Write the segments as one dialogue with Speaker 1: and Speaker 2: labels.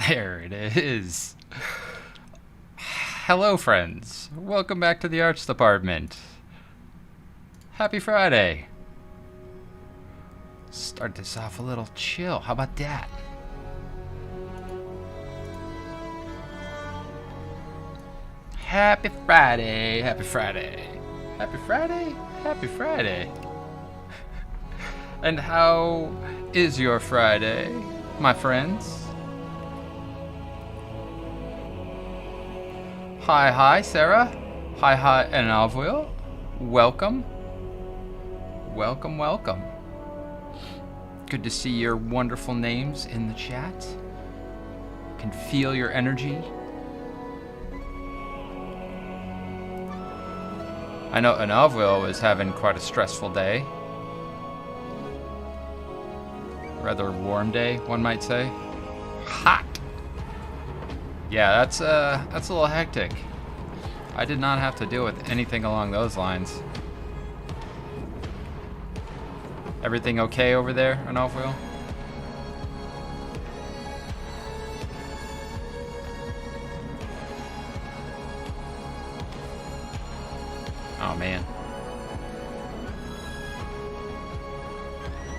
Speaker 1: There it is. Hello, friends. Welcome back to the Arts Department. Happy Friday. Start this off a little chill. How about that? Happy Friday. Happy Friday. Happy Friday. Happy Friday. And how is your Friday, my friends? Hi, Sarah. Hi, and Alvil. Welcome. Welcome. Good to see your wonderful names in the chat. Can feel your energy. I know Anavil is having quite a stressful day. Rather warm day, one might say. Hot. Yeah, that's a little hectic. I did not have to deal with anything along those lines. Everything okay over there, Anavil? Oh man.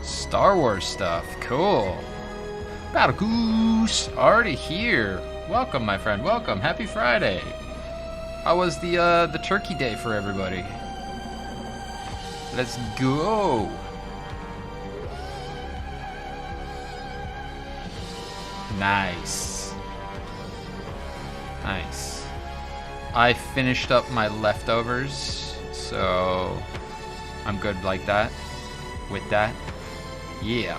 Speaker 1: Star Wars stuff, cool. Battle Goose, already here. Welcome, my friend, welcome. Happy Friday. How was the turkey day for everybody? Let's go. Nice. I finished up my leftovers, so I'm good like that. With that. Yeah.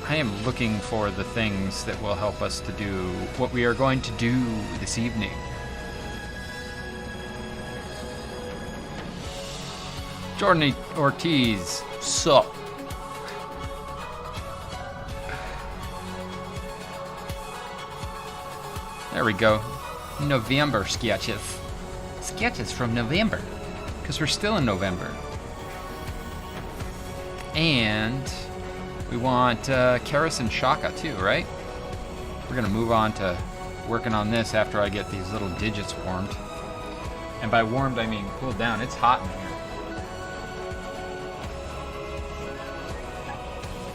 Speaker 1: I am looking for the things that will help us to do what we are going to do this evening. Jordan Ortiz, sup? There we go. November sketches. Sketches from November. Because we're still in November. And we want Karis and Shaka too, right? We're going to move on to working on this after I get these little digits warmed. And by warmed, I mean cooled down. It's hot in here.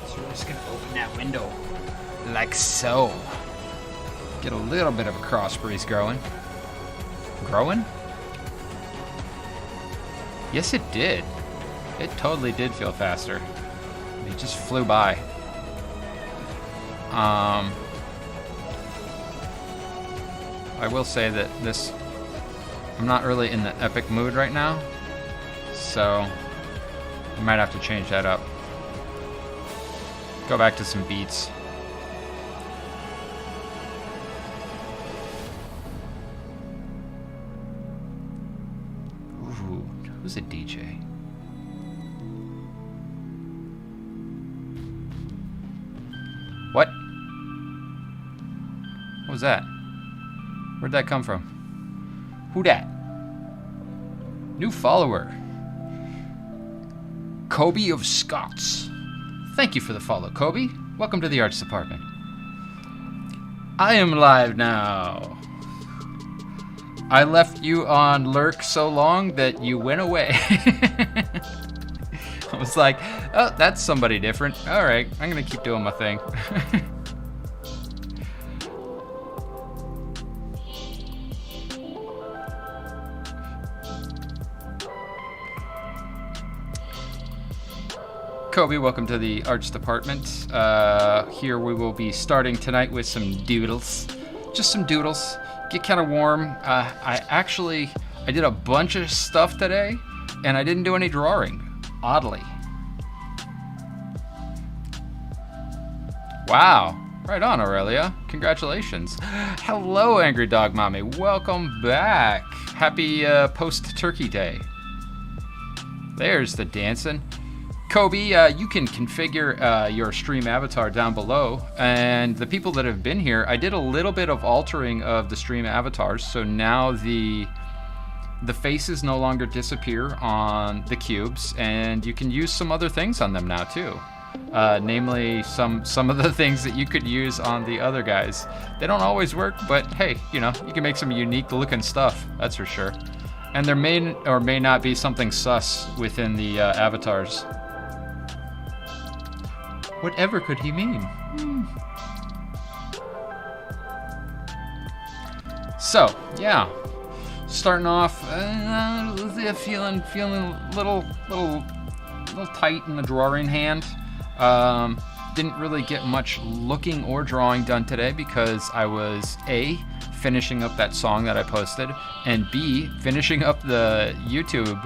Speaker 1: So we're just going to open that window like so. Get a little bit of a cross breeze growing. Growing? Yes, it did. It totally did feel faster. It just flew by. I will say that I'm not really in the epic mood right now, so you might have to change that up. Go back to some beats. Ooh, who's a DJ? What? What was that? Where'd that come from? Who dat? New follower. Kobe of Scots. Thank you for the follow, Kobe. Welcome to the Arts Department. I am live now. I left you on lurk so long that you went away. I was like, oh, that's somebody different. All right, I'm gonna keep doing my thing. Kobe, welcome to the Arts Department. Here we will be starting tonight with some doodles. Just some doodles. Get kind of warm. I did a bunch of stuff today, and I didn't do any drawing. Oddly. Wow. Right on, Aurelia. Congratulations. Hello, Angry Dog Mommy. Welcome back. Happy post-turkey day. There's the dancing. Kobe, you can configure your stream avatar down below. And the people that have been here, I did a little bit of altering of the stream avatars. So now the faces no longer disappear on the cubes, and you can use some other things on them now too. namely some of the things that you could use on the other guys. They don't always work, but hey, you know, you can make some unique looking stuff, that's for sure. And there may or may not be something sus within the avatars. Whatever could he mean? So, yeah, starting off, feeling a little tight in the drawing hand. Didn't really get much looking or drawing done today because I was A, finishing up that song that I posted, and B, finishing up the YouTube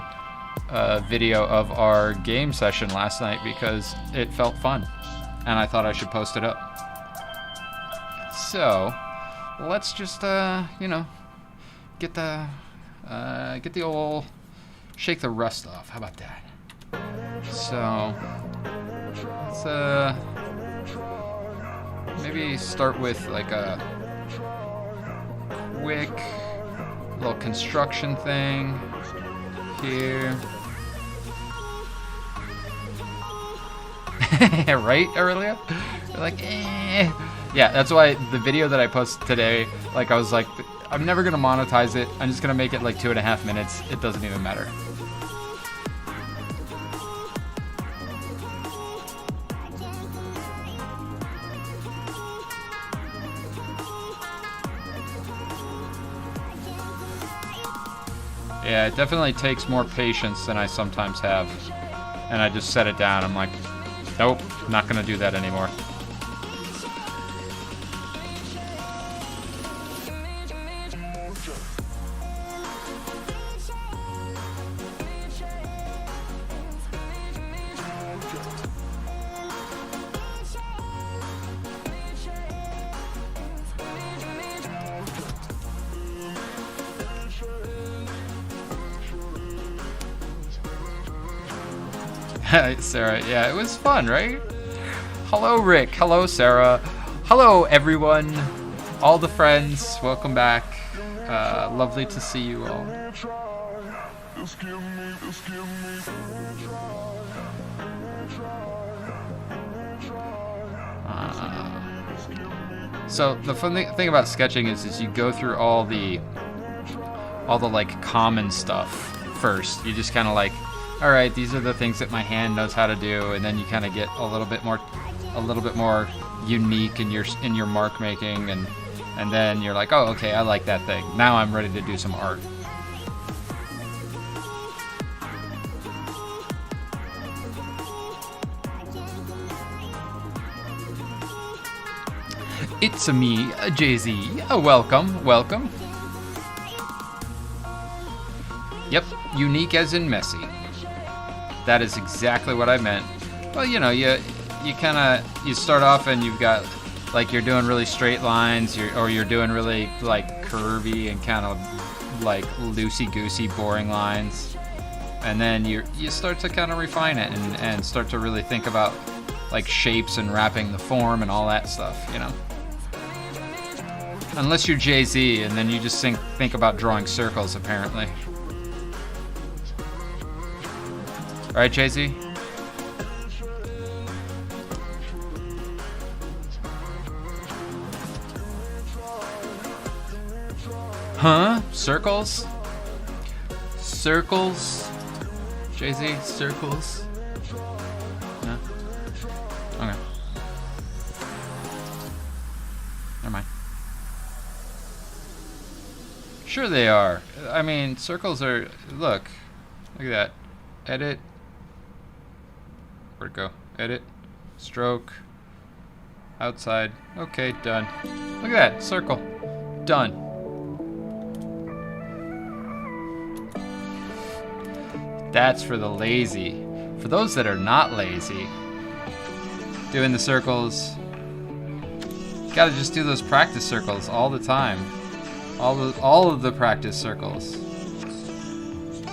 Speaker 1: video of our game session last night because it felt fun and I thought I should post it up. So let's just you know, get the old shake the rust off. How about that? So let's maybe start with like a quick little construction thing here. Right, Aurelia? Like, eh. Yeah, that's why the video that I posted today, like I was like, I'm never gonna monetize it. I'm just gonna make it like 2.5 minutes. It doesn't even matter. Yeah, it definitely takes more patience than I sometimes have. And I just set it down. I'm like, nope, not gonna do that anymore. Sarah, yeah, it was fun, right? Hello, Rick. Hello, Sarah. Hello, everyone. All the friends. Welcome back. Lovely to see you all. So the fun thing about sketching is you go through all the like common stuff first. You just kind of like, all right, these are the things that my hand knows how to do, and then you kind of get a little bit more unique in your mark making, and then you're like, oh, okay, I like that thing. Now I'm ready to do some art. It's me, Jay-Z. Welcome, welcome. Yep, unique as in messy. That is exactly what I meant. Well, you know, you start off and you've got, like, you're doing really straight lines, or you're doing really, like, curvy and kind of, like, loosey-goosey, boring lines. And then you start to kind of refine it and start to really think about, like, shapes and wrapping the form and all that stuff, you know? Unless you're Jay-Z, and then you just think about drawing circles, apparently. Right, Jay-Z? Huh? Circles? Circles? Jay-Z, circles? No? Okay. Never mind. Sure they are. I mean, circles are... Look at that. Edit. Where'd it go? Edit. Stroke. Outside. Okay, done. Look at that. Circle. Done. That's for the lazy. For those that are not lazy, doing the circles, gotta just do those practice circles all the time. All of the practice circles.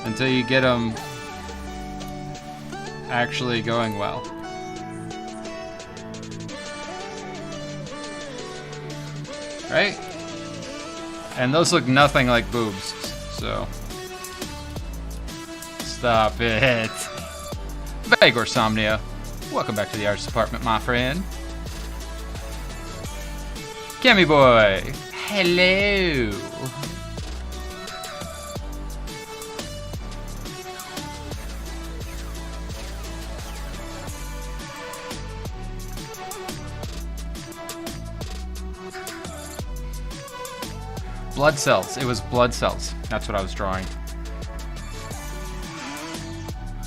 Speaker 1: Until you get them actually going well. Right? And those look nothing like boobs, so stop it. Vagorsomnia. Welcome back to the arts department, my friend. Cammy boy, hello. Blood cells. It was blood cells. That's what I was drawing.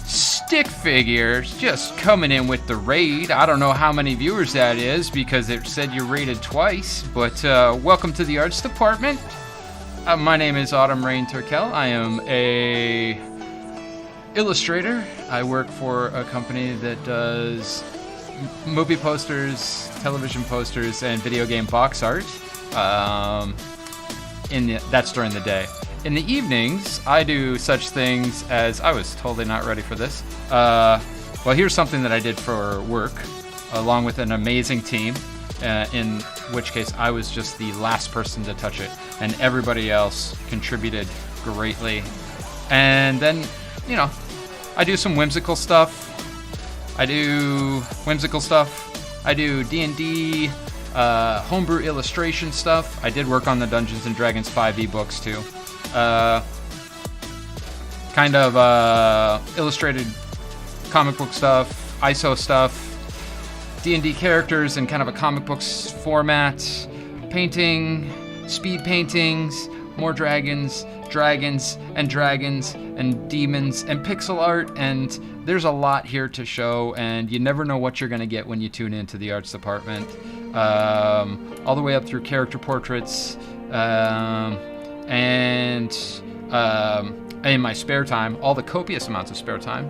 Speaker 1: Stick figures just coming in with the raid. I don't know how many viewers that is because it said you raided twice, but welcome to the arts department. My name is Autumn Rain Turkel. I am a illustrator. I work for a company that does movie posters, television posters, and video game box art. That's during the day. In the evenings, I do such things as... I was totally not ready for this. Well, here's something that I did for work, along with an amazing team, in which case I was just the last person to touch it, and everybody else contributed greatly. And then, you know, I do some whimsical stuff. I do D&D, homebrew illustration stuff. I did work on the Dungeons & Dragons 5e books, too. Kind of illustrated comic book stuff, ISO stuff, D&D characters in kind of a comic books format, painting, speed paintings, more dragons, and demons, and pixel art, and there's a lot here to show, and you never know what you're going to get when you tune into the arts department. All the way up through character portraits, and in my spare time, all the copious amounts of spare time,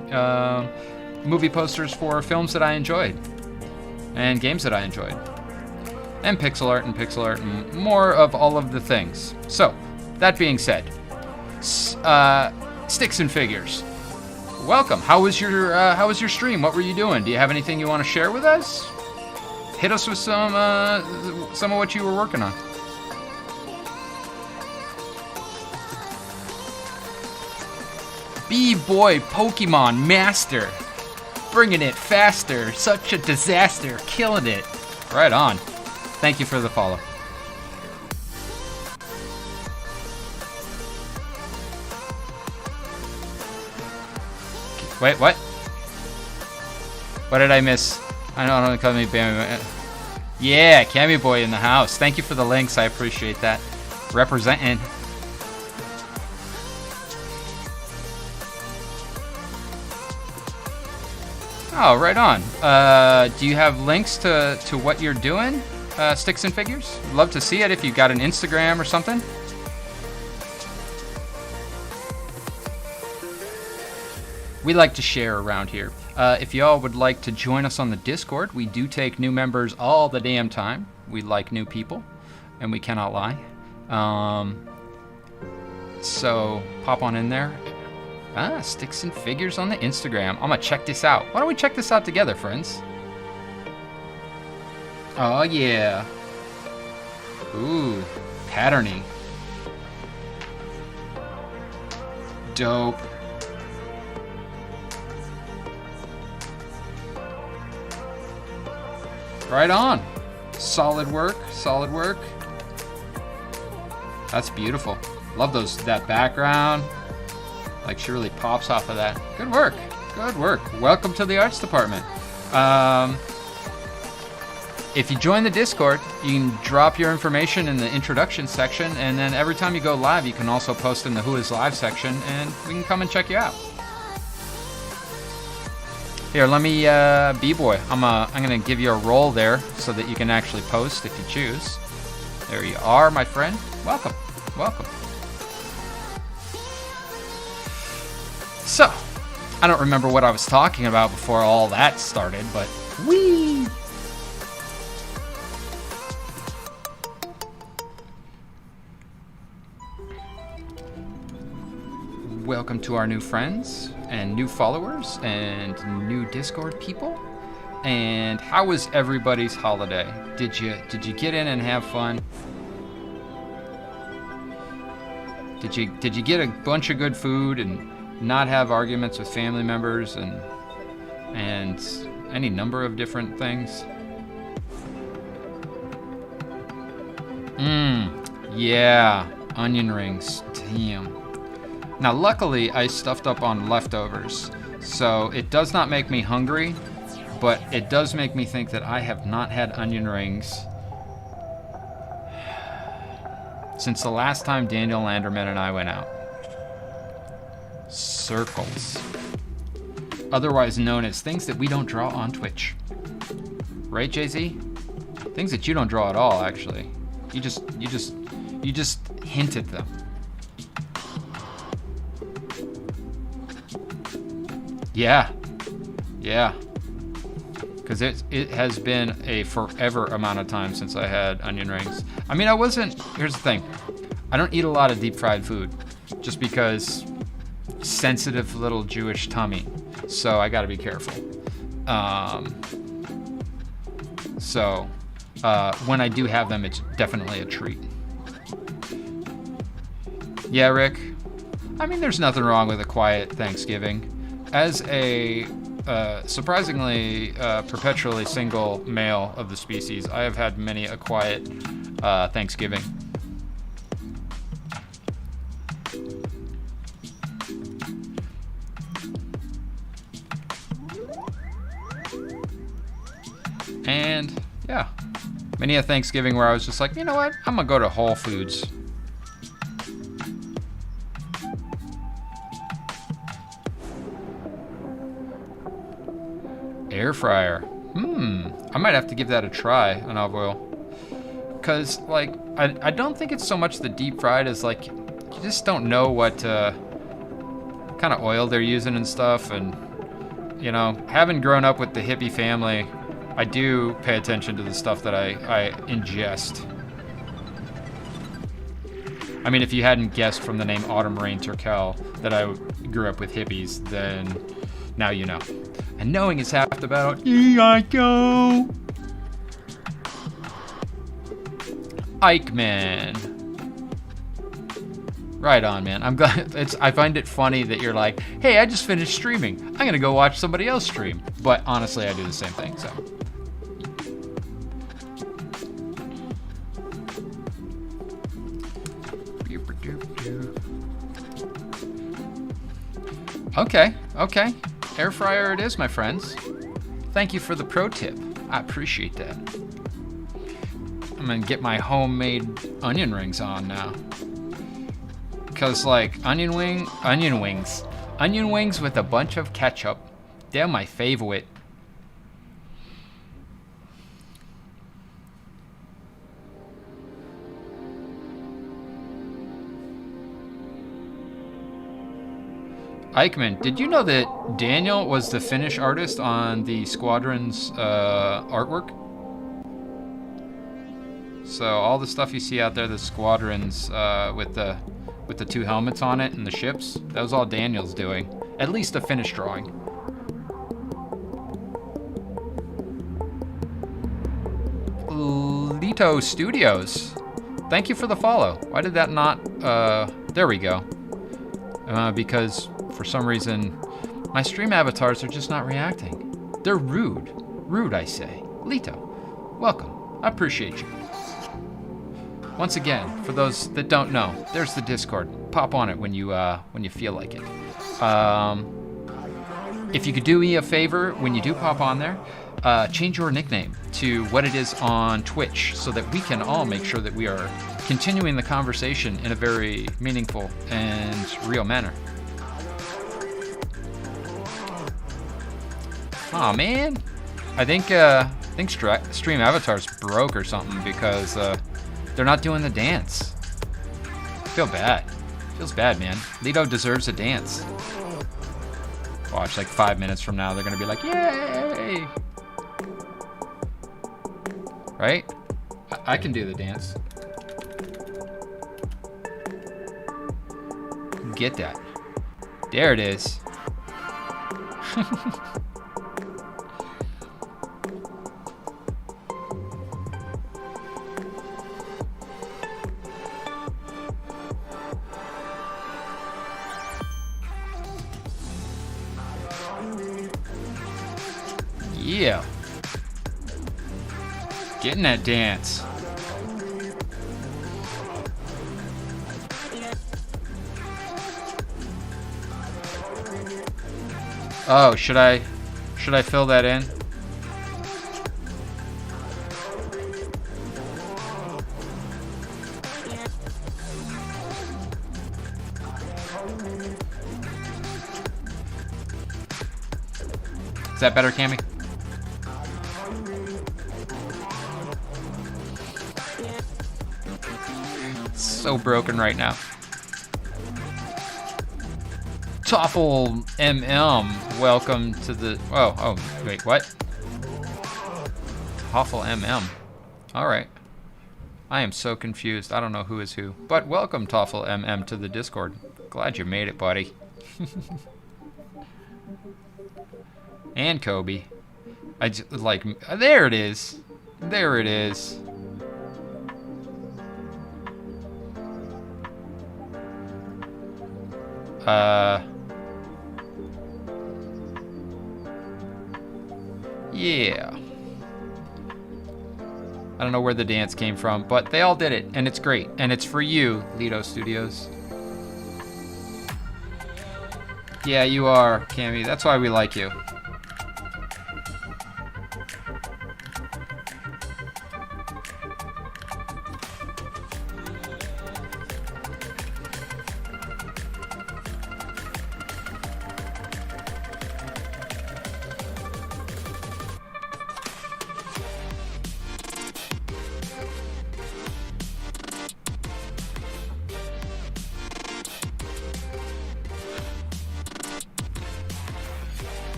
Speaker 1: movie posters for films that I enjoyed, and games that I enjoyed, and pixel art, and more of all of the things. So, that being said, sticks and figures. Welcome. How was your stream? What were you doing? Do you have anything you want to share with us? Hit us with some of what you were working on. B-Boy Pokemon Master. Bringing it faster. Such a disaster. Killing it. Right on. Thank you for the follow. Wait, what? What did I miss? I don't call me Bammy. Yeah, Cammy Boy in the house. Thank you for the links. I appreciate that. Representing. Oh, right on. Do you have links to what you're doing? Sticks and figures? Love to see it if you got an Instagram or something. We like to share around here. If y'all would like to join us on the Discord, we do take new members all the damn time. We like new people, and we cannot lie. So pop on in there. Sticks and figures on the Instagram. I'm gonna check this out. Why don't we check this out together, friends? Oh yeah. Ooh, patterning. Dope. Right on. Solid work, solid work. That's beautiful. Love that background. Like she really pops off of that. Good work, good work. Welcome to the arts department. If you join the Discord, you can drop your information in the introduction section, and then every time you go live, you can also post in the Who Is Live section, and we can come and check you out. Here, let me, B-Boy, I'm gonna give you a role there so that you can actually post if you choose. There you are, my friend. Welcome, welcome. So, I don't remember what I was talking about before all that started, but whee! Welcome to our new friends and new followers and new Discord people. And how was everybody's holiday? Did you get in and have fun? Did you get a bunch of good food and not have arguments with family members and and any number of different things. Yeah, onion rings. Damn. Now, luckily, I stuffed up on leftovers, so it does not make me hungry, but it does make me think that I have not had onion rings since the last time Daniel Landerman and I went out. Circles. Otherwise known as things that we don't draw on Twitch. Right, Jay-Z? Things that you don't draw at all, actually. You just hint at them. Yeah. Because it has been a forever amount of time since I had onion rings. I mean, here's the thing. I don't eat a lot of deep fried food just because sensitive little Jewish tummy. So I gotta be careful. When I do have them, it's definitely a treat. Yeah, Rick. I mean, there's nothing wrong with a quiet Thanksgiving. As a surprisingly perpetually single male of the species, I have had many a quiet Thanksgiving. And yeah, many a Thanksgiving where I was just like, you know what? I'm gonna go to Whole Foods. Air fryer. I might have to give that a try, an olive oil. Cause like, I don't think it's so much the deep fried as like, you just don't know what kind of oil they're using and stuff. And you know, having grown up with the hippie family, I do pay attention to the stuff that I ingest. I mean, if you hadn't guessed from the name Autumn Rain Turkel that I grew up with hippies, then now you know. And knowing is half the battle. Here I go. Eichmann. Right on, man. I'm glad. I find it funny that you're like, hey, I just finished streaming. I'm gonna go watch somebody else stream. But honestly, I do the same thing. So. Okay. Air fryer it is, my friends. Thank you for the pro tip. I appreciate that. I'm gonna get my homemade onion rings on now. Cause like onion wings with a bunch of ketchup. They're my favorite. Eichmann, did you know that Daniel was the Finnish artist on the Squadron's artwork? So all the stuff you see out there, the Squadrons with the two helmets on it and the ships, that was all Daniel's doing. At least a Finnish drawing. Lito Studios, thank you for the follow. Why did that not? There we go. Because for some reason, my stream avatars are just not reacting. They're rude. Rude, I say. Lito, welcome. I appreciate you. Once again, for those that don't know, there's the Discord. Pop on it when you feel like it. If you could do me a favor when you do pop on there, change your nickname to what it is on Twitch so that we can all make sure that we are continuing the conversation in a very meaningful and real manner. Aw, man. I think Stream Avatar's broke or something because they're not doing the dance. I feel bad. Feels bad, man. Lito deserves a dance. Watch, like 5 minutes from now, they're gonna be like, yay! Right? I can do the dance. Get that. There it is. Yeah. Getting that dance. Oh, should I fill that in? Is that better, Cammy? So broken right now. Toffle MM, welcome to the... Oh, wait, what? Toffle MM. Alright. I am so confused. I don't know who is who. But welcome, Toffle MM, to the Discord. Glad you made it, buddy. And Kobe. I just, like... There it is. There it is. Yeah. I don't know where the dance came from, but they all did it, and it's great. And it's for you, Lido Studios. Yeah, you are, Cammy. That's why we like you.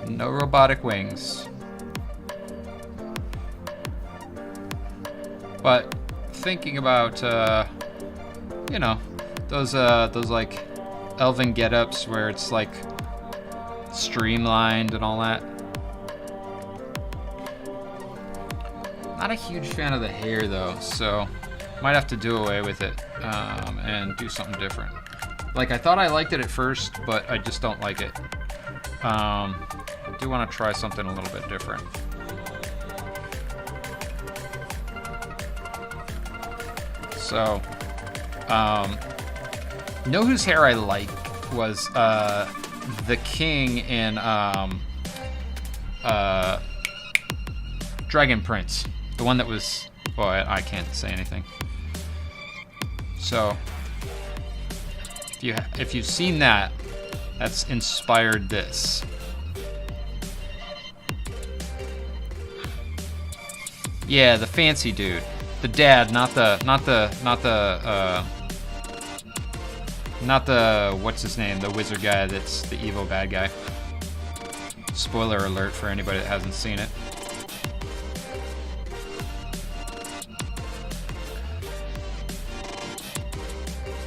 Speaker 1: No robotic wings. But thinking about, you know, those like elven get-ups where it's like streamlined and all that. Not a huge fan of the hair though, so might have to do away with it and do something different. Like I thought I liked it at first, but I just don't like it. I do want to try something a little bit different. So, know whose hair I like was the king in Dragon Prince, the one that was. Well, I can't say anything. So, if you've seen that, that's inspired this. Yeah, the fancy dude, the dad, not the what's his name, the wizard guy that's the evil bad guy. Spoiler alert for anybody that hasn't seen it.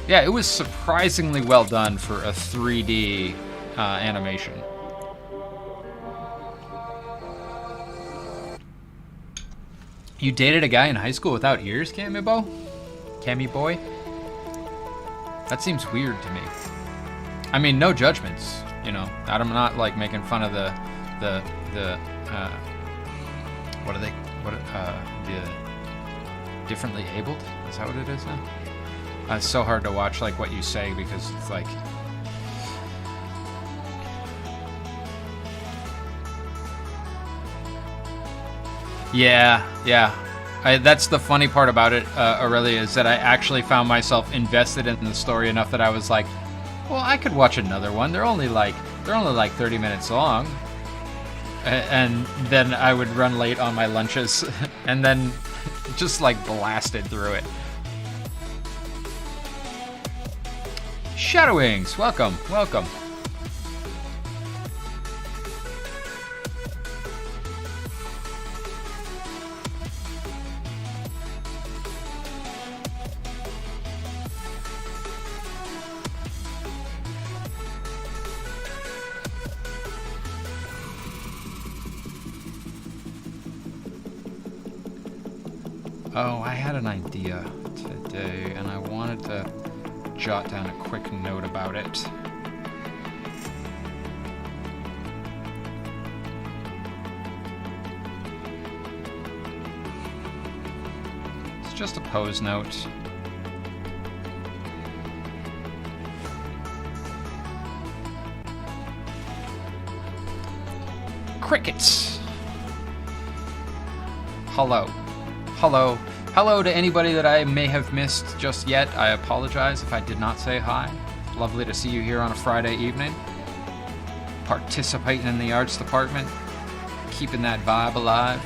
Speaker 1: Yeah, it was surprisingly well done for a 3D animation. You dated a guy in high school without ears, Cammy boy? That seems weird to me. I mean, no judgments, you know. I'm not like making fun of the differently abled? Is that what it is now? It's so hard to watch like what you say because it's like. Yeah. That's the funny part about it, Aurelia, is that I actually found myself invested in the story enough that I was like, well, I could watch another one. They're only like 30 minutes long. And then I would run late on my lunches and then just like blasted through it. Shadowwings, welcome. Oh, I had an idea today, and I wanted to jot down a quick note about it. It's just a pose note. Crickets. Hello. Hello. Hello to anybody that I may have missed just yet. I apologize if I did not say hi. Lovely to see you here on a Friday evening. Participating in the arts department. Keeping that vibe alive.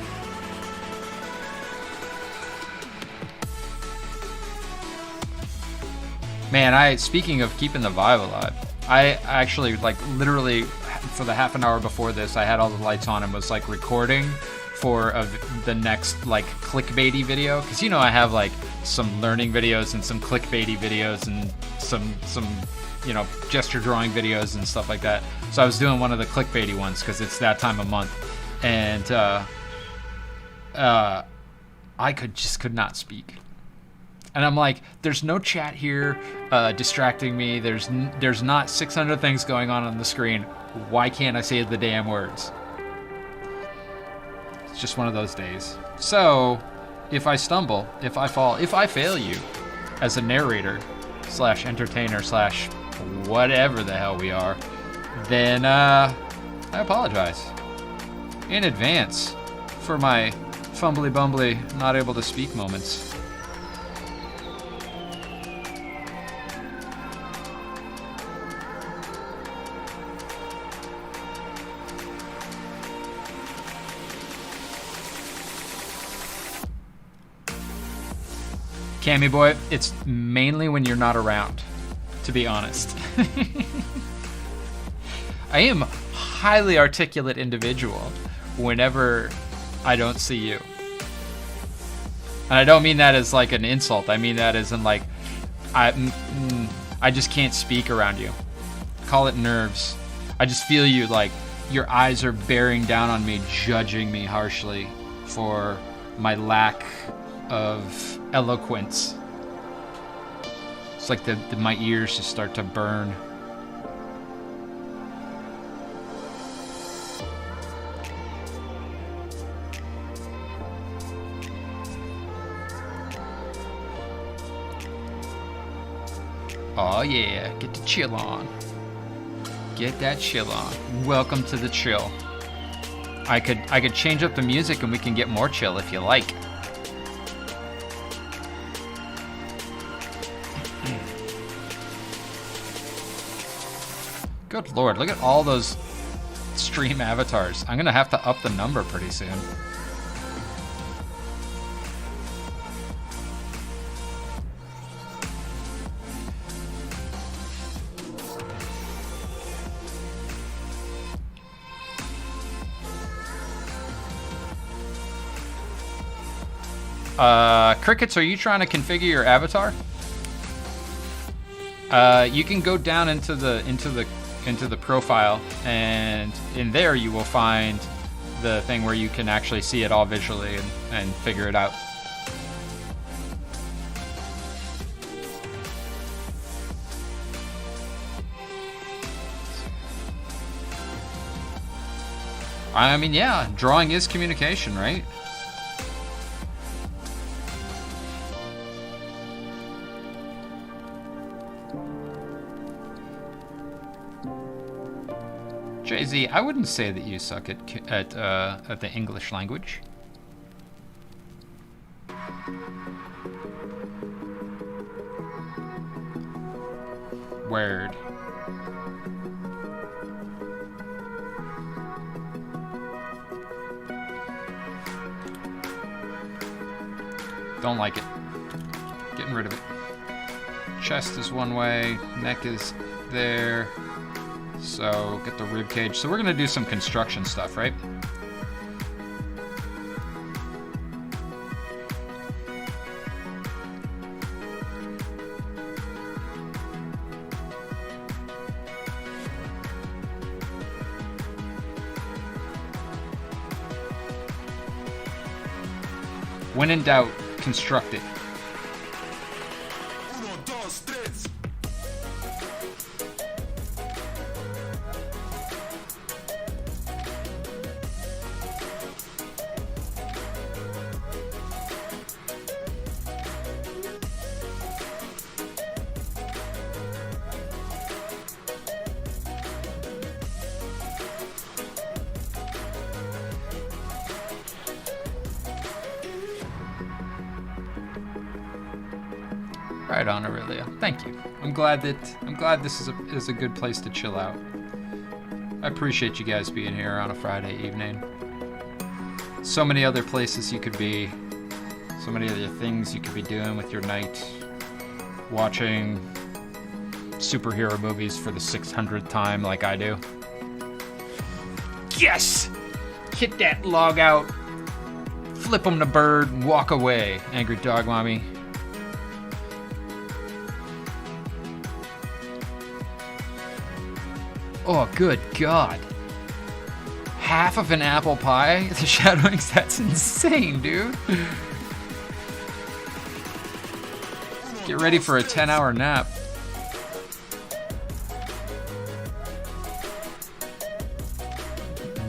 Speaker 1: Man, speaking of keeping the vibe alive, I actually, like, literally, for the half an hour before this, I had all the lights on and was, like, recording for the next, like, clickbaity video. Because, you know, I have, like, some learning videos and some clickbaity videos and some you know, gesture drawing videos and stuff like that. So I was doing one of the clickbaity ones because it's that time of month. And I could not speak. And I'm like, there's no chat here distracting me. There's not 600 things going on the screen. Why can't I say the damn words? It's just one of those days. So, if I stumble, if I fall, if I fail you as a narrator / entertainer / whatever the hell we are, then I apologize in advance for my fumbly bumbly, not able to speak moments. Cammy boy, it's mainly when you're not around, to be honest. I am a highly articulate individual whenever I don't see you. And I don't mean that as like an insult. I mean that as in like, I just can't speak around you. Call it nerves. I just feel you, like your eyes are bearing down on me, judging me harshly for my lack of eloquence. It's like my ears just start to burn. Oh yeah, get the chill on. Get that chill on. Welcome to the chill. I could change up the music and we can get more chill if you like. Good lord, look at all those stream avatars. I'm gonna have to up the number pretty soon. Crickets, are you trying to configure your avatar? You can go down into the profile, and in there you will find the thing where you can actually see it all visually and figure it out. I mean, yeah, drawing is communication, right? Jay-Z, I wouldn't say that you suck at the English language. Word. Don't like it. Getting rid of it. Chest is one way, neck is there. So get the rib cage. So we're gonna do some construction stuff, right? When in doubt, constructed. Right on, Aurelia. Thank you. I'm glad this is a good place to chill out. I appreciate you guys being here on a Friday evening. So many other places you could be. So many other things you could be doing with your night. Watching superhero movies for the 600th time like I do. Yes! Hit that log out. Flip them the bird and walk away, Angry Dog Mommy. Oh, good God. Half of an apple pie? The Shadowings, that's insane, dude. Get ready for a 10-hour nap.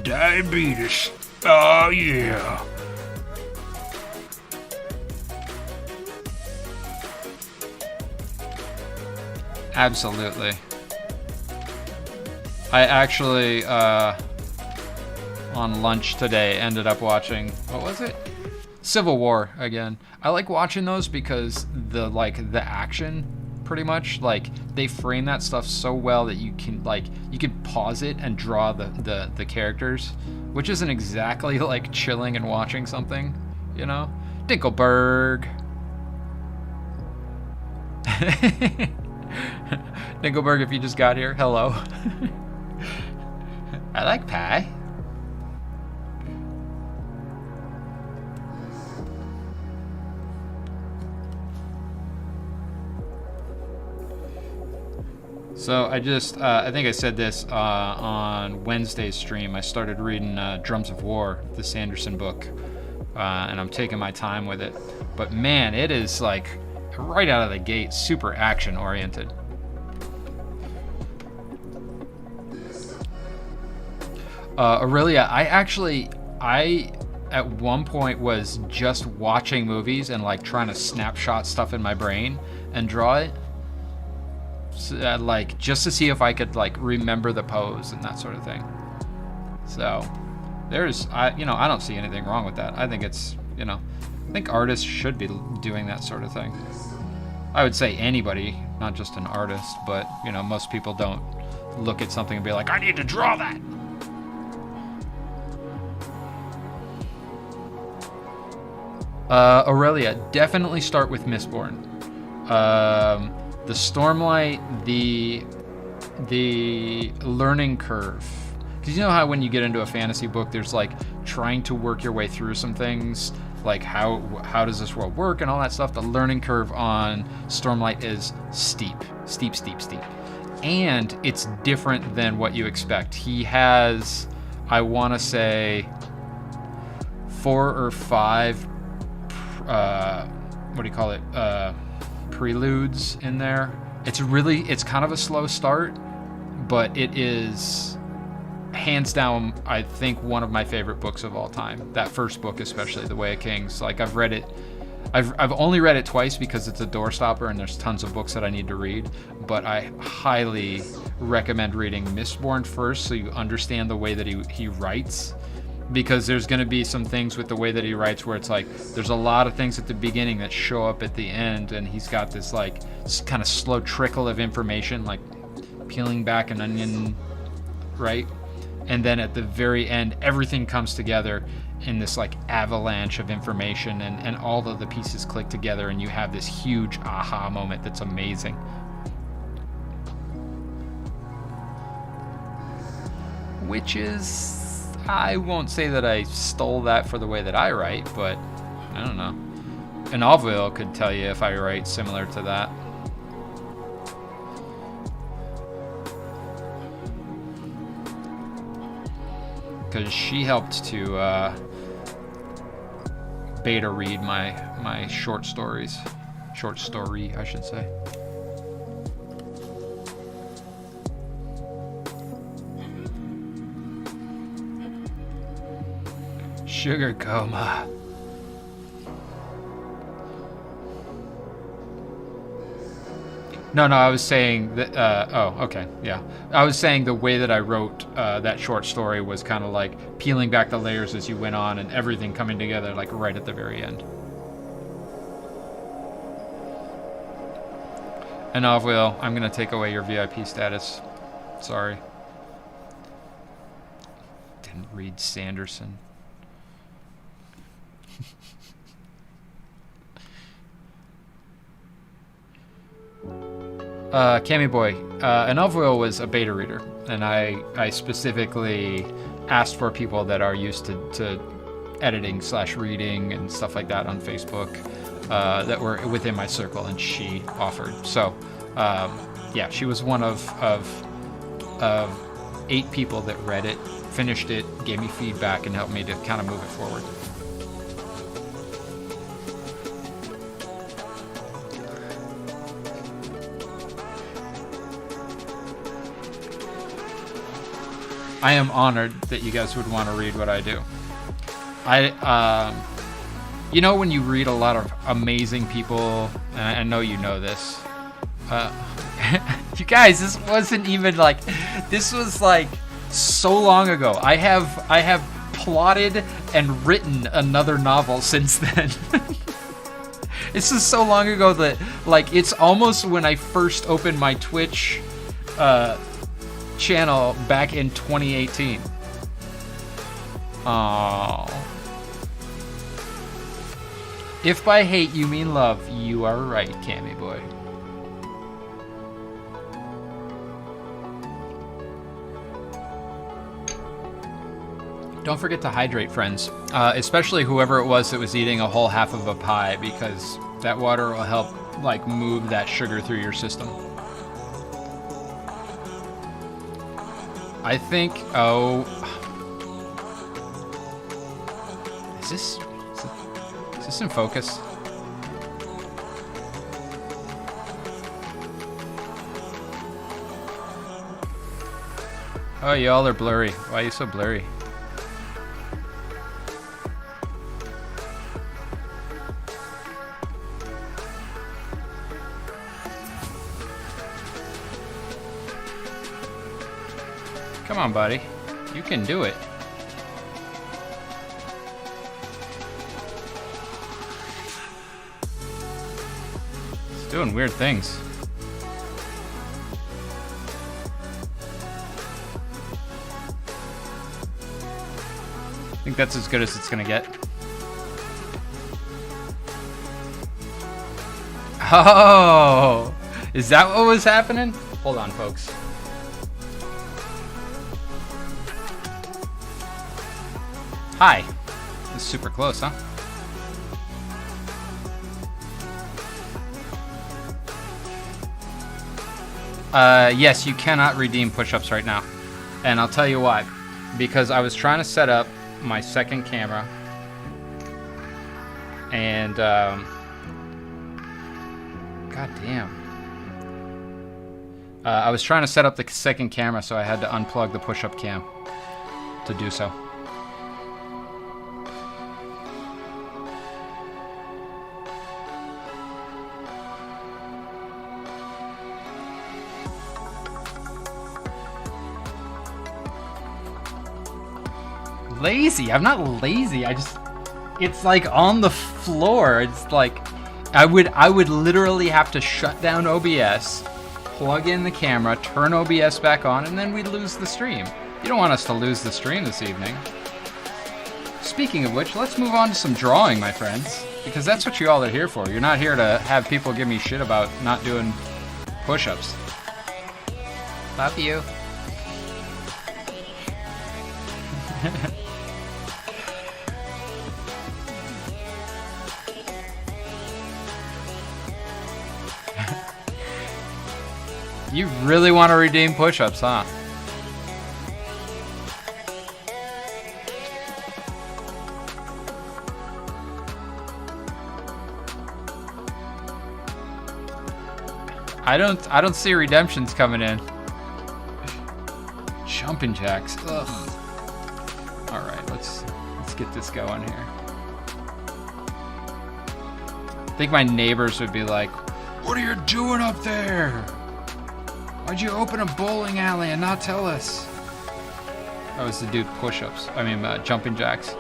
Speaker 1: Diabetes. Oh, yeah. Absolutely. I actually, on lunch today, ended up watching, what was it? Civil War again. I like watching those because the action, pretty much, like, they frame that stuff so well that you can pause it and draw the characters, which isn't exactly like chilling and watching something, you know? Dinkelberg. Dinkelberg, if you just got here, hello. I like pie. So I just, I think I said this on Wednesday's stream. I started reading Drums of War, the Sanderson book, and I'm taking my time with it. But man, it is like right out of the gate, super action oriented. Aurelia, I at one point was just watching movies and like trying to snapshot stuff in my brain and draw it, so, like just to see if I could like remember the pose and that sort of thing. So I don't see anything wrong with that. I think it's, I think artists should be doing that sort of thing. I would say anybody, not just an artist, but most people don't look at something and be like, I need to draw that. Aurelia, definitely start with Mistborn. The Stormlight, the learning curve. Because you know how when you get into a fantasy book, there's like trying to work your way through some things, like how does this world work and all that stuff. The learning curve on Stormlight is steep. And it's different than what you expect. He has, I want to say, 4 or 5 preludes in there. It's kind of a slow start, but it is hands down, I think, one of my favorite books of all time. That first book, especially, The Way of Kings. Like, I've read it, I've only read it twice because it's a doorstopper and there's tons of books that I need to read, but I highly recommend reading Mistborn first so you understand the way that he writes. Because there's going to be some things with the way that he writes where it's like there's a lot of things at the beginning that show up at the end, and he's got this like kind of slow trickle of information, like peeling back an onion, right? And then at the very end, everything comes together in this like avalanche of information, and all of the pieces click together, and you have this huge aha moment that's amazing. Which is, I won't say that I stole that for the way that I write, but I don't know. And Alville could tell you if I write similar to that. Because she helped to beta read my short stories. Short story, I should say. Sugar coma. No, I was saying that, oh, okay, yeah. I was saying the way that I wrote that short story was kind of like peeling back the layers as you went on and everything coming together like right at the very end. And Will, I'm going to take away your VIP status. Sorry. Didn't read Sanderson. Cammy Boy, an Will was a beta reader, and I specifically asked for people that are used to editing / reading and stuff like that on Facebook that were within my circle, and she offered. So, yeah, she was one of 8 people that read it, finished it, gave me feedback, and helped me to kind of move it forward. I am honored that you guys would want to read what I do. You know when you read a lot of amazing people, and I know you know this. You guys, this wasn't even like, this was like so long ago. I have plotted and written another novel since then. This is so long ago that like it's almost when I first opened my Twitch channel back in 2018. Oh. If by hate you mean love, you are right, Cammy Boy. Don't forget to hydrate, friends. Especially whoever it was that was eating a whole half of a pie, because that water will help like move that sugar through your system. I think, is this in focus? Oh, y'all are blurry. Why are you so blurry? Come on, buddy. You can do it. It's doing weird things. I think that's as good as it's gonna get. Oh! Is that what was happening? Hold on, folks. Hi. This is super close, huh? Yes, you cannot redeem push-ups right now. And I'll tell you why. Because I was trying to set up my second camera. And, God damn. I was trying to set up the second camera, so I had to unplug the push-up cam to do so. Lazy. I'm not lazy. It's like on the floor. It's like I would literally have to shut down OBS, plug in the camera, turn OBS back on, and then we'd lose the stream. You don't want us to lose the stream this evening. Speaking of which, let's move on to some drawing, my friends, because that's what you all are here for. You're not here to have people give me shit about not doing push-ups. Love you. You really want to redeem push-ups, huh? I don't see redemptions coming in. Jumping jacks. Ugh. All right, let's get this going here. I think my neighbors would be like, "What are you doing up there? Why'd you open a bowling alley and not tell us?" That was the dude push-ups. I mean, jumping jacks.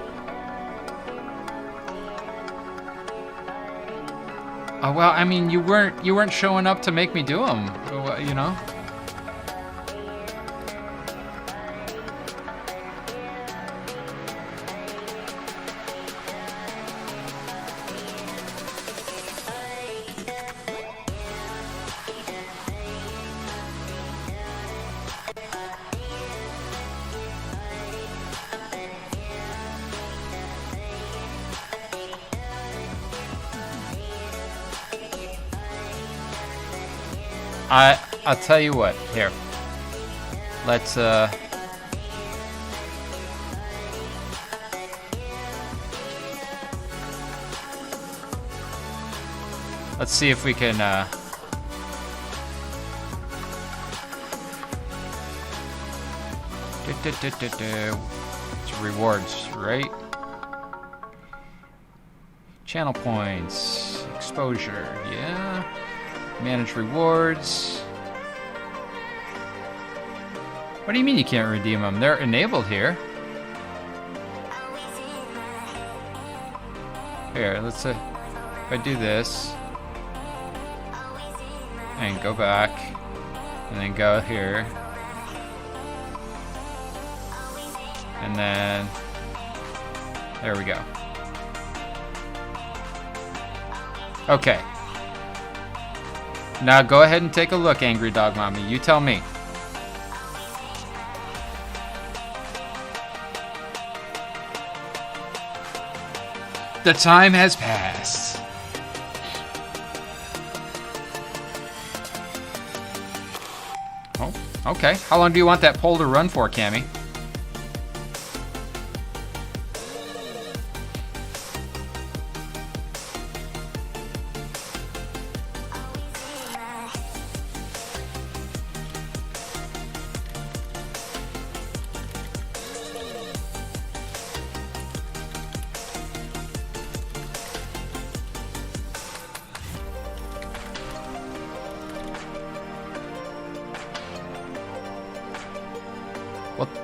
Speaker 1: Oh well, I mean, you weren't showing up to make me do them, you know. I'll tell you what. Here, let's see if we can it's rewards, right? Channel points, exposure, yeah. Manage rewards. What do you mean you can't redeem them? They're enabled here. Here, let's say if I do this and go back and then go here and then there we go. Okay. Now go ahead and take a look, Angry Dog Mommy. You tell me. The time has passed. Oh, okay. How long do you want that pole to run for, Cammy?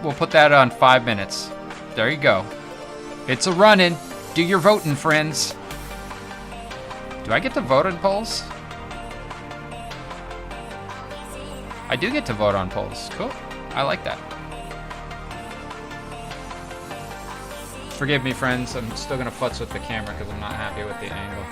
Speaker 1: We'll put that on 5 minutes. There you go. It's a running. Do your voting, friends. Do I get to vote on polls? I do get to vote on polls. Cool. I like that. Forgive me, friends. I'm still gonna futz with the camera because I'm not happy with the angle.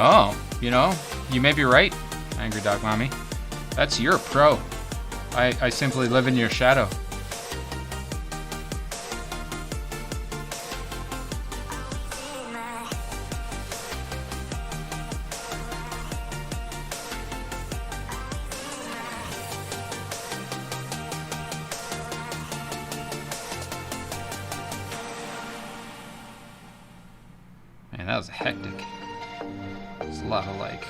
Speaker 1: Oh, you know, you may be right, Angry Dog Mommy. That's your pro. I simply live in your shadow. Man, that was hectic. It's a lot of like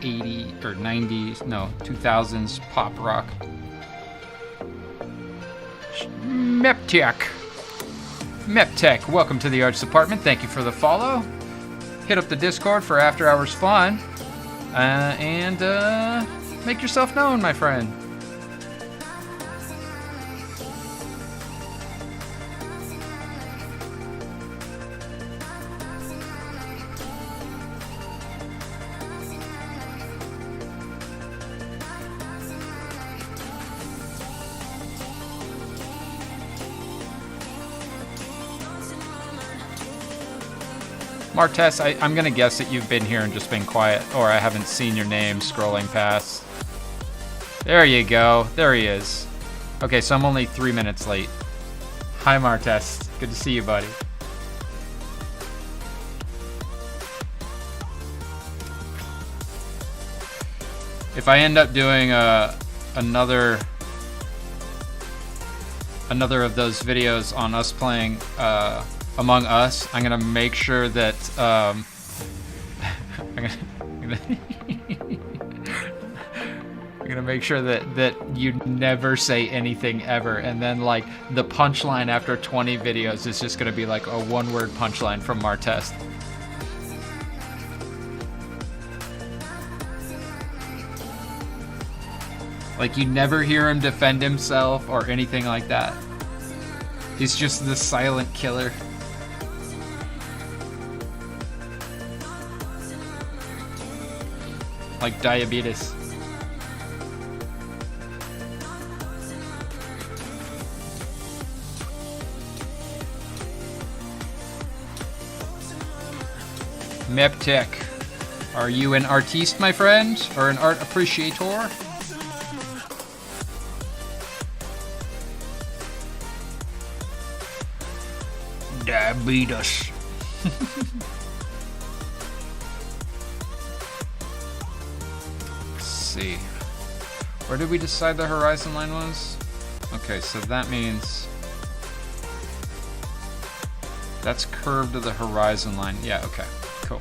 Speaker 1: 80 or 90s, no, 2000s pop rock. Meptech, welcome to the Arts Department. Thank you for the follow. Hit up the Discord for after hours fun. And make yourself known, my friend. Martess, I'm gonna guess that you've been here and just been quiet, or I haven't seen your name scrolling past. There you go. There he is. Okay, so I'm only 3 minutes late. Hi, Martess. Good to see you, buddy. If I end up doing another of those videos on us playing Among Us, I'm gonna make sure that I'm gonna make sure that you never say anything ever, and then like the punchline after 20 videos is just gonna be like a one-word punchline from Martest. Like you never hear him defend himself or anything like that. He's just the silent killer. Like diabetes. Meptech, are you an artiste, my friend? Or an art appreciator? Diabetes. Let's see. Where did we decide the horizon line was? Okay, so that means that's curved to the horizon line. Yeah, okay, cool.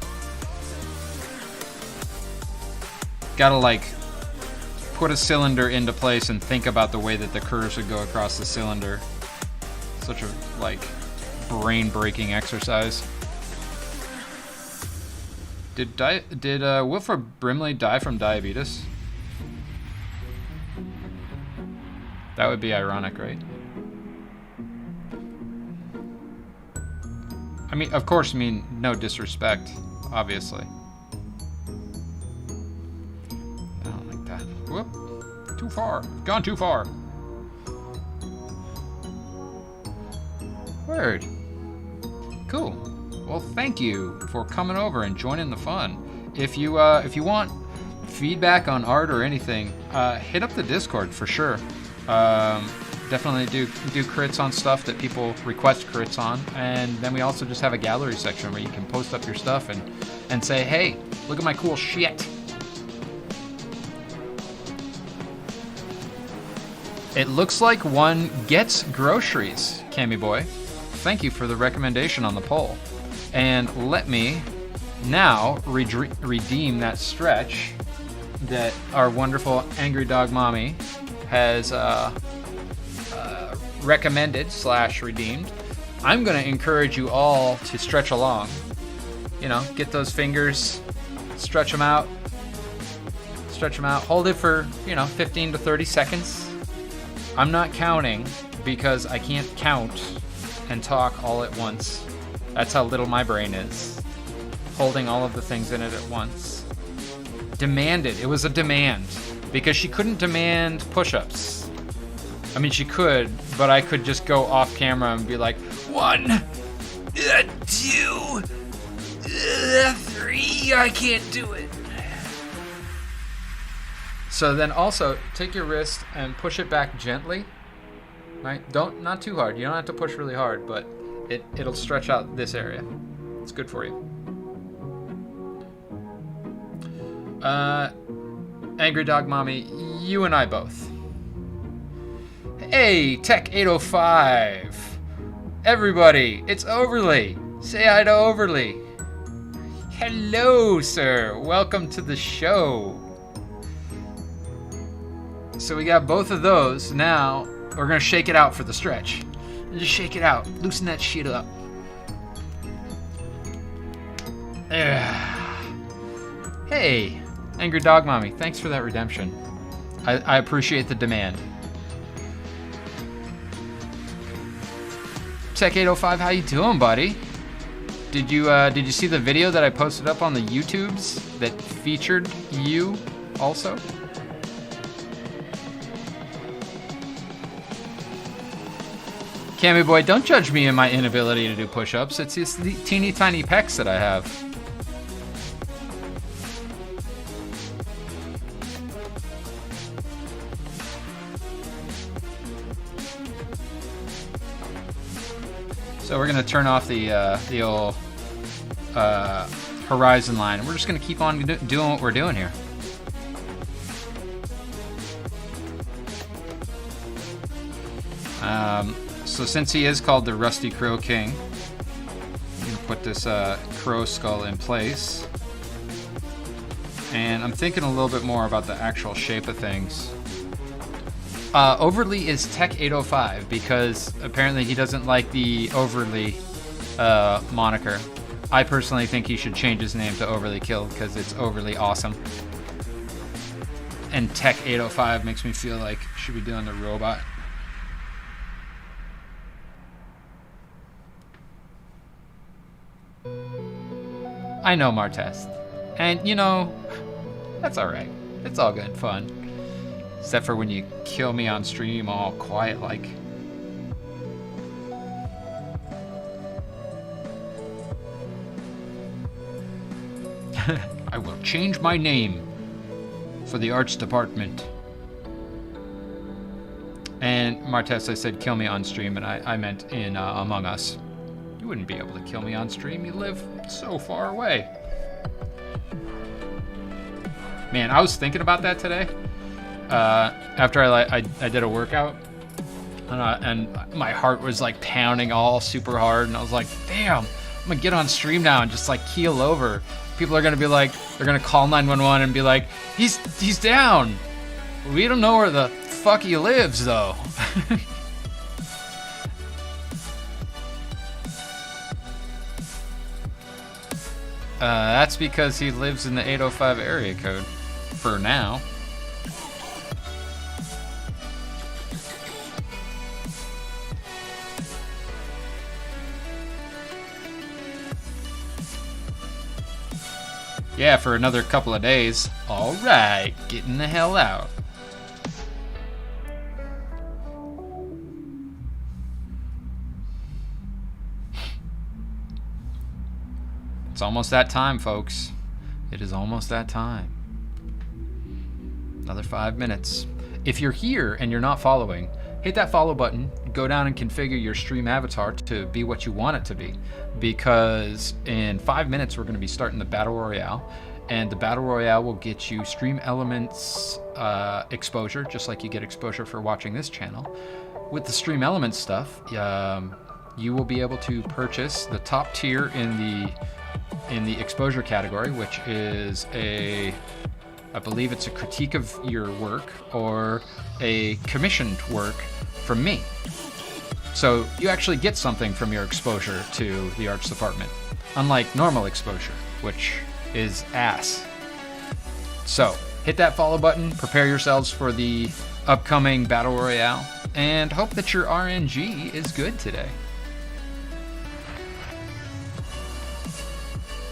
Speaker 1: Gotta like put a cylinder into place and think about the way that the curves would go across the cylinder. Such a like brain-breaking exercise. Did Wilford Brimley die from diabetes? That would be ironic, right? I mean, of course, I mean, no disrespect, obviously. I don't like that. Whoop. Too far. Gone too far. Word. Cool. Well, thank you for coming over and joining the fun. If you want feedback on art or anything, hit up the Discord for sure. Definitely do crits on stuff that people request crits on, and then we also just have a gallery section where you can post up your stuff and say, hey, look at my cool shit. It looks like one gets groceries, Cammy Boy. Thank you for the recommendation on the poll. And let me now redeem that stretch that our wonderful Angry Dog Mommy has recommended / redeemed. I'm going to encourage you all to stretch along. You know, get those fingers, stretch them out. Hold it for, 15 to 30 seconds. I'm not counting because I can't count and talk all at once. That's how little my brain is. Holding all of the things in it at once. Demanded. It was a demand. Because she couldn't demand push-ups. I mean, she could, but I could just go off camera and be like, 1, 2, 3, I can't do it. So then also, take your wrist and push it back gently. Right? Not too hard. You don't have to push really hard, but it'll stretch out this area. It's good for you. Angry Dog Mommy, you and I both. Hey, Tech 805. Everybody, it's Overly. Say hi to Overly. Hello, sir. Welcome to the show. So we got both of those. Now we're gonna shake it out for the stretch. Just shake it out. Loosen that shit up. Hey, Angry Dog Mommy, thanks for that redemption. I appreciate the demand. Tech 805, how you doing, buddy? Did you see the video that I posted up on the YouTubes that featured you also? Cammy boy, don't judge me in my inability to do push-ups. It's just the teeny tiny pecs that I have. So we're gonna turn off the old horizon line. We're just gonna keep on doing what we're doing here. So since he is called the Rusty Crow King, I'm gonna put this crow skull in place. And I'm thinking a little bit more about the actual shape of things. Overly is Tech 805 because apparently he doesn't like the Overly moniker. I personally think he should change his name to Overly Killed because it's overly awesome. And Tech 805 makes me feel like I should be doing the robot. I know, Martest. And, you know, that's alright. It's all good fun. Except for when you kill me on stream all quiet like. I will change my name for the arts department. And Martest, I said kill me on stream, and I meant in Among Us. You wouldn't be able to kill me on stream. You live so far away. Man, I was thinking about that today. After I did a workout, and my heart was like pounding all super hard, and I was like, damn, I'm gonna get on stream now and just like keel over. People are gonna be like, they're gonna call 911 and be like, he's down. We don't know where the fuck he lives though. That's because he lives in the 805 area code for now. Yeah, for another couple of days. All right, getting the hell out. It's almost that time, folks. It is almost that time. Another 5 minutes. If you're here and you're not following, hit that follow button, go down and configure your stream avatar to be what you want it to be. Because in 5 minutes, we're going to be starting the Battle Royale. And the Battle Royale will get you stream elements exposure, just like you get exposure for watching this channel. With the stream elements stuff, you will be able to purchase the top tier in the exposure category, which is I believe it's a critique of your work or a commissioned work from me. So you actually get something from your exposure to the arts department, unlike normal exposure, which is ass. So hit that follow button, prepare yourselves for the upcoming Battle Royale, and hope that your RNG is good today.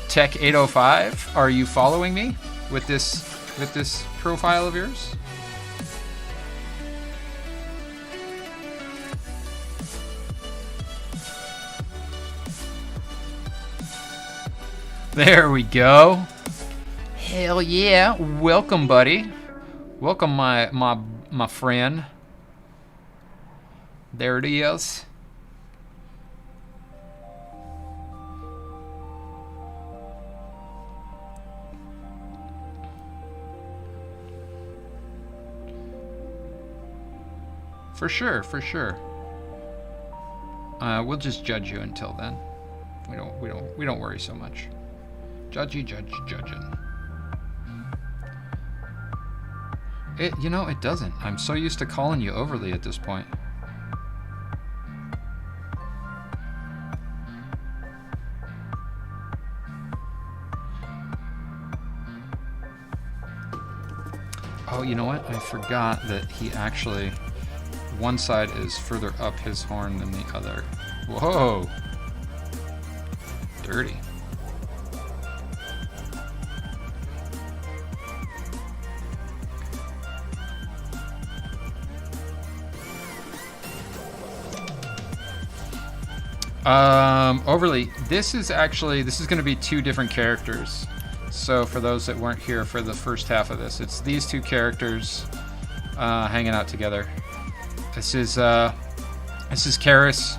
Speaker 1: Tech 805, are you following me with this profile of yours? There we go. Hell yeah. Welcome, buddy. Welcome, my friend. There it is. For sure, for sure. We'll just judge you until then. We don't worry so much. Judging. You know, it doesn't. I'm so used to calling you Overly at this point. Oh, you know what? I forgot that he actually... One side is further up his horn than the other. Whoa! Dirty. Overly, this is going to be 2 different characters. So for those that weren't here for the first half of this, it's these 2 characters hanging out together. This is Karis,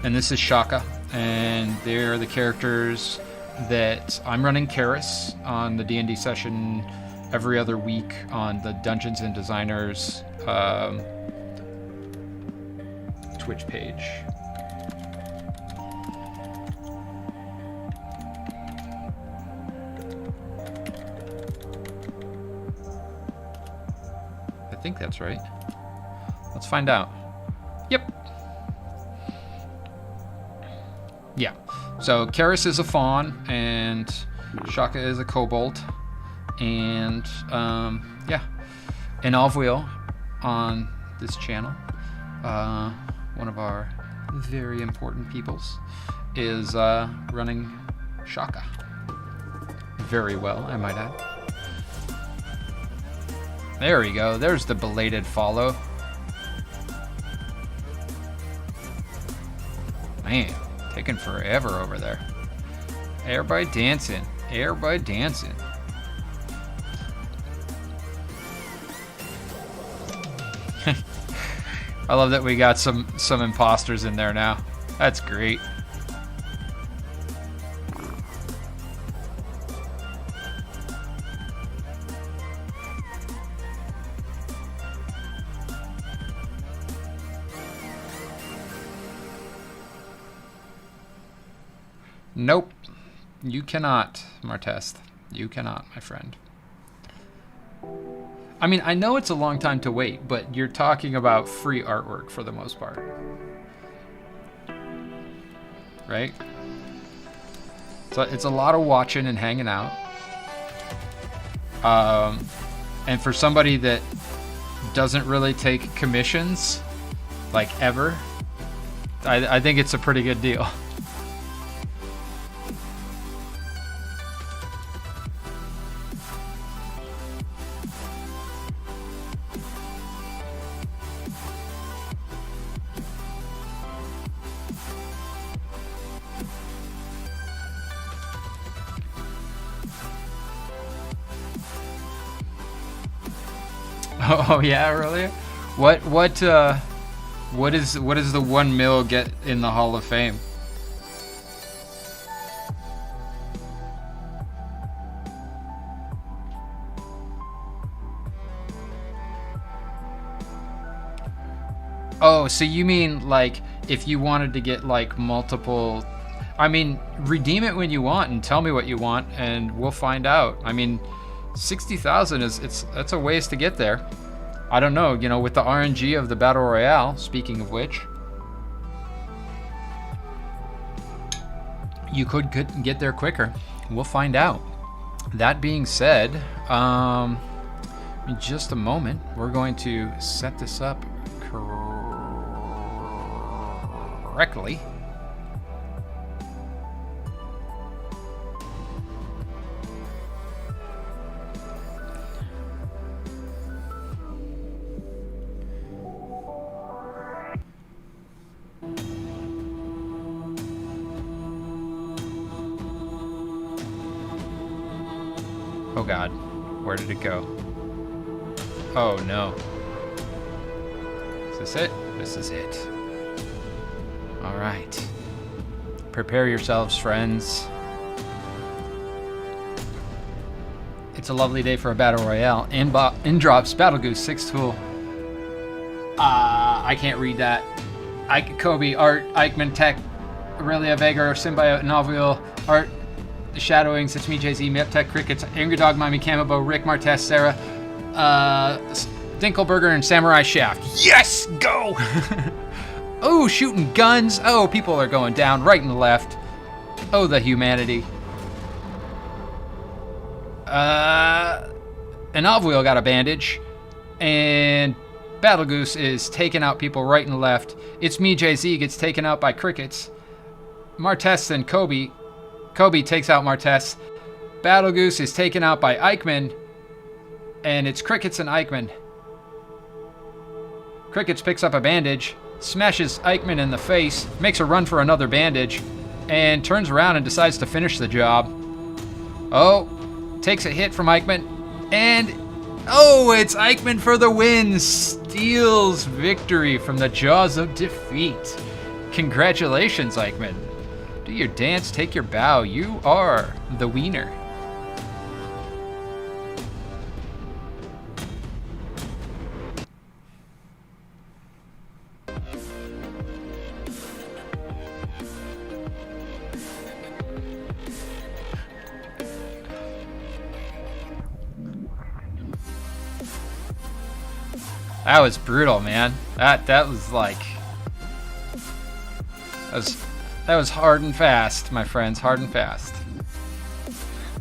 Speaker 1: and this is Shaka, and they're the characters that I'm running Karis on the D&D session every other week on the Dungeons and Designers Twitch page. I think that's right. Let's find out. Yep. Yeah. So Karis is a fawn and Shaka is a kobold. And yeah. And Alvwheel on this channel, one of our very important peoples, is running Shaka. Very well, I might add. There we go. There's the belated follow. Man, taking forever over there. Everybody dancing. Everybody dancing. I love that we got some imposters in there now. That's great. Nope. You cannot, Martest. You cannot, my friend. I mean, I know it's a long time to wait, but you're talking about free artwork for the most part. Right? So it's a lot of watching and hanging out. And for somebody that doesn't really take commissions, like ever, I think it's a pretty good deal. Oh yeah, really? What is the 1 mil get in the Hall of Fame? Oh, so you mean like if you wanted to get like multiple? I mean, redeem it when you want and tell me what you want, and we'll find out. I mean, 60,000 that's a ways to get there. I don't know, you know, with the RNG of the Battle Royale, speaking of which, you could get there quicker. We'll find out. That being said, in just a moment, we're going to set this up correctly. Oh God, where did it go? Oh no. Is this it? This is it. All right. Prepare yourselves, friends. It's a lovely day for a battle royale. In drops Battle Goose 6 tool. I can't read that. Kobe, Art, Eichmann, Tech, Aurelia, Vega, Symbiote, Novel, Art, The Shadowings, It's Me, Jay-Z, Meptech, Crickets, Angry Dog, Mimey, Camabo, Rick, Martez, Sarah, Dinkelberger, and Samurai Shaft. Yes! Go! Oh, shooting guns. Oh, people are going down right and left. Oh, the humanity. And Alvwheel got a bandage. And Battle Goose is taking out people right and left. It's Me, Jay-Z gets taken out by Crickets. Martez and Kobe. Kobe takes out Martez. Battle Goose is taken out by Eichmann. And it's Crickets and Eichmann. Crickets picks up a bandage. smashes Eichmann in the face, makes a run for another bandage, and turns around and decides to finish the job. Oh, takes a hit from Eichmann, and oh, it's Eichmann for the win. Steals victory from the jaws of defeat. Congratulations, Eichmann. Do your dance, take your bow. You are the wiener. That was brutal, man. That was like that was hard and fast, my friends, hard and fast.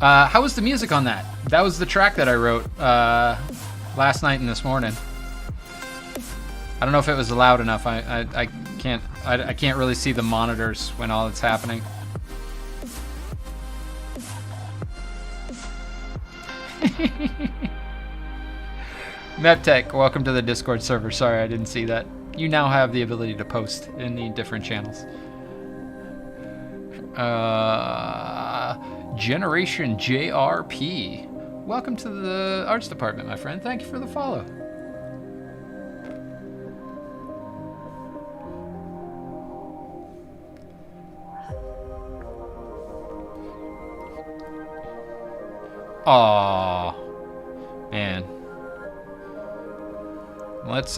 Speaker 1: How was the music on that? That was the track that I wrote last night and this morning. I don't know if it was loud enough. I can't really see the monitors when all it's happening. Meptech, welcome to the Discord server. Sorry, I didn't see that. You now have the ability to post in the different channels. Generation JRP. Welcome to the arts department, my friend. Thank you for the follow. Aww, man. Let's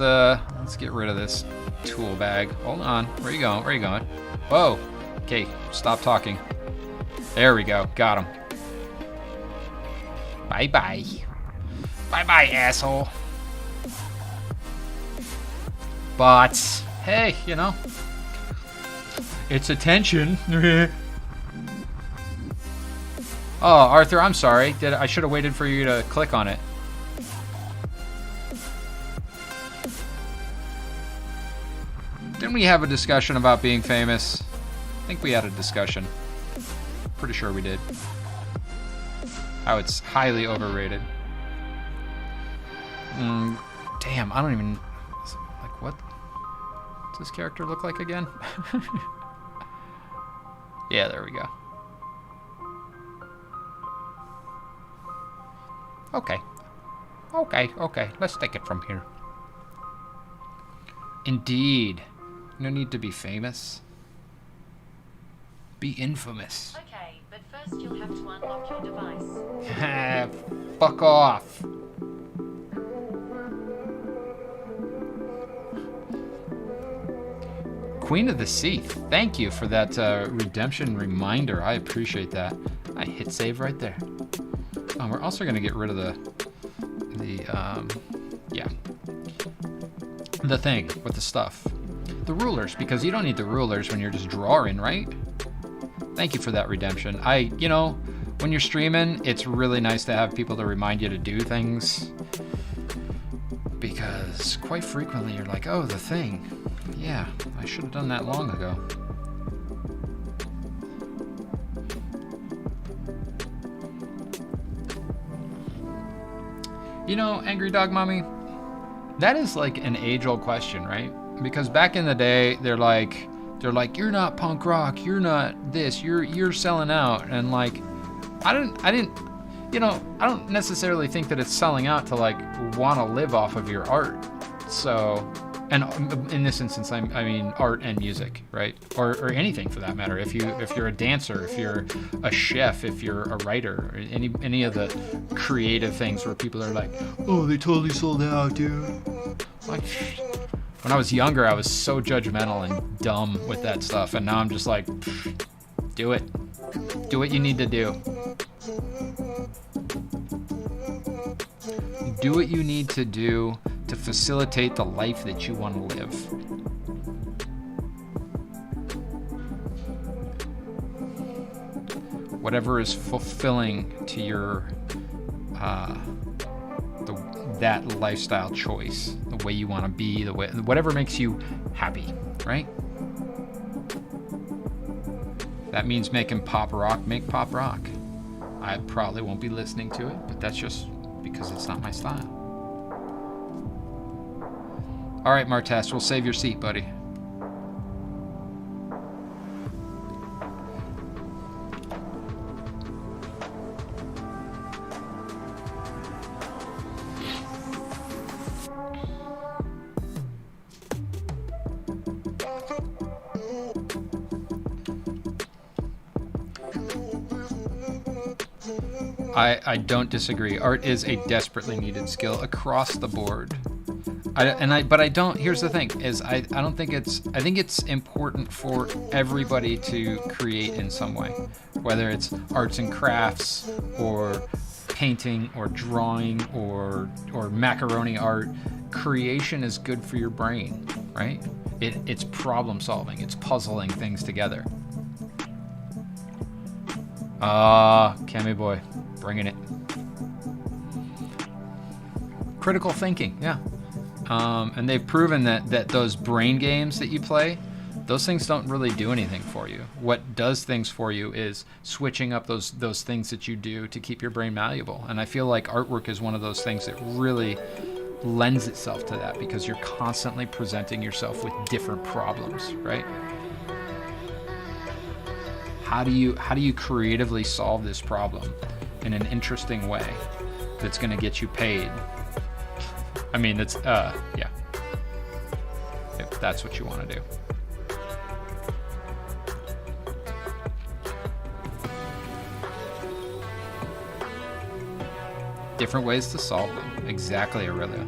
Speaker 1: get rid of this tool bag. Hold on. Where you going? Where you going? Whoa. Okay, stop talking. There we go. Got him. Bye-bye. Bye-bye, asshole. But hey, you know, it's attention. Oh, Arthur, I'm sorry. I should have waited for you to click on it. Didn't we have a discussion about being famous? I think we had a discussion. Pretty sure we did. How it's highly overrated. Damn, I don't even... Like, what does this character look like again? Yeah, there we go. Okay. Okay. Let's take it from here. Indeed. No need to be famous. Be infamous.
Speaker 2: Okay, but first you'll have to unlock your device.
Speaker 1: Fuck off. Queen of the Sea, thank you for that redemption reminder. I appreciate that. I hit save right there. We're also going to get rid of the thing with the stuff. The rulers, because you don't need the rulers when you're just drawing, right? Thank you for that redemption. You know, when you're streaming, it's really nice to have people to remind you to do things. Because quite frequently you're like, oh, the thing. Yeah, I should have done that long ago. You know, Angry Dog Mommy, that is like an age-old question, right? Because back in the day, they're like, you're not punk rock, you're not this, you're selling out, and like, I didn't, you know, I don't necessarily think that it's selling out to like want to live off of your art. So, and in this instance, I mean art and music, right? Or anything for that matter. If you're a dancer, if you're a chef, if you're a writer, or any of the creative things where people are like, oh, they totally sold out, dude. Like, when I was younger, I was so judgmental and dumb with that stuff, and now I'm just like, do it. Do what you need to do. Do what you need to do to facilitate the life that you want to live. Whatever is fulfilling to your that lifestyle choice, the way you want to be, the way whatever makes you happy, right? That means making pop rock, make pop rock. I probably won't be listening to it, but that's just because it's not my style. All right, Martest, we'll save your seat, buddy. I don't disagree. Art is a desperately needed skill across the board. But I don't. Here's the thing: is I don't think it's. I think it's important for everybody to create in some way, whether it's arts and crafts or painting or drawing or macaroni art. Creation is good for your brain, right? It's problem solving. It's puzzling things together. Cammy boy, bringing it. Critical thinking, yeah. And they've proven that those brain games that you play, those things don't really do anything for you. What does things for you is switching up those things that you do to keep your brain malleable. And I feel like artwork is one of those things that really lends itself to that, because you're constantly presenting yourself with different problems, right? How do you creatively solve this problem in an interesting way that's going to get you paid? I mean, it's yeah. If that's what you want to do. Different ways to solve them. Exactly, Aurelia.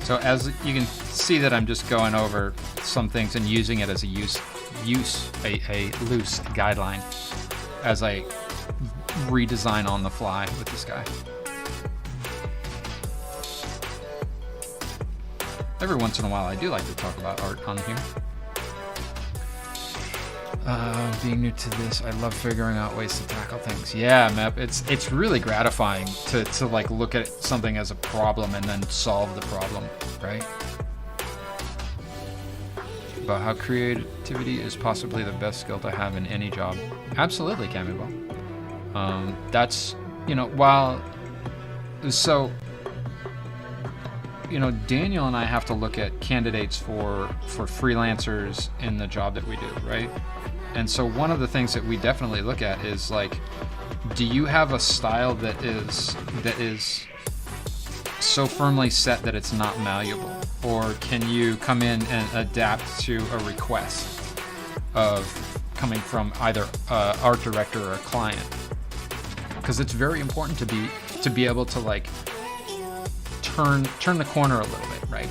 Speaker 1: So as you can see that I'm just going over some things and using it as a loose guideline as I redesign on the fly with this guy. Every once in a while I do like to talk about art on here. Being new to this, I love figuring out ways to tackle things. Yeah, Mep, it's really gratifying to like look at something as a problem and then solve the problem, right? About how creativity is possibly the best skill to have in any job. Absolutely, Camibo. That's, Daniel and I have to look at candidates for freelancers in the job that we do, right? And so one of the things that we definitely look at is like, do you have a style that is so firmly set that it's not malleable? Or can you come in and adapt to a request of coming from either an art director or a client? Because it's very important to be able to like turn the corner a little bit, right?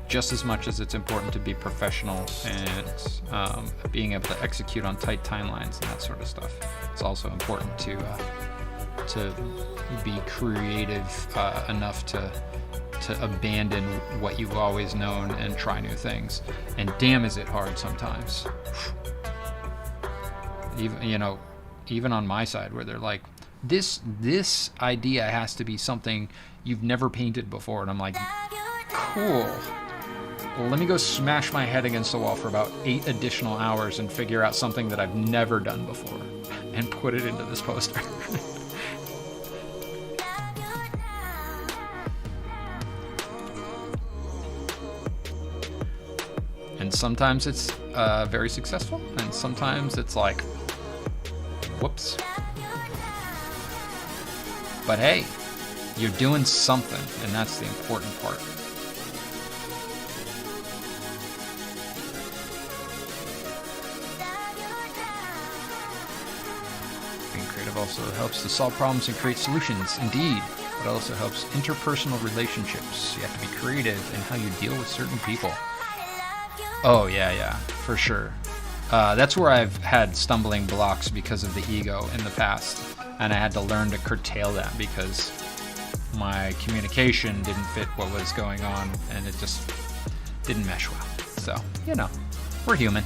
Speaker 1: Just as much as it's important to be professional and being able to execute on tight timelines and that sort of stuff, it's also important to be creative enough to abandon what you've always known and try new things. And damn, is it hard sometimes. Even on my side, where they're like, this idea has to be something you've never painted before, and I'm like, cool. Well, let me go smash my head against the wall for about 8 additional hours and figure out something that I've never done before and put it into this poster. And sometimes it's very successful, and sometimes it's like, whoops. But hey, you're doing something, and that's the important part. Also helps to solve problems and create solutions. Indeed, it also helps interpersonal relationships. You have to be creative in how you deal with certain people. Oh yeah, for sure. That's where I've had stumbling blocks because of the ego in the past, and I had to learn to curtail that because my communication didn't fit what was going on, and it just didn't mesh well. So, we're human.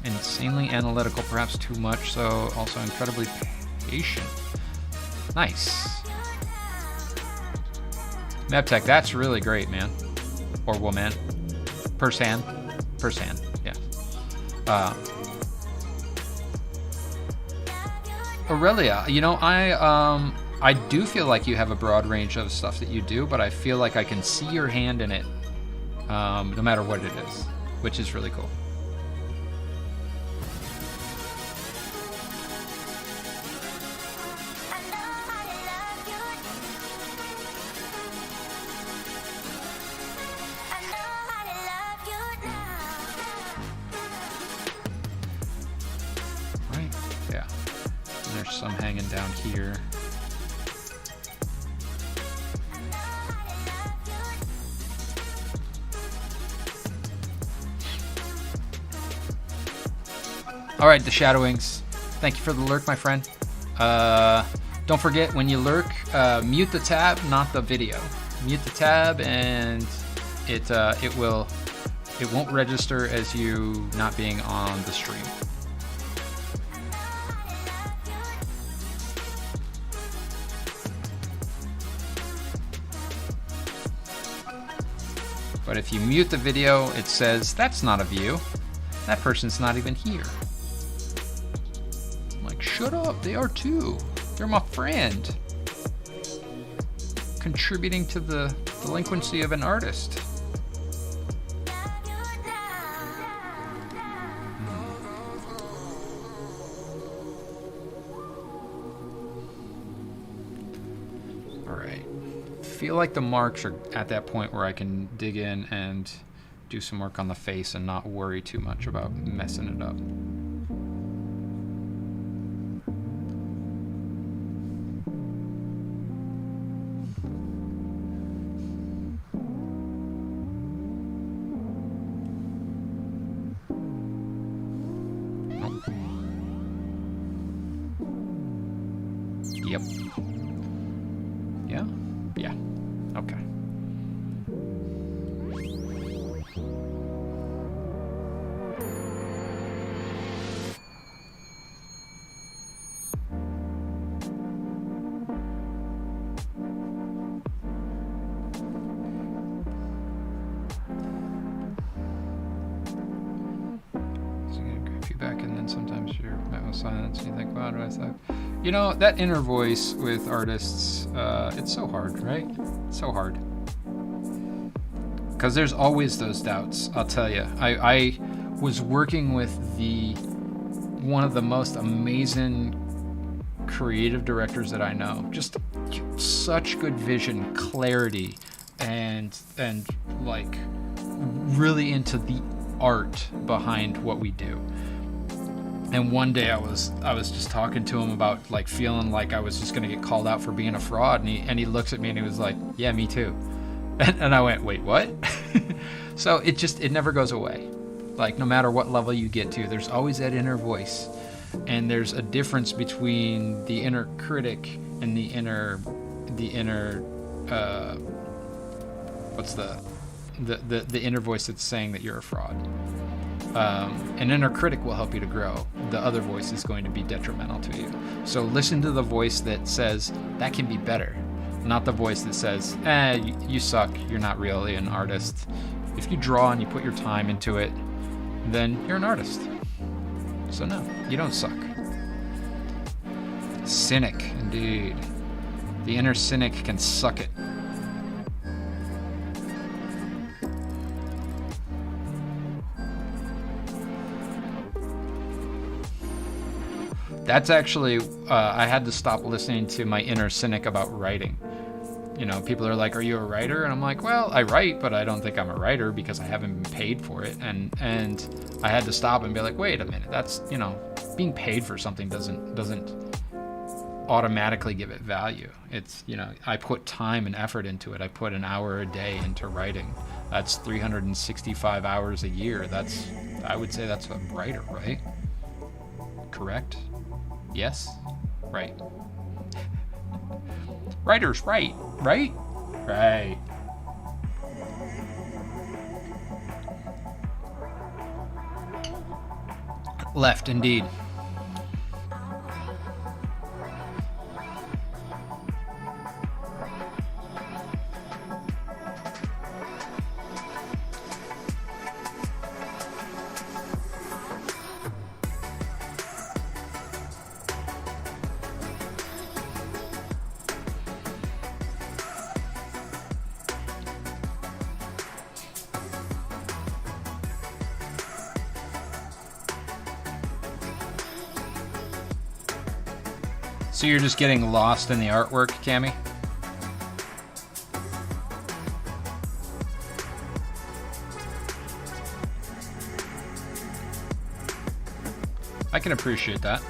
Speaker 1: Insanely analytical, perhaps too much so. Also incredibly patient. Nice. Mebtech, that's really great, man. Or woman. Person, yeah. Aurelia, you know, I do feel like you have a broad range of stuff that you do, but I feel like I can see your hand in it, no matter what it is, which is really cool. Some hanging down here. All right, the Shadowwings. Thank you for the lurk, my friend. Don't forget, when you lurk, mute the tab, not the video. Mute the tab, and it won't register as you not being on the stream. But if you mute the video, it says, that's not a view. That person's not even here. I'm like, shut up, they are too. They're my friend. Contributing to the delinquency of an artist. Feel like the marks are at that point where I can dig in and do some work on the face and not worry too much about messing it up. Yep. Yeah? Yeah. Okay. So you gotta grab you back, and then sometimes you're met with silence and you think, wow, what do I say? You know, that inner voice with artists, it's so hard, right? So hard. Because there's always those doubts, I'll tell you. I was working with one of the most amazing creative directors that I know. Just such good vision, clarity, and like really into the art behind what we do. And one day I was just talking to him about like feeling like I was just gonna get called out for being a fraud, and he looks at me and he was like, yeah, me too. And I went, wait, what? So it never goes away. Like, no matter what level you get to, there's always that inner voice. And there's a difference between the inner critic and the inner what's the inner voice that's saying that you're a fraud. An inner critic will help you to grow. The other voice is going to be detrimental to you. So listen to the voice that says, that can be better. Not the voice that says, you suck, you're not really an artist. If you draw and you put your time into it, then you're an artist. So no, you don't suck. Cynic, indeed. The inner cynic can suck it. That's actually, I had to stop listening to my inner cynic about writing. You know, people are like, are you a writer? And I'm like, well, I write, but I don't think I'm a writer because I haven't been paid for it. And I had to stop and be like, wait a minute, that's, you know, being paid for something doesn't automatically give it value. It's, you know, I put time and effort into it. I put an hour a day into writing. That's 365 hours a year. I would say that's a writer, right? Correct? Yes? Right. Writer's right, right? Right. Left, indeed. So you're just getting lost in the artwork, Cammy? I can appreciate that.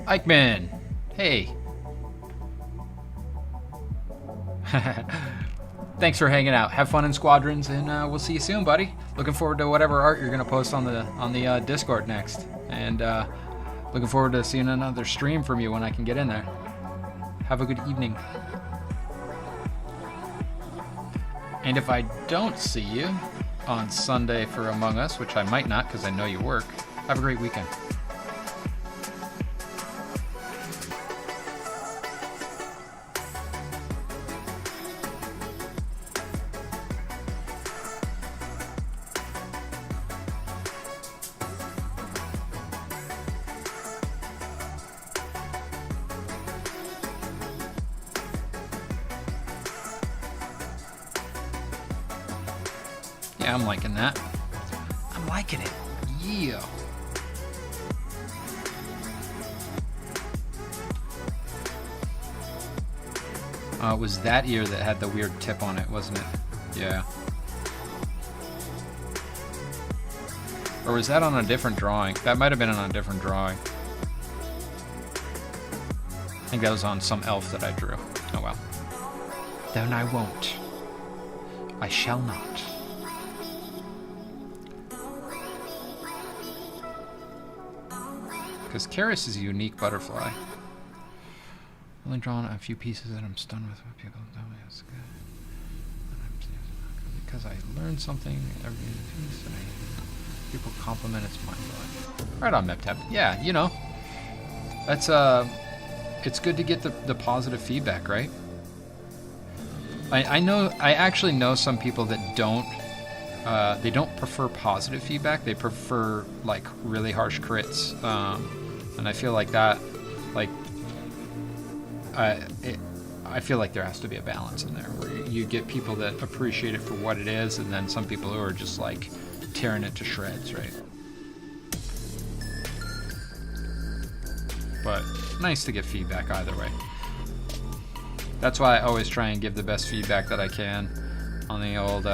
Speaker 1: Eichmann, hey. Thanks for hanging out. Have fun in Squadrons, and we'll see you soon, buddy. Looking forward to whatever art you're gonna post on the Discord next, and looking forward to seeing another stream from you when I can get in there. Have a good evening. And if I don't see you on Sunday for Among Us, which I might not because I know you work, have a great weekend. Yeah, I'm liking that. I'm liking it. Yeah. It was that ear that had the weird tip on it, wasn't it? Yeah. Or was that on a different drawing? That might have been on a different drawing. I think that was on some elf that I drew. Oh well. Then I won't. I shall not. Because Karis is a unique butterfly. Only drawn a few pieces that I'm stunned with what people tell me it's good. Because I learned something every piece and people compliment it's mind-blowing. Right on, Meptep. Yeah, you know. That's it's good to get the positive feedback, right? I actually know some people that don't they don't prefer positive feedback. They prefer like really harsh crits, and I feel like that, like, I feel like there has to be a balance in there where you get people that appreciate it for what it is, and then some people who are just like tearing it to shreds, right? But nice to get feedback either way. That's why I always try and give the best feedback that I can on the old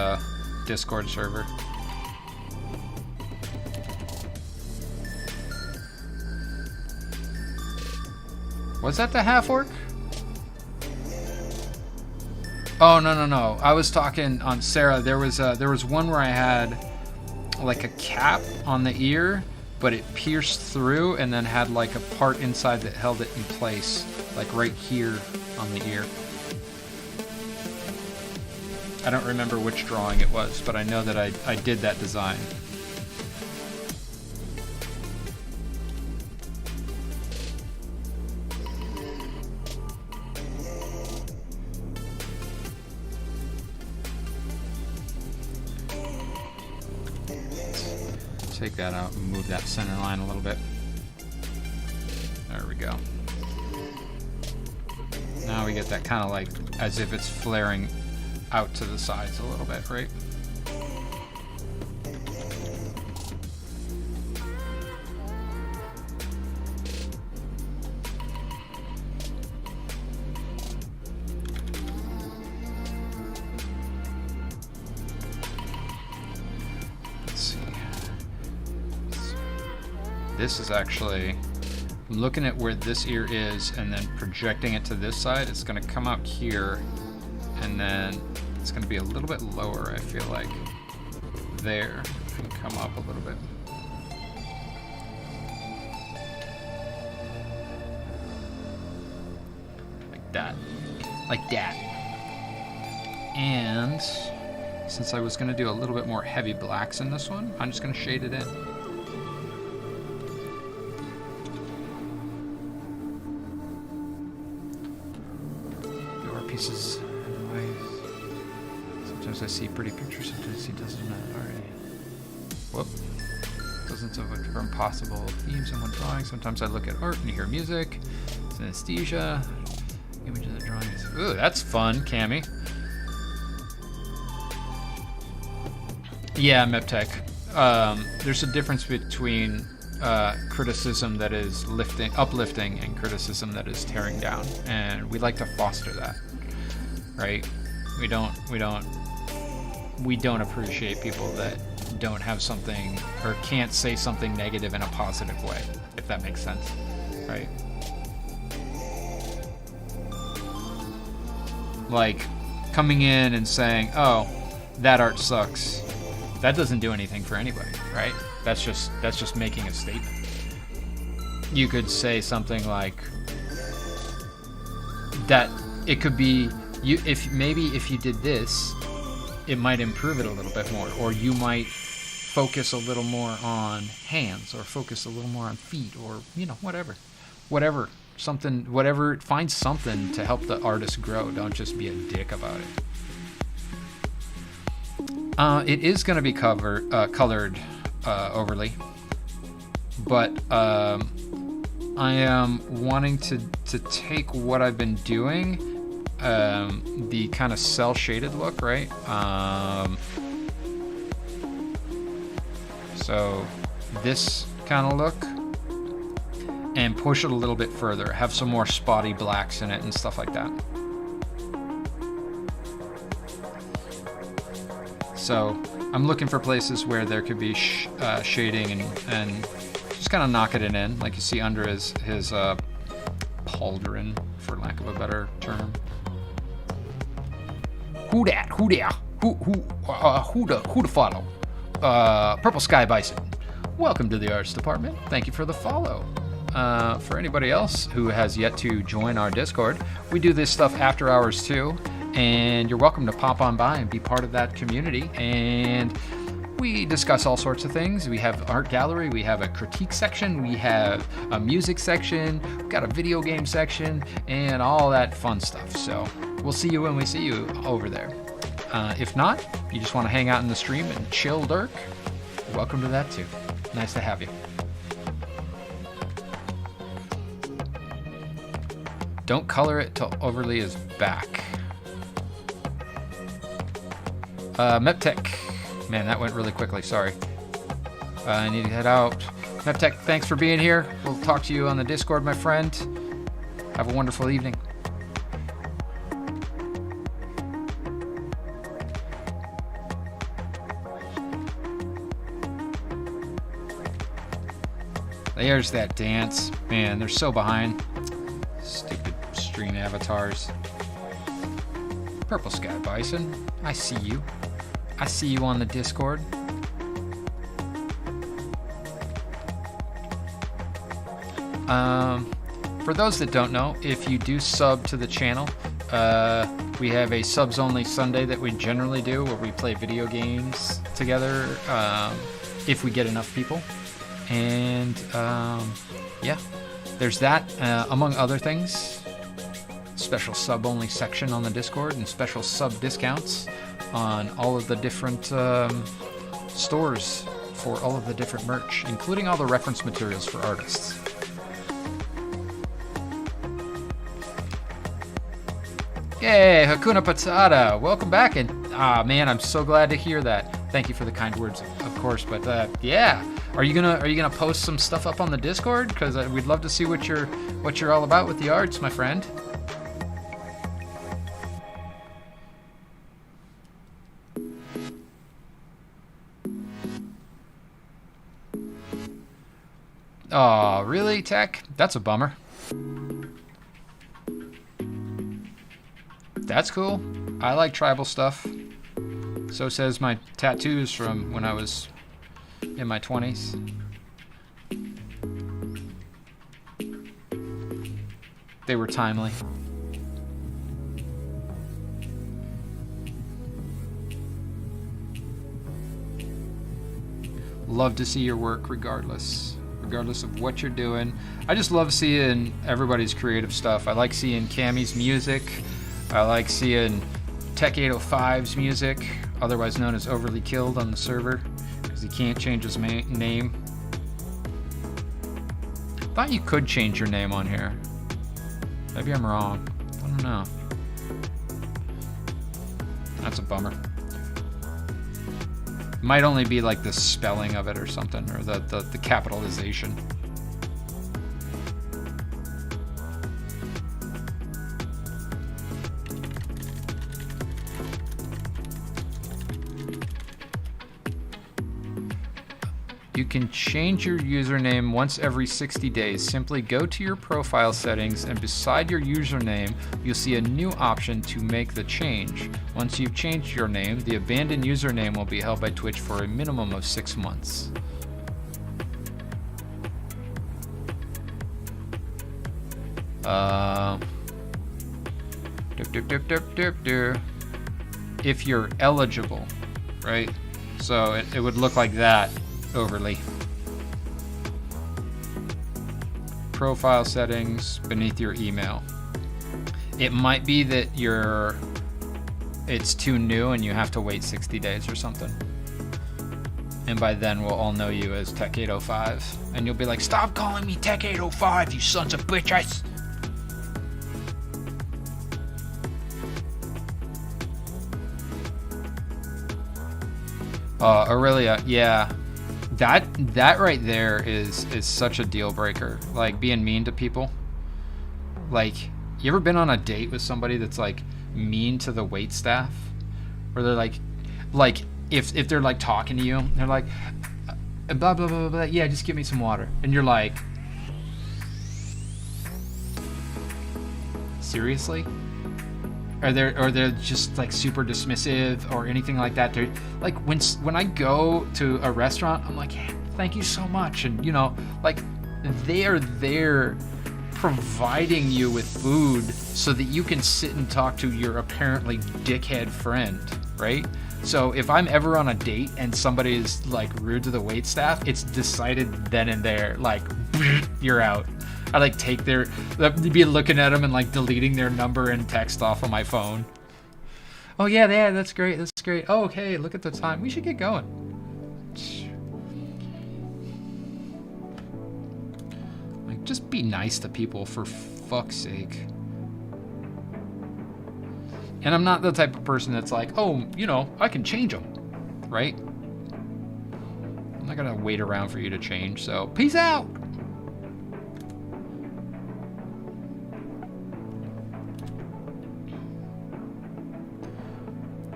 Speaker 1: Discord server. Was that the half orc? Oh no! I was talking on Sarah. There was one where I had like a cap on the ear, but it pierced through and then had like a part inside that held it in place, like right here on the ear. I don't remember which drawing it was, but I know that I did that design. Take that out and move that center line a little bit. There we go. Now we get that kind of like as if it's flaring out to the sides a little bit, right? Let's see. This is actually looking at where this ear is and then projecting it to this side. It's going to come out here and then It's going to be a little bit lower, I feel like. There. And come up a little bit. Like that. Like that. And since I was going to do a little bit more heavy blacks in this one, I'm just going to shade it in. Do our pieces in ways. Sometimes I see pretty pictures, sometimes he doesn't. Alright. Whoop. Dozens of different possible themes in one drawing. Sometimes I look at art and hear music. Synesthesia. Images of drawings. Ooh, that's fun, Cammy. Yeah, Meptech. There's a difference between criticism that is uplifting, and criticism that is tearing down, and we like to foster that, right? We don't appreciate people that don't have something or can't say something negative in a positive way, if that makes sense, right? Like coming in and saying, "Oh, that art sucks." That doesn't do anything for anybody, right? That's just making a statement. You could say something like that. It could be if you did this, it might improve it a little bit more, or you might focus a little more on hands, or focus a little more on feet, or whatever, find something to help the artist grow. Don't just be a dick about it. It is going to be colored overly, but I am wanting to take what I've been doing, the kind of cell shaded look, right? So this kind of look, and push it a little bit further, have some more spotty blacks in it and stuff like that. So I'm looking for places where there could be shading and just kind of knocking it in, like you see under his pauldron, for lack of a better term. Who dat? Who there? Who to follow? Purple Sky Bison. Welcome to the arts department. Thank you for the follow. For anybody else who has yet to join our Discord, we do this stuff after hours too. And you're welcome to pop on by and be part of that community. And we discuss all sorts of things. We have art gallery, we have a critique section, we have a music section, we've got a video game section, and all that fun stuff. So we'll see you when we see you over there. If not, you just want to hang out in the stream and chill, Dirk, welcome to that too. Nice to have you. Don't color it till overly is back. Meptech. Man, that went really quickly, sorry. I need to head out. Meptech, thanks for being here. We'll talk to you on the Discord, my friend. Have a wonderful evening. There's that dance. Man, they're so behind. Stupid stream avatars. Purple Sky Bison, I see you. I see you on the Discord. For those that don't know, if you do sub to the channel, we have a subs only Sunday that we generally do, where we play video games together, if we get enough people. And yeah, there's that, among other things. Special sub only section on the Discord, and special sub discounts on all of the different stores for all of the different merch, including all the reference materials for artists. Yay, Hakuna Patata, welcome back. And man, I'm so glad to hear that. Thank you for the kind words, of course. But yeah, are you gonna post some stuff up on the Discord? Because we'd love to see what you're all about with the arts, my friend. Oh, really, Tech? That's a bummer. That's cool. I like tribal stuff. So says my tattoos from when I was in my 20s. They were timely. Love to see your work regardless of what you're doing. I just love seeing everybody's creative stuff. I like seeing Cammy's music. I like seeing Tech 805's music, otherwise known as Overly Killed on the server, because he can't change his name. Thought you could change your name on here. Maybe I'm wrong. I don't know. That's a bummer. Might only be like the spelling of it or something, or the capitalization. You can change your username once every 60 days. Simply go to your profile settings, and beside your username, you'll see a new option to make the change. Once you've changed your name, the abandoned username will be held by Twitch for a minimum of 6 months. If you're eligible, right? So it would look like that. Overly. Profile settings beneath your email. It might be that it's too new and you have to wait 60 days or something. And by then we'll all know you as Tech 805. And you'll be like, stop calling me Tech 805, you sons of bitches! Aurelia, yeah. That right there is such a deal breaker. Like being mean to people. Like, you ever been on a date with somebody that's like mean to the wait staff? Where they're like if they're like talking to you, they're like blah blah blah blah, yeah, just give me some water. And you're like, seriously? Or they're just like super dismissive or anything like that. They're like, when I go to a restaurant, I'm like, hey, thank you so much, and you know, like they are there providing you with food so that you can sit and talk to your apparently dickhead friend, right? So if I'm ever on a date and somebody is like rude to the wait staff, it's decided then and there, like you're out. I like be looking at them and like deleting their number and text off of my phone. Oh yeah, that's great, that's great. Oh, okay, look at the time. We should get going. Like, just be nice to people for fuck's sake. And I'm not the type of person that's like, oh, you know, I can change them, right? I'm not gonna wait around for you to change, so peace out.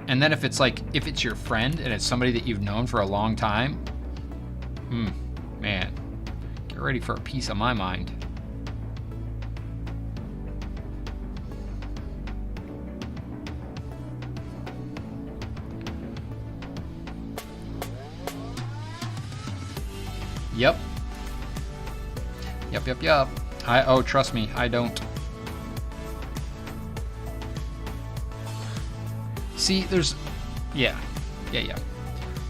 Speaker 1: And then if it's your friend and it's somebody that you've known for a long time, man, get ready for a piece of my mind. Yep. Trust me, I don't. See, yeah.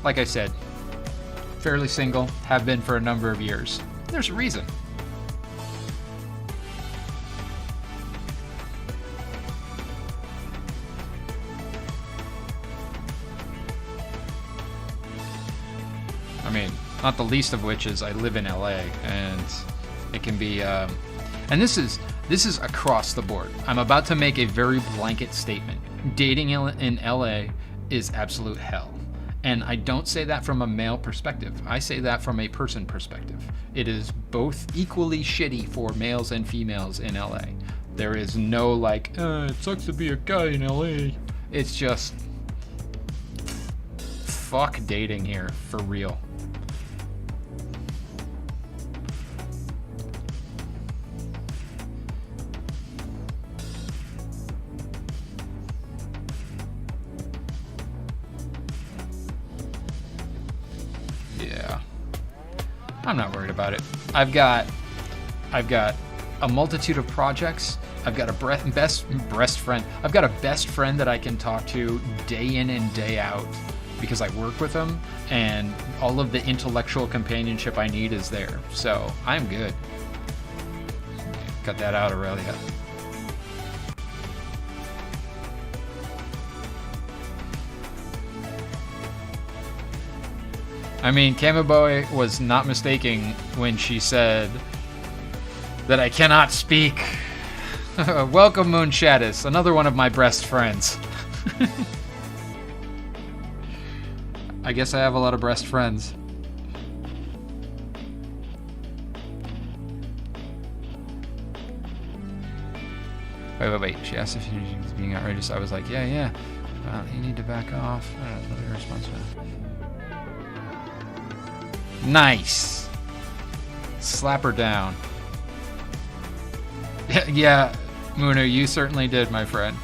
Speaker 1: Like I said, fairly single, have been for a number of years. There's a reason. I mean, not the least of which is I live in LA, and it can be, and this is across the board. I'm about to make a very blanket statement. Dating in LA is absolute hell. And I don't say that from a male perspective. I say that from a person perspective. It is both equally shitty for males and females in LA. There is no like, it sucks to be a guy in LA. It's just, fuck dating here, for real. I'm not worried about it. I've got a multitude of projects. I've got a best friend. I've got a best friend that I can talk to day in and day out because I work with him, and all of the intellectual companionship I need is there. So I'm good. Cut that out, Aurelia. I mean, Kamiboy was not mistaken when she said that I cannot speak. Welcome, Moon Shaddis, another one of my best friends. I guess I have a lot of best friends. Wait. She asked if she was being outrageous. I was like, yeah. You need to back off. Another response. Nice. Slap her down. Yeah, Munu, you certainly did, my friend.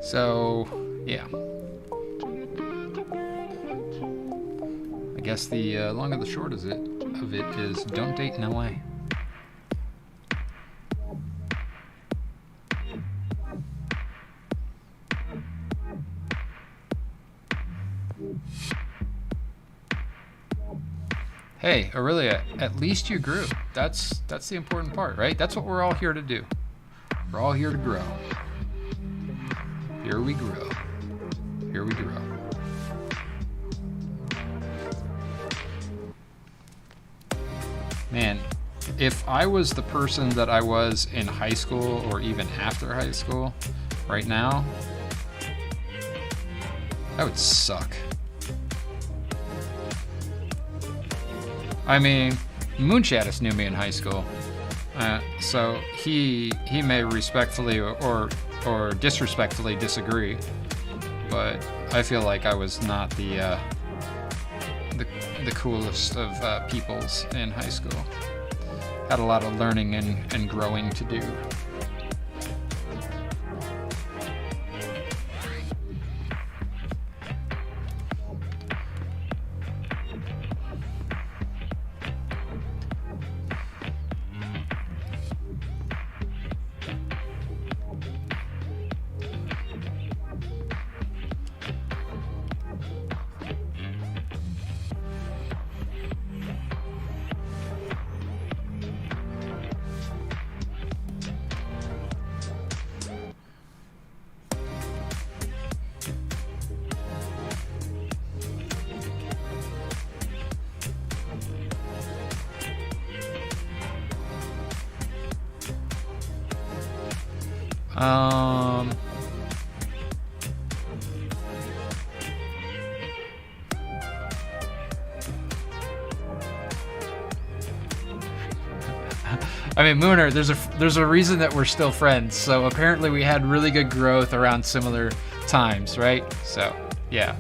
Speaker 1: So, yeah. I guess the long and the short of it is don't date in LA. Hey, Aurelia, at least you grew. That's the important part, right? That's what we're all here to do. We're all here to grow. Here we grow. Here we grow. Man, if I was the person that I was in high school or even after high school right now, that would suck. I mean, Moonshaddis knew me in high school, so he may respectfully or disrespectfully disagree, but I feel like I was not the coolest of peoples in high school. Had a lot of learning and growing to do. I mean, Mooner, there's a reason that we're still friends. So apparently we had really good growth around similar times, right? So, yeah.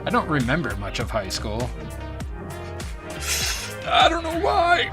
Speaker 1: I don't remember much of high school. I don't know why.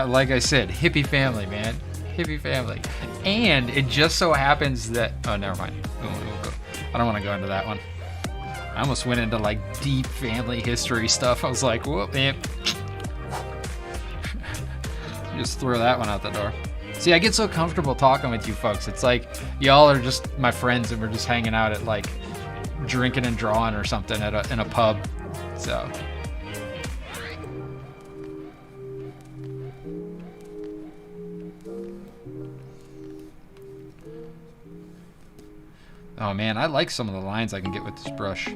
Speaker 1: Like I said, hippie family, man. Hippie family. And it just so happens that... Oh, never mind. I don't want to go into that one. I almost went into, like, deep family history stuff. I was like, whoop, man. Just throw that one out the door. See, I get so comfortable talking with you folks. It's like, y'all are just my friends and we're just hanging out at, like, drinking and drawing or something in a pub. So... Oh man, I like some of the lines I can get with this brush.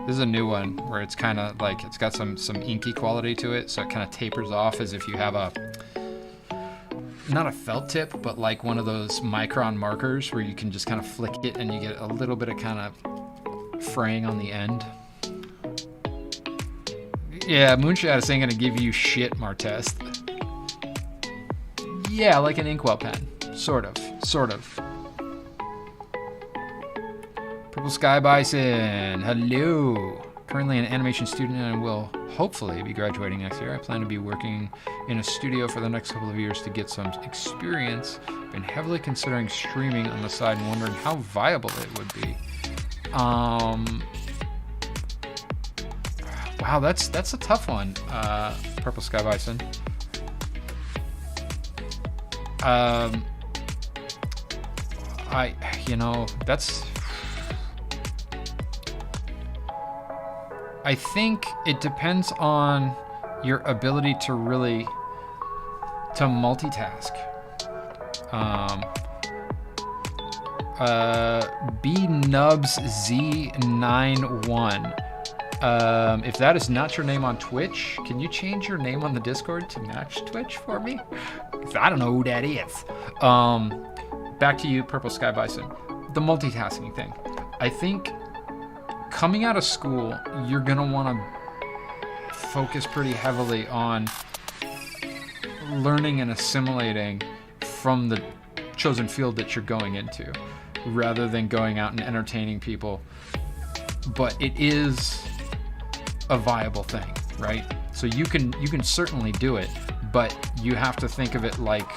Speaker 1: This is a new one where it's kind of like, it's got some inky quality to it, so it kind of tapers off as if you have not a felt tip, but like one of those micron markers where you can just kind of flick it and you get a little bit of kind of fraying on the end. Yeah, Moonshot is saying gonna give you shit, Martest. Yeah, like an inkwell pen. Sort of. Purple Sky Bison, hello. Currently an animation student and will hopefully be graduating next year. I plan to be working in a studio for the next couple of years to get some experience. Been heavily considering streaming on the side and wondering how viable it would be. Wow, that's a tough one, Purple Sky Bison. I think it depends on your ability to really multitask. B-Nubs Z91. If that is not your name on Twitch, can you change your name on the Discord to match Twitch for me? 'Cause I don't know who that is. Back to you, Purple Sky Bison. The multitasking thing. I think coming out of school, you're gonna want to focus pretty heavily on learning and assimilating from the chosen field that you're going into, rather than going out and entertaining people. But it is a viable thing, right? So you can certainly do it, but you have to think of it like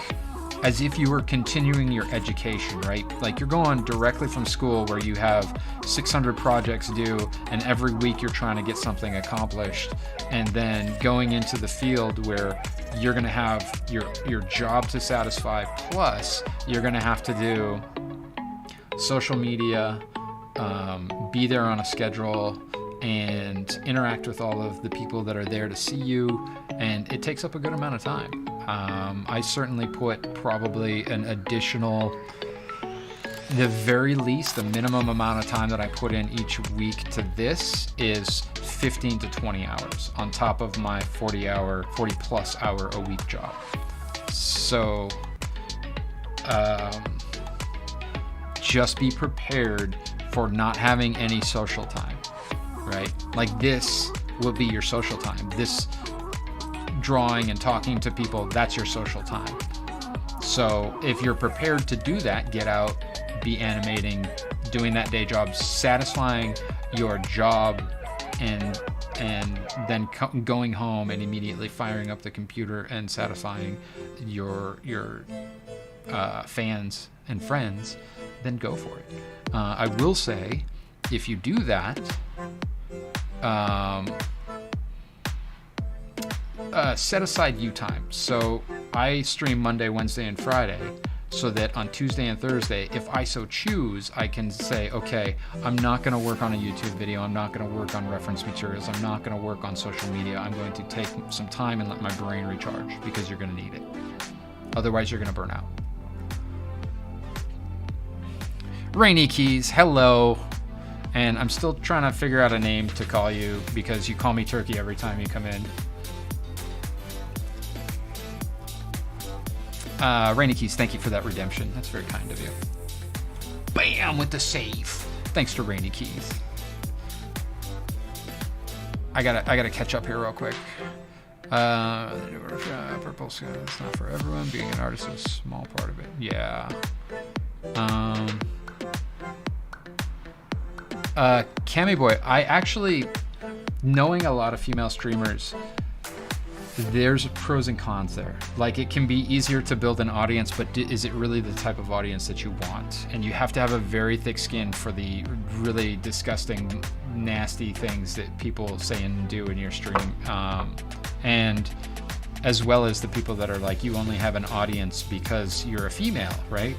Speaker 1: as if you were continuing your education, right? Like you're going directly from school where you have 600 projects due and every week you're trying to get something accomplished, and then going into the field where you're going to have your job to satisfy, plus you're going to have to do social media, be there on a schedule, and interact with all of the people that are there to see you, and it takes up a good amount of time. I certainly put probably an additional, the very least, the minimum amount of time that I put in each week to this is 15 to 20 hours on top of my 40 plus hour a week job. So just be prepared for not having any social time, right? Like this will be your social time. This drawing and talking to people, that's your social time. So if you're prepared to do that, get out, be animating, doing that day job, satisfying your job, and then going home and immediately firing up the computer and satisfying your fans and friends, then go for it. I will say, if you do that, set aside you time. So I stream Monday, Wednesday, and Friday, so that on Tuesday and Thursday, if I so choose, I can say, okay, I'm not going to work on a YouTube video. I'm not going to work on reference materials. I'm not going to work on social media. I'm going to take some time and let my brain recharge, because you're going to need it. Otherwise, you're going to burn out. Rainy Keys, hello. And I'm still trying to figure out a name to call you, because you call me Turkey every time you come in. Rainy Keys, thank you for that redemption. That's very kind of you. Bam, with the save. Thanks to Rainy Keys. I gotta catch up here real quick. Purple Sky, it's not for everyone. Being an artist is a small part of it. Yeah. Cami Boy, I actually, knowing a lot of female streamers, there's pros and cons there. Like, it can be easier to build an audience, but is it really the type of audience that you want? And you have to have a very thick skin for the really disgusting, nasty things that people say and do in your stream. And as well as the people that are like, you only have an audience because you're a female, right?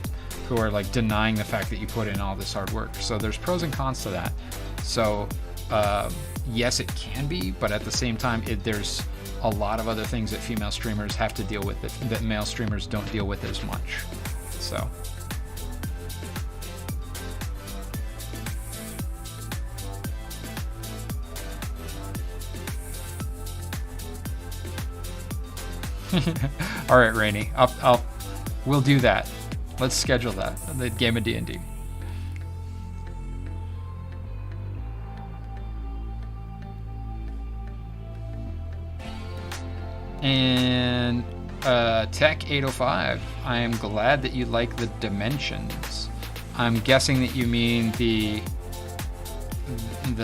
Speaker 1: Who are like denying the fact that you put in all this hard work. So there's pros and cons to that. So yes, it can be, but at the same time, there's a lot of other things that female streamers have to deal with that male streamers don't deal with as much. So. All right, Rainy. I'll We'll do that. Let's schedule that. The game of D&D. And Tech 805, I am glad that you like the dimensions. I'm guessing that you mean the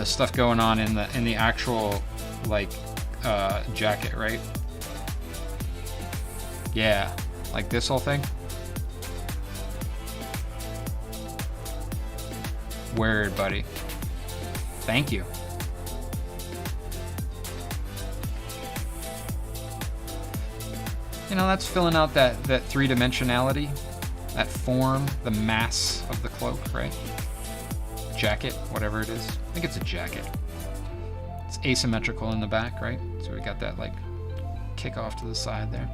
Speaker 1: stuff going on in the actual like jacket, right? Yeah, like this whole thing. Word, buddy. Thank you. You know, that's filling out that three-dimensionality, that form, the mass of the cloak, right? Jacket, whatever it is. I think it's a jacket. It's asymmetrical in the back, right? So we got that like kick off to the side there.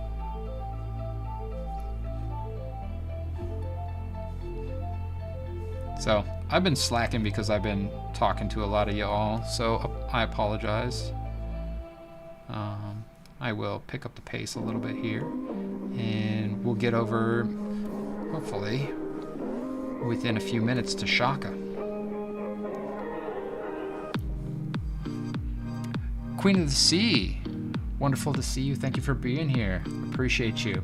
Speaker 1: So I've been slacking because I've been talking to a lot of y'all, so I apologize. I will pick up the pace a little bit here, and we'll get over, hopefully, within a few minutes to Shaka. Queen of the Sea, wonderful to see you. Thank you for being here. Appreciate you.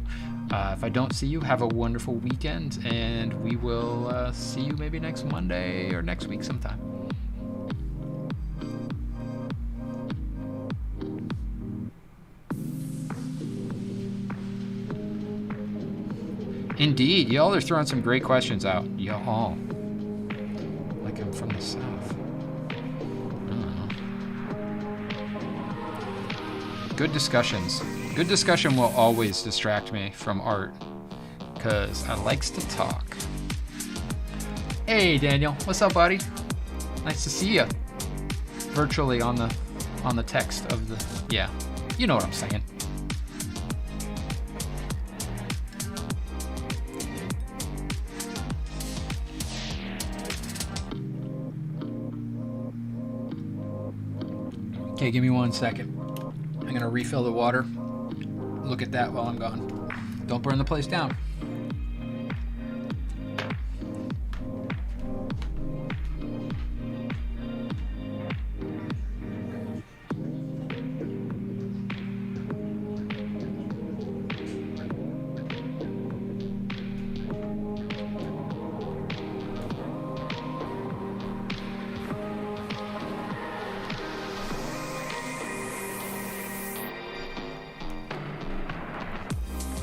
Speaker 1: If I don't see you, have a wonderful weekend, and we will see you maybe next Monday or next week sometime. Indeed, y'all are throwing some great questions out. Y'all. Like I'm from the South. I don't know. Good discussions. Good discussion will always distract me from art, because I likes to talk. Hey, Daniel. What's up, buddy? Nice to see you. Virtually on the text of the... Yeah, you know what I'm saying. Okay, give me 1 second. I'm gonna refill the water. Look at that while I'm gone. Don't burn the place down.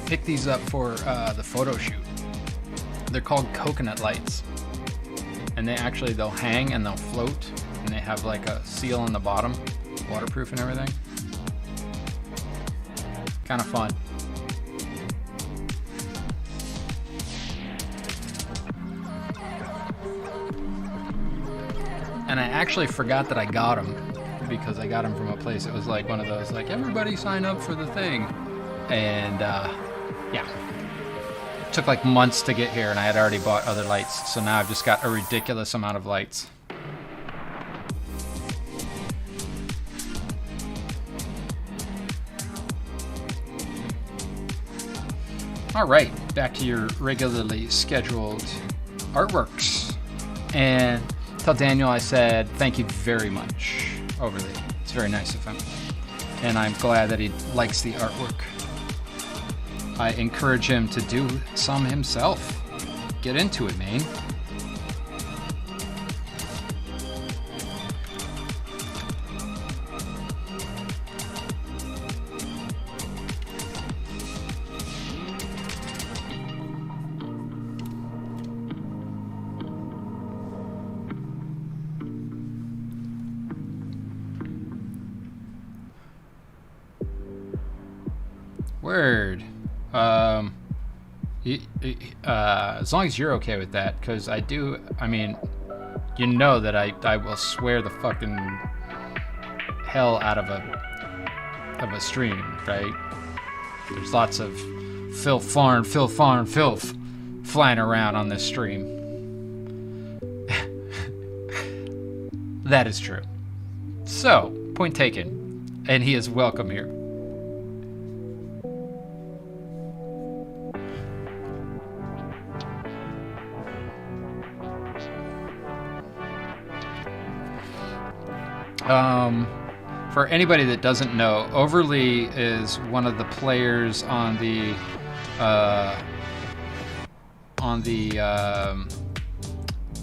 Speaker 1: Pick these up for the photo shoot. They're called coconut lights, and they'll hang and they'll float, and they have like a seal on the bottom, waterproof and everything. Kind of fun. And I actually forgot that I got them, because I got them from a place. It was like one of those like, everybody sign up for the thing, and yeah, it took like months to get here, and I had already bought other lights, so now I've just got a ridiculous amount of lights. All right, back to your regularly scheduled artworks. And tell Daniel I said thank you very much over there. It's very nice of him, and I'm glad that he likes the artwork. I encourage him to do some himself. Get into it, man. Word. As long as you're okay with that, because I mean, you know that I will swear the fucking hell out of a stream, right? There's lots of filth flying around on this stream. That is true. So, point taken. And he is welcome here. For anybody that doesn't know, Overly is one of the players on the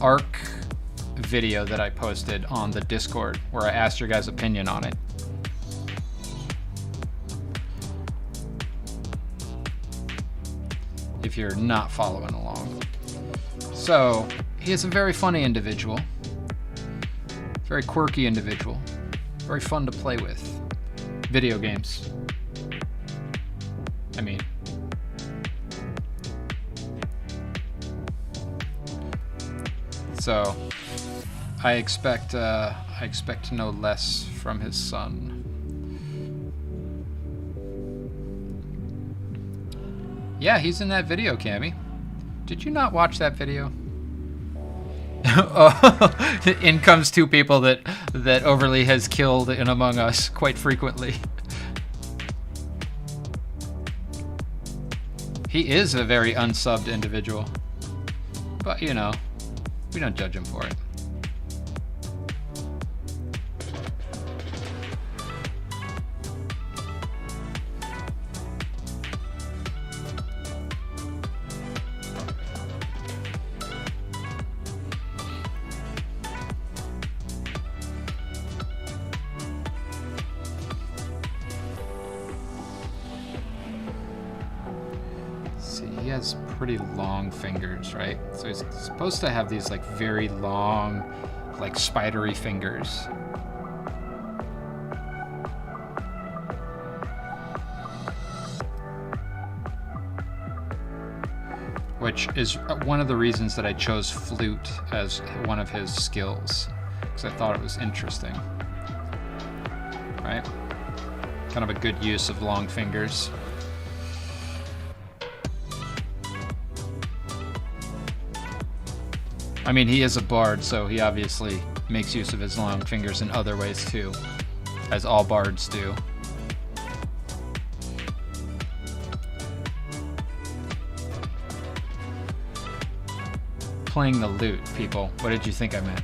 Speaker 1: Arc video that I posted on the Discord, where I asked your guys' opinion on it. If you're not following along. So, he is a very funny individual. Very quirky individual. Very fun to play with. Video games. I mean. So, I expect to know less from his son. Yeah, he's in that video, Cammy. Did you not watch that video? Oh, in comes two people that Overly has killed in Among Us quite frequently. He is a very unsubbed individual. But, you know, we don't judge him for it. He has pretty long fingers, right? So he's supposed to have these like very long, like spidery fingers. Which is one of the reasons that I chose flute as one of his skills, because I thought it was interesting, right? Kind of a good use of long fingers. I mean, he is a bard, so he obviously makes use of his long fingers in other ways too, as all bards do. Playing the lute, people. What did you think I meant?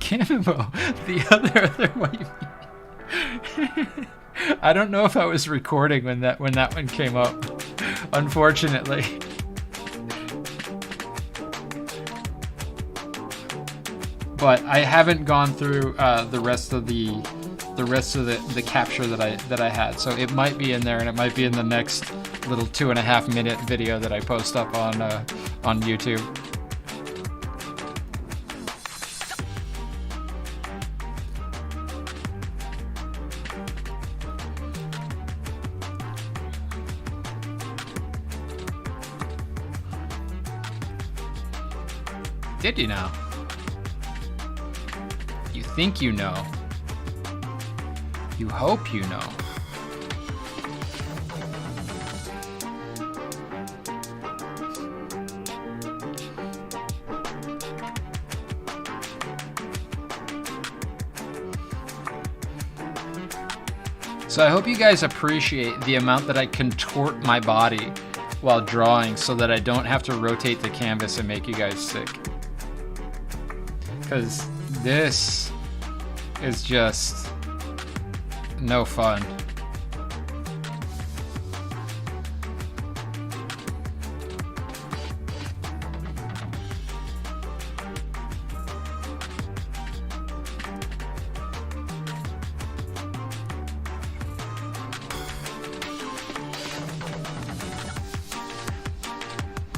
Speaker 1: Cannonball, the other way. I don't know if I was recording when that one came up, unfortunately. But I haven't gone through the rest of the capture that I had, so it might be in there, and it might be in the next little 2.5 minute video that I post up on YouTube. Did you know? You think you know. You hope you know. So I hope you guys appreciate the amount that I contort my body while drawing so that I don't have to rotate the canvas and make you guys sick. Because this is just no fun.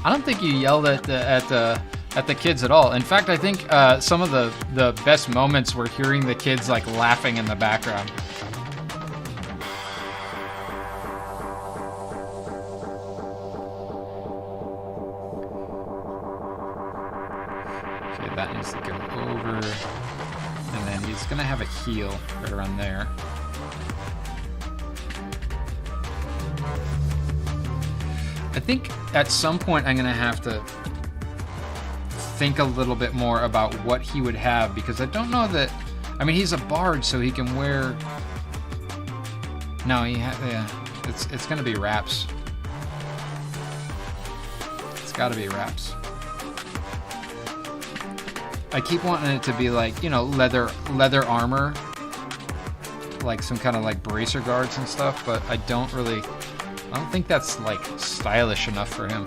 Speaker 1: I don't think you yelled at the kids at all. In fact, I think some of the best moments were hearing the kids like laughing in the background. Okay, that needs to go over, and then he's gonna have a heel right around there. I think at some point I'm gonna have to think a little bit more about what he would have, because I don't know that, I mean, he's a bard, so he can wear No, yeah. It's gonna be wraps. It's gotta be wraps. I keep wanting it to be like, you know, leather armor, like some kind of like bracer guards and stuff, but I don't think that's like stylish enough for him.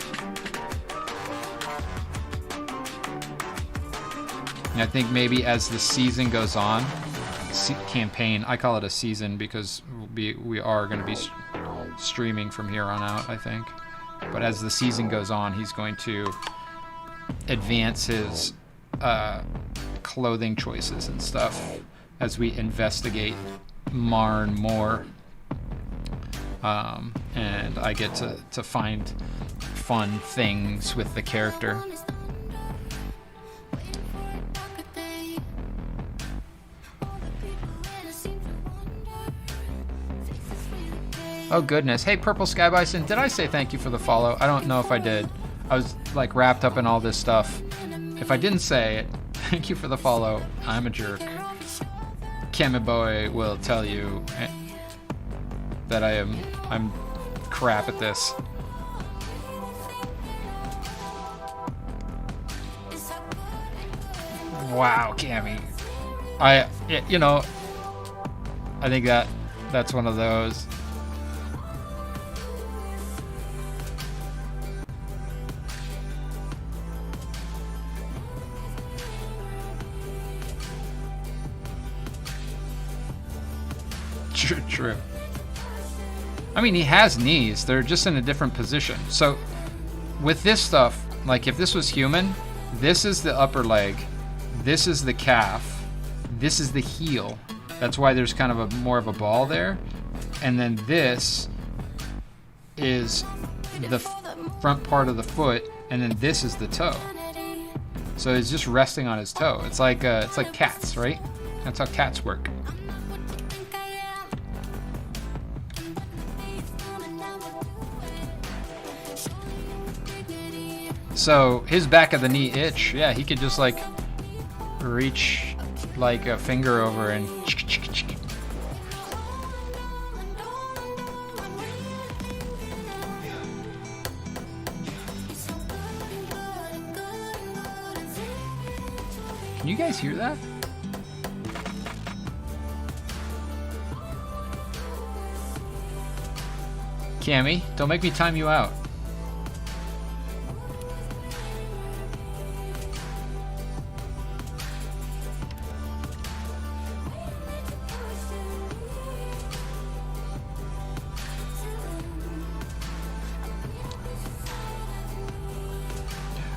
Speaker 1: And I think maybe as the season goes on, campaign, I call it a season because we are going to be streaming from here on out, I think. But as the season goes on, he's going to advance his clothing choices and stuff as we investigate Marn more. And I get to find fun things with the character. Oh goodness. Hey Purple Sky Bison, did I say thank you for the follow? I don't know if I did. I was like wrapped up in all this stuff. If I didn't say it, thank you for the follow. I'm a jerk. Kamiboy will tell you that I'm crap at this. Wow, Cammy. I think that's one of those. True. I mean, he has knees. They're just in a different position. So with this stuff, like if this was human, this is the upper leg, this is the calf, this is the heel. That's why there's kind of more of a ball there. And then this is the front part of the foot, and then this is the toe. So he's just resting on his toe. It's like cats, right? That's how cats work. So his back of the knee itch, yeah, he could just like reach like a finger over and Can you guys hear that? Cammy, don't make me time you out.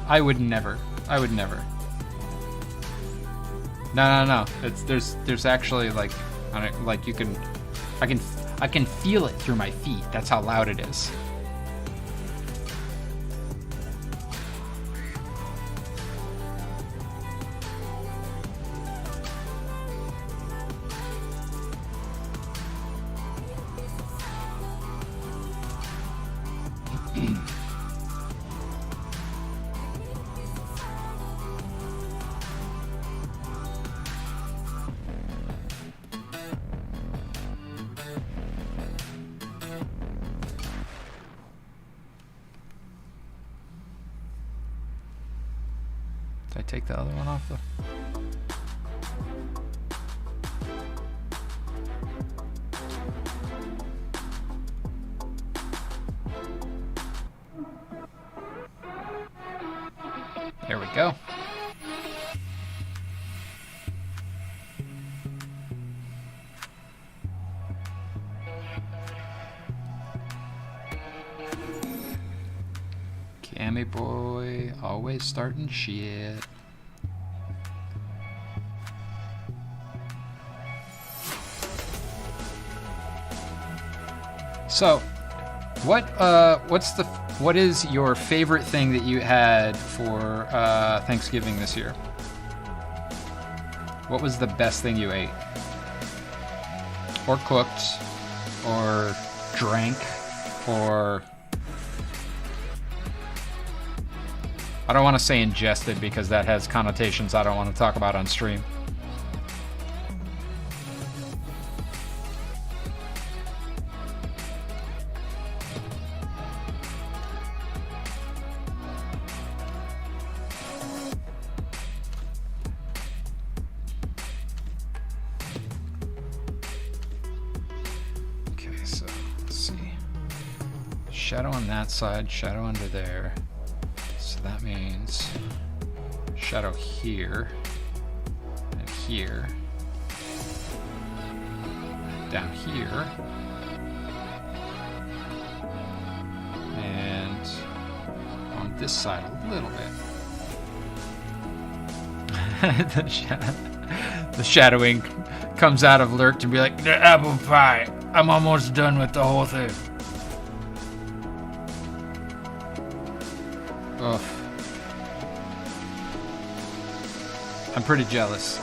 Speaker 1: I would never. No. There's actually like I can feel it through my feet. That's how loud it is. Did I take the other one off the... There we go. Cammy boy, always starting shit. So, what is your favorite thing that you had for Thanksgiving this year? What was the best thing you ate? Or cooked? Or drank? Or... I don't want to say ingested because that has connotations I don't want to talk about on stream. shadow on that side, shadow under there. So that means shadow here and here. Down here. And on this side a little bit. The shadowing comes out of Lurk to be like, the apple pie. I'm almost done with the whole thing. Ugh. I'm pretty jealous.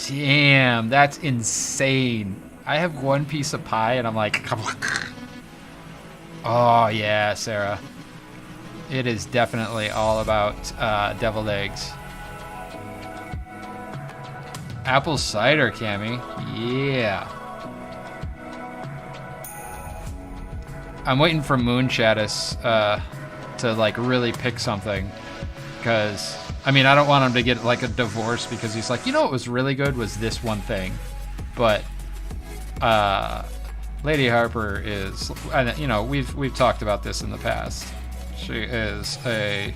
Speaker 1: Damn, that's insane. I have one piece of pie and I'm like, oh yeah, Sarah. It is definitely all about deviled eggs. Apple cider, Cammy. Yeah. I'm waiting for Moonshadows to like really pick something, because I mean, I don't want him to get like a divorce because he's like, you know what was really good was this one thing. But Lady Harper is, you know, we've talked about this in the past. She's a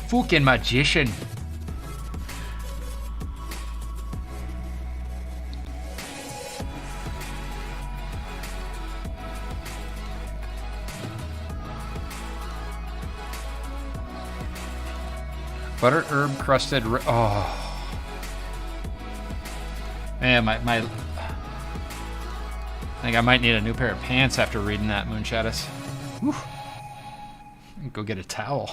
Speaker 1: fucking magician. Butter herb crusted. Oh man, my. I think I might need a new pair of pants after reading that, Moonshadows. Whew. Go get a towel.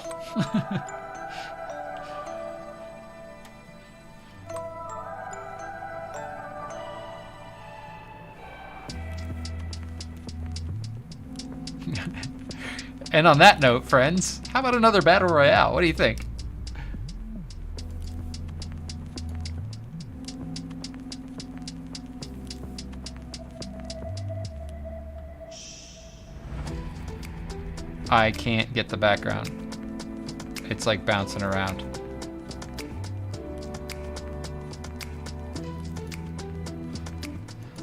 Speaker 1: And on that note, friends, how about another battle royale? What do you think? I can't get the background. It's like bouncing around.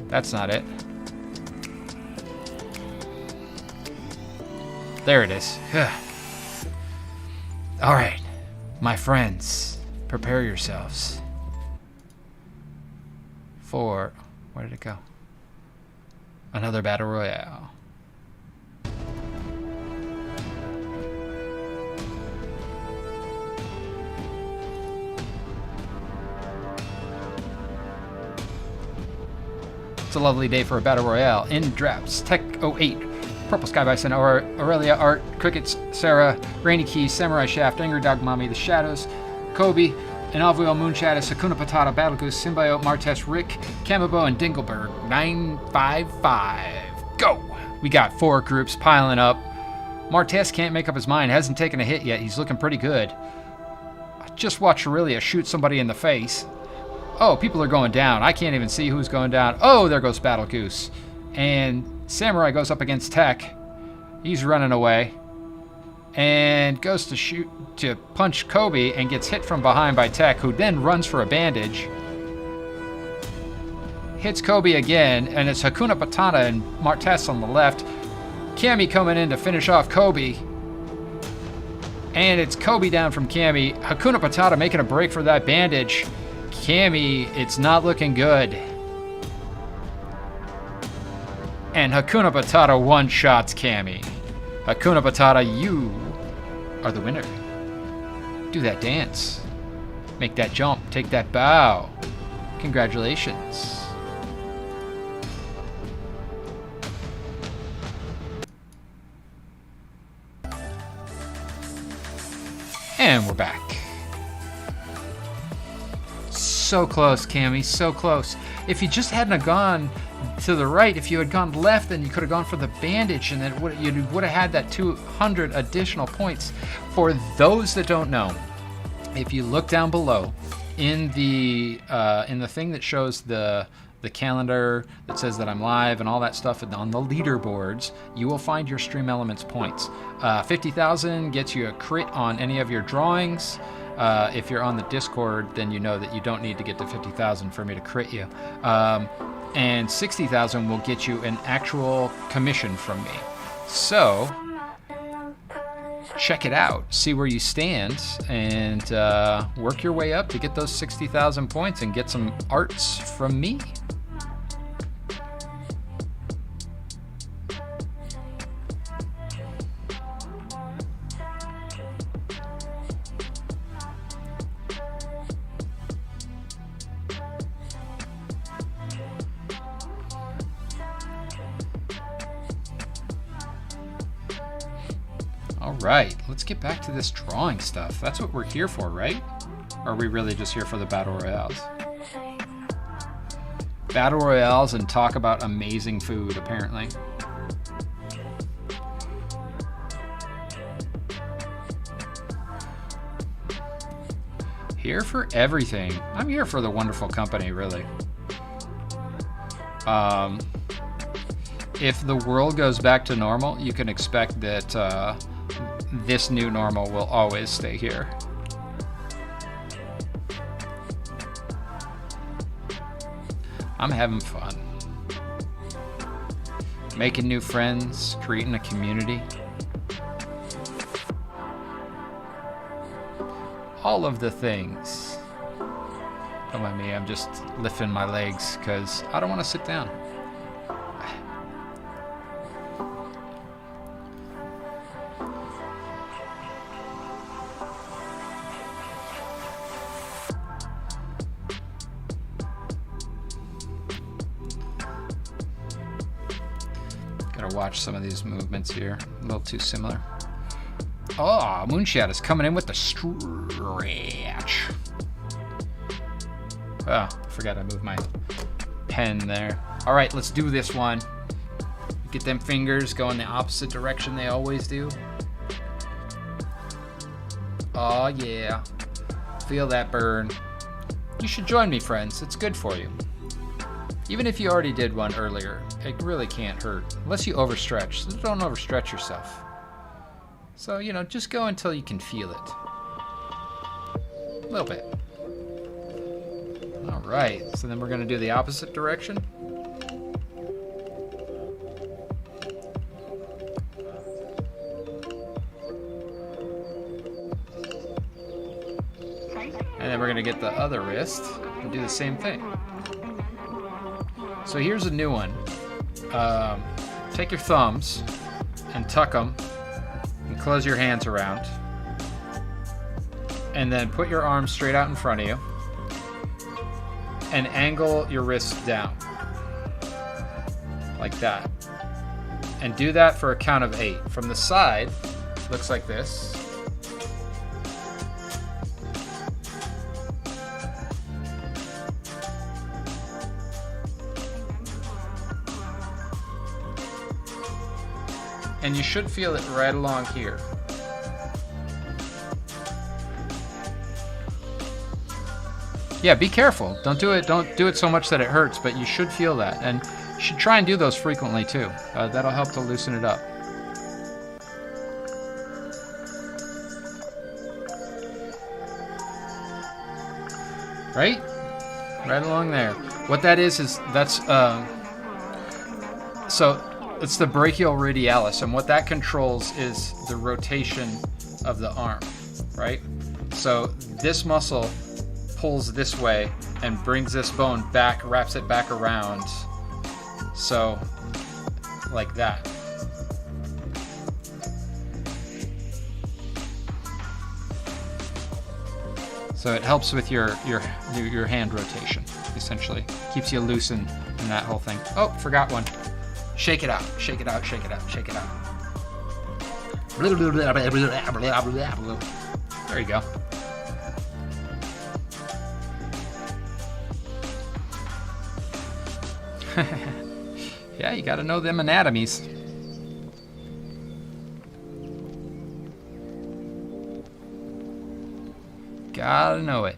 Speaker 1: That's not it. There it is. All right, my friends, prepare yourselves for, where did it go? Another battle royale. It's a lovely day for a battle royale. In drafts, Tech 08, Purple Sky Bison, Aurelia Art, Crickets, Sarah, Rainy Keys, Samurai Shaft, Angry Dog Mommy, The Shadows, Kobe, Inalvuel, Moonshadows, Hakuna Patata, Battle Goose, Symbiote, Martes, Rick, Kamabo, and Dingleberg. 955. Go! We got 4 groups piling up. Martes can't make up his mind, hasn't taken a hit yet. He's looking pretty good. I just watched Aurelia shoot somebody in the face. Oh, people are going down. I can't even see who's going down. Oh, there goes Battle Goose. And Samurai goes up against Tech. He's running away. And goes to punch Kobe and gets hit from behind by Tech, who then runs for a bandage. Hits Kobe again, and it's Hakuna Patata and Martes on the left. Cammy coming in to finish off Kobe. And it's Kobe down from Cammy. Hakuna Patata making a break for that bandage. Cammy, it's not looking good. And Hakuna Patata one-shots Cammy. Hakuna Patata, you are the winner. Do that dance. Make that jump. Take that bow. Congratulations. And we're back. So close, Cammy, so close. If you just hadn't have gone to the right. If you had gone left, then you could have gone for the bandage, and then you would have had that 200 additional points. For those that don't know, if you look down below in the thing that shows the calendar that says that I'm live and all that stuff, and on the leaderboards, you will find your Stream Elements points. 50,000 gets you a crit on any of your drawings. If you're on the Discord, then you know that you don't need to get to 50,000 for me to crit you. And 60,000 will get you an actual commission from me. So check it out, see where you stand, and work your way up to get those 60,000 points and get some arts from me. Right, let's get back to this drawing stuff. That's what we're here for, right? Or are we really just here for the battle royales? Battle royales and talk about amazing food, apparently. Here for everything. I'm here for the wonderful company, really. If the world goes back to normal, you can expect that this new normal will always stay here. I'm having fun. Making new friends, creating a community. All of the things. Don't mind me, I'm just lifting my legs because I don't want to sit down. Watch some of these movements here. A little too similar. Oh, Moonshot is coming in with the stretch. Oh, I forgot I moved my pen there. All right, let's do this one. Get them fingers going the opposite direction they always do. Oh, yeah. Feel that burn. You should join me, friends. It's good for you. Even if you already did one earlier, it really can't hurt. Unless you overstretch. So don't overstretch yourself. So, you know, just go until you can feel it. A little bit. All right, so then we're going to do the opposite direction. And then we're going to get the other wrist and do the same thing. So here's a new one. Take your thumbs and tuck them and close your hands around. And then put your arms straight out in front of you and angle your wrists down. Like that. And do that for a count of 8. From the side, looks like this. And you should feel it right along here. Yeah, be careful. Don't do it so much that it hurts, but you should feel that. And you should try and do those frequently too. That'll help to loosen it up. Right? Right along there. What that is that's so it's the brachial radialis, and what that controls is the rotation of the arm, right? So this muscle pulls this way and brings this bone back, wraps it back around. So, like that. So it helps with your hand rotation, essentially. Keeps you loose in that whole thing. Oh, forgot one. Shake it out, shake it out, shake it out, shake it out. There you go. Yeah, you gotta know them anatomies. Gotta know it.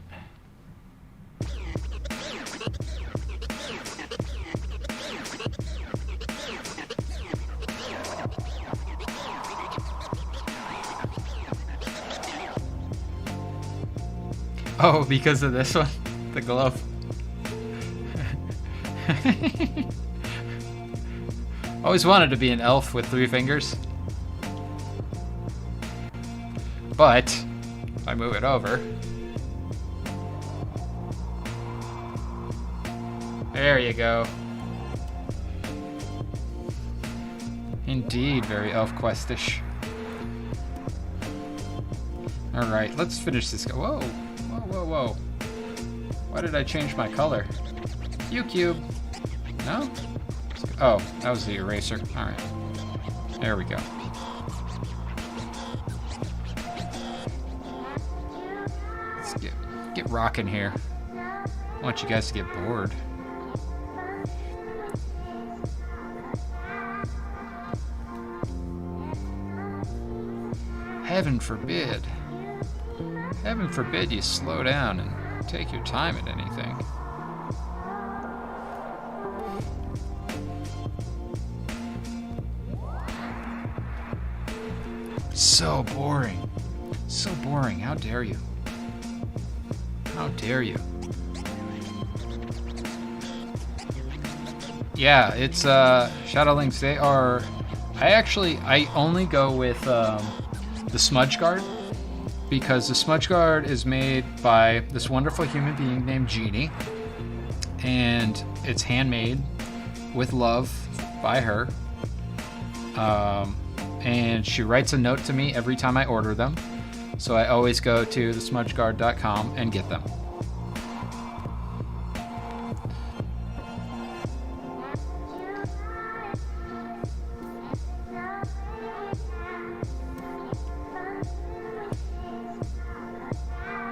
Speaker 1: Oh, because of this one? The glove. Always wanted to be an elf with 3 fingers. But, if I move it over... There you go. Indeed, very elf questish. Alright, let's finish this. Whoa! Whoa, whoa, whoa. Why did I change my color? Cube. No? Oh, that was the eraser. Alright. There we go. Let's get rocking here. I want you guys to get bored. Heaven forbid. Heaven forbid you slow down and take your time at anything. So boring. So boring. How dare you? How dare you? Yeah, it's Shadowlings. They are... I only go with the Smudge Guard, because the Smudge Guard is made by this wonderful human being named Jeannie, and it's handmade with love by her. And she writes a note to me every time I order them, so I always go to thesmudgeguard.com and get them.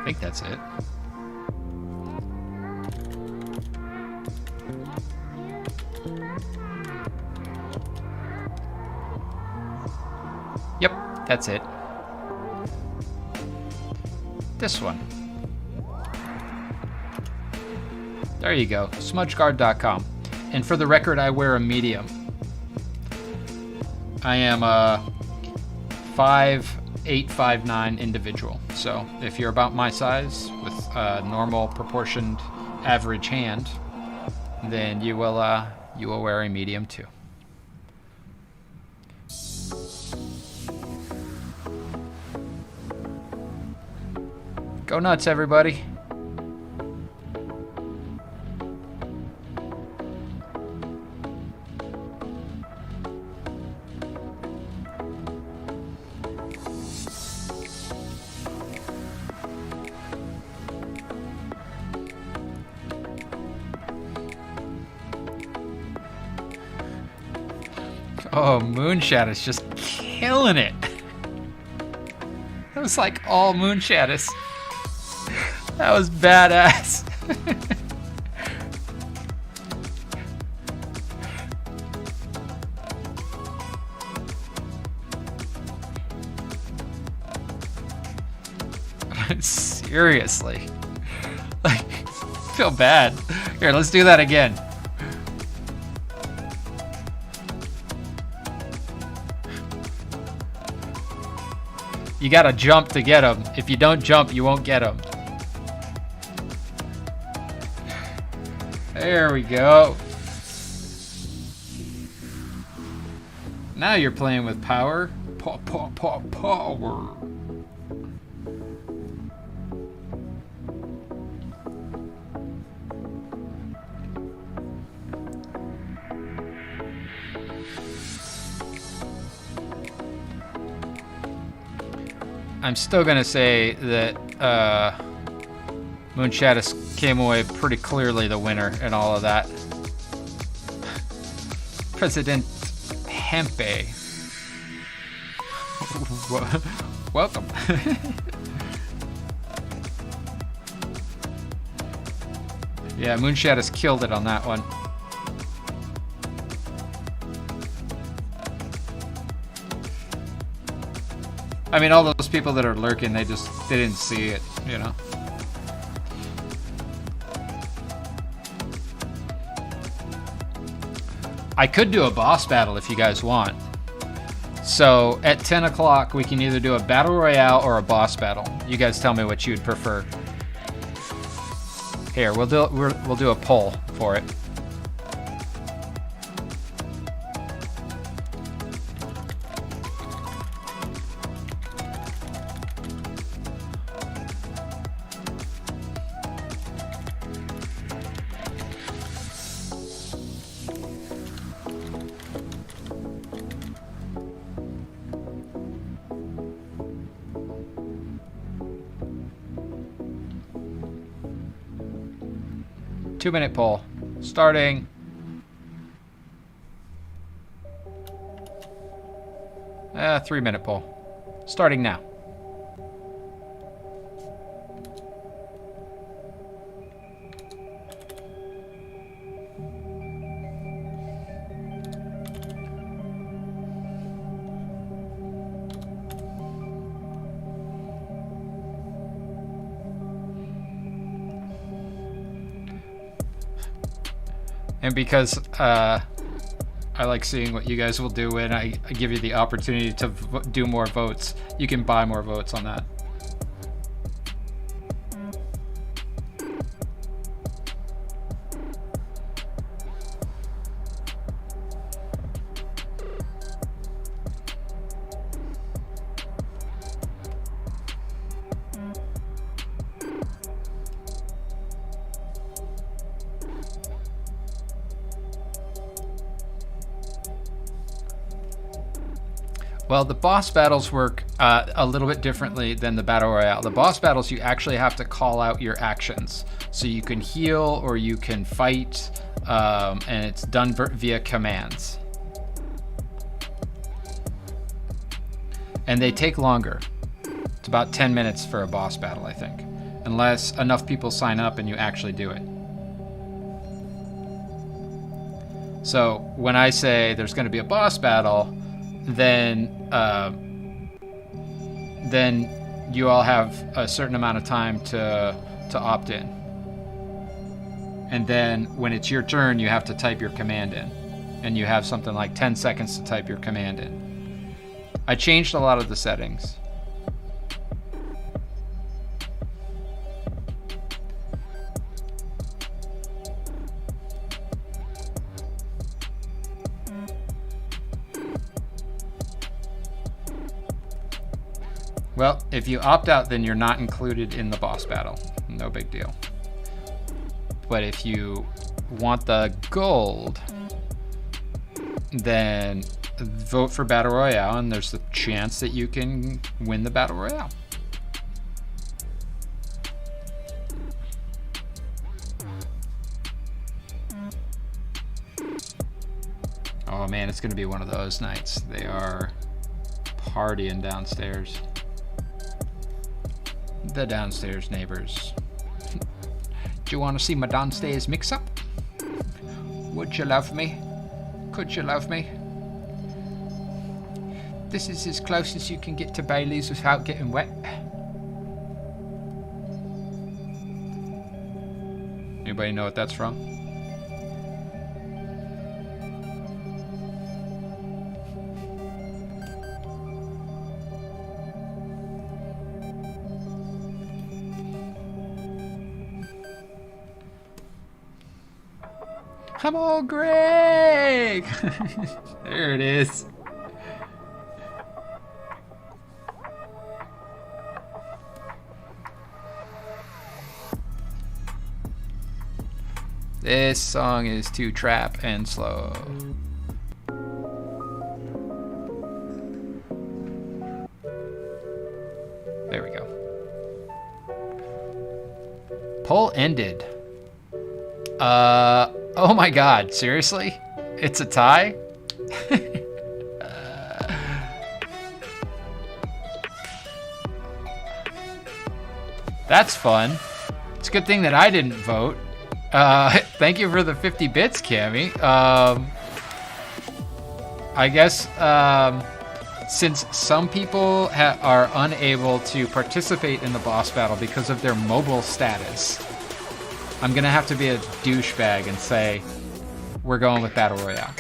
Speaker 1: I think that's it. Yep, that's it. This one. There you go, smudgeguard.com. And for the record, I wear a medium. I am a 5'8", 5'9" individual. So if you're about my size with a normal proportioned average hand, then you will wear a medium too. Go nuts, everybody. Oh, Moonshat is just killing it. It was like all Moonshatis. That was badass. Seriously. Like, I feel bad. Here, let's do that again. You gotta jump to get them. If you don't jump, you won't get them. There we go. Now you're playing with power. Power. I'm still gonna say that Moonshatis came away pretty clearly the winner in all of that. President Hempe. Welcome. Yeah, Moonshatis killed it on that one. I mean, all those people that are lurking, they didn't see it, you know? I could do a boss battle if you guys want. So at 10 o'clock, we can either do a battle royale or a boss battle. You guys tell me what you'd prefer. Here, we'll do a poll for it. Two-minute poll. Starting. Three-minute poll. Starting now. And because I like seeing what you guys will do when I give you the opportunity to do more votes, you can buy more votes on that. Well, the boss battles work a little bit differently than the battle royale. The boss battles, you actually have to call out your actions. So you can heal or you can fight, and it's done via commands. And they take longer. It's about 10 minutes for a boss battle, I think. Unless enough people sign up and you actually do it. So when I say there's going to be a boss battle, then you all have a certain amount of time to opt in. And then when it's your turn, you have to type your command in. And you have something like 10 seconds to type your command in. I changed a lot of the settings. Well, if you opt out, then you're not included in the boss battle. No big deal. But if you want the gold, then vote for Battle Royale, and there's the chance that you can win the Battle Royale. Oh man, it's gonna be one of those nights. They are partying downstairs. The downstairs neighbors. Do you want to see my downstairs mix-up? Would you love me? Could you love me? This is as close as you can get to Bailey's without getting wet. Anybody know what that's from? Come on, Greg! There it is. This song is too trap and slow. There we go. Poll ended. Oh my god, seriously? It's a tie? That's fun. It's a good thing that I didn't vote. Thank you for the 50 bits, Cammy. I guess since some people are unable to participate in the boss battle because of their mobile status, I'm gonna have to be a douchebag and say we're going with Battle Royale.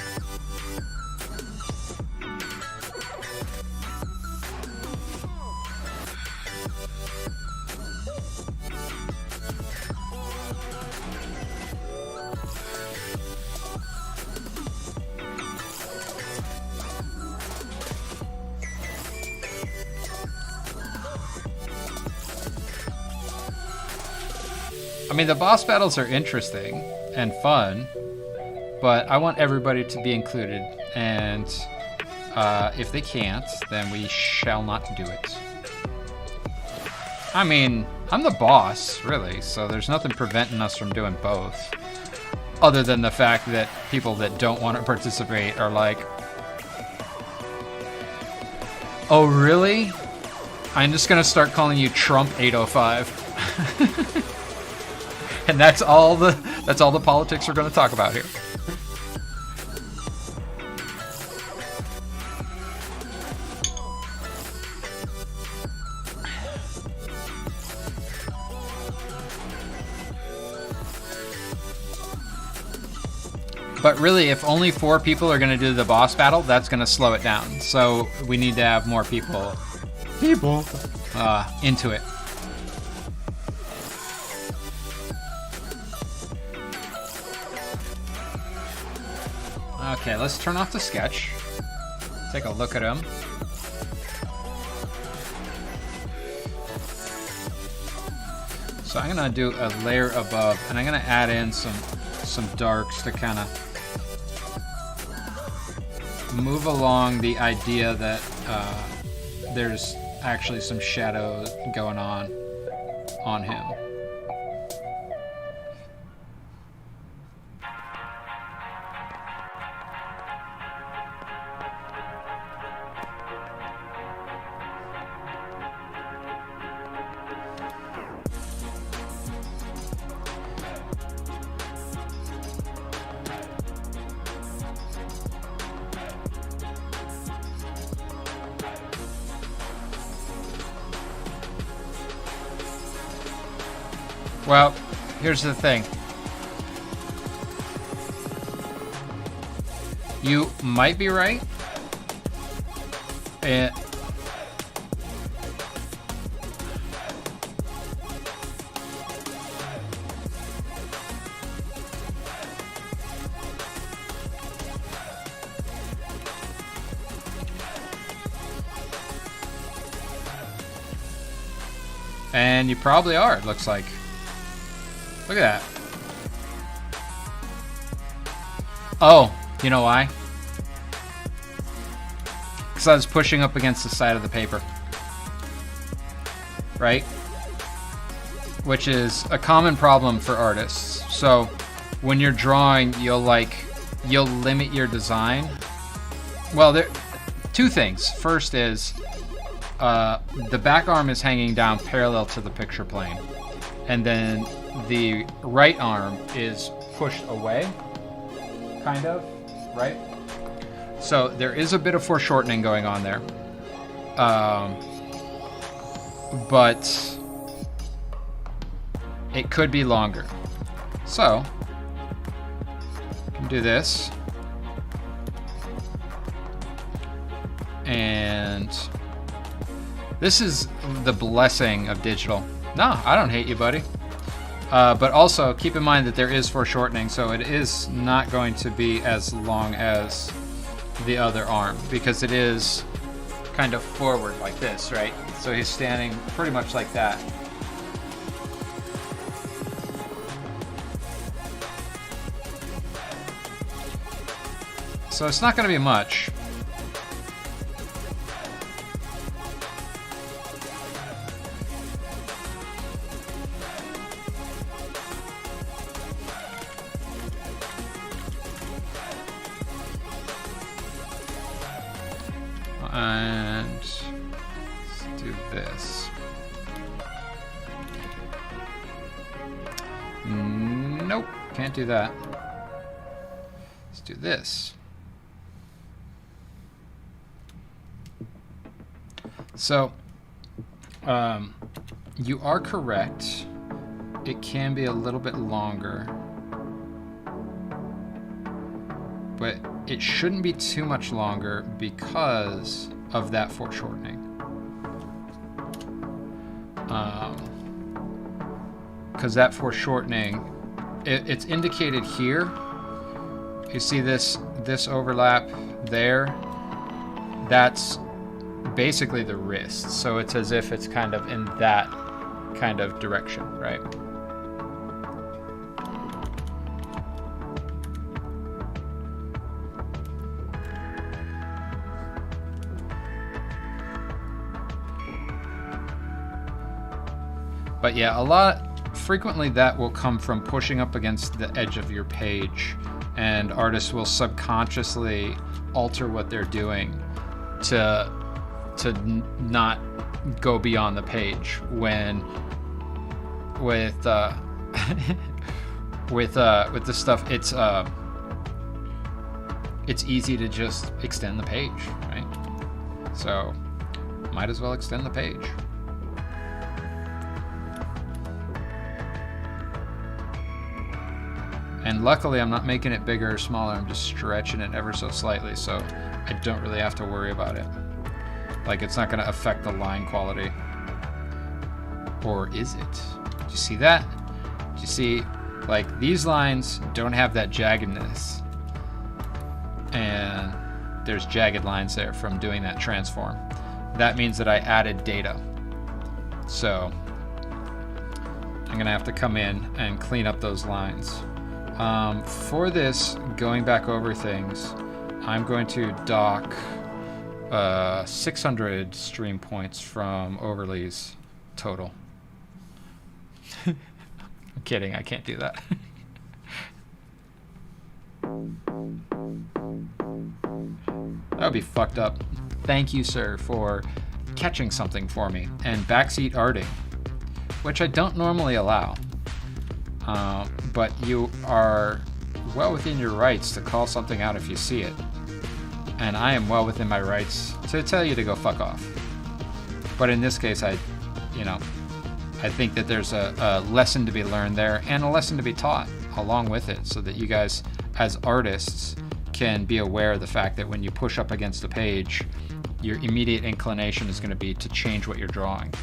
Speaker 1: I mean, the boss battles are interesting and fun, but I want everybody to be included, and if they can't, then we shall not do it. I mean, I'm the boss, really, so there's nothing preventing us from doing both, other than the fact that people that don't want to participate are like, oh, really? I'm just gonna start calling you Trump 805. And that's all the politics we're going to talk about here. But really, if only 4 people are going to do the boss battle, that's going to slow it down. So we need to have more people into it. Okay, let's turn off the sketch. Take a look at him. So I'm gonna do a layer above, and I'm gonna add in some darks to kind of move along the idea that there's actually some shadow going on him. Well, here's the thing. You might be right. And you probably are, it looks like. Look at that. Oh, you know why? Because I was pushing up against the side of the paper. Right? Which is a common problem for artists. So when you're drawing, you'll limit your design. Well, there 2 things. First is the back arm is hanging down parallel to the picture plane. And then the right arm is pushed away, kind of, right? So there is a bit of foreshortening going on there. But it could be longer. So, I can do this. And this is the blessing of digital. No, I don't hate you, buddy. But also, keep in mind that there is foreshortening, so it is not going to be as long as the other arm, because it is kind of forward like this, right? So he's standing pretty much like that. So it's not going to be much. And let's do this. Nope, can't do that. Let's do this. So, you are correct. It can be a little bit longer, but it shouldn't be too much longer because of that foreshortening. Because that foreshortening, it's indicated here. You see this overlap there? That's basically the wrist. So it's as if it's kind of in that kind of direction, right? But yeah, frequently that will come from pushing up against the edge of your page, and artists will subconsciously alter what they're doing to not go beyond the page when with with this stuff it's easy to just extend the page, right? So might as well extend the page. And luckily I'm not making it bigger or smaller, I'm just stretching it ever so slightly, so I don't really have to worry about it. Like, it's not going to affect the line quality. Or is it? Do you see that? Do you see, like, these lines don't have that jaggedness. And there's jagged lines there from doing that transform. That means that I added data. So I'm going to have to come in and clean up those lines. For this, going back over things, I'm going to dock 600 stream points from overlays total. I'm kidding, I can't do that. That would be fucked up. Thank you, sir, for catching something for me. And backseat arting, which I don't normally allow. But you are well within your rights to call something out if you see it. And I am well within my rights to tell you to go fuck off. But in this case, I think that there's a lesson to be learned there and a lesson to be taught along with it, so that you guys as artists can be aware of the fact that when you push up against the page, your immediate inclination is going to be to change what you're drawing.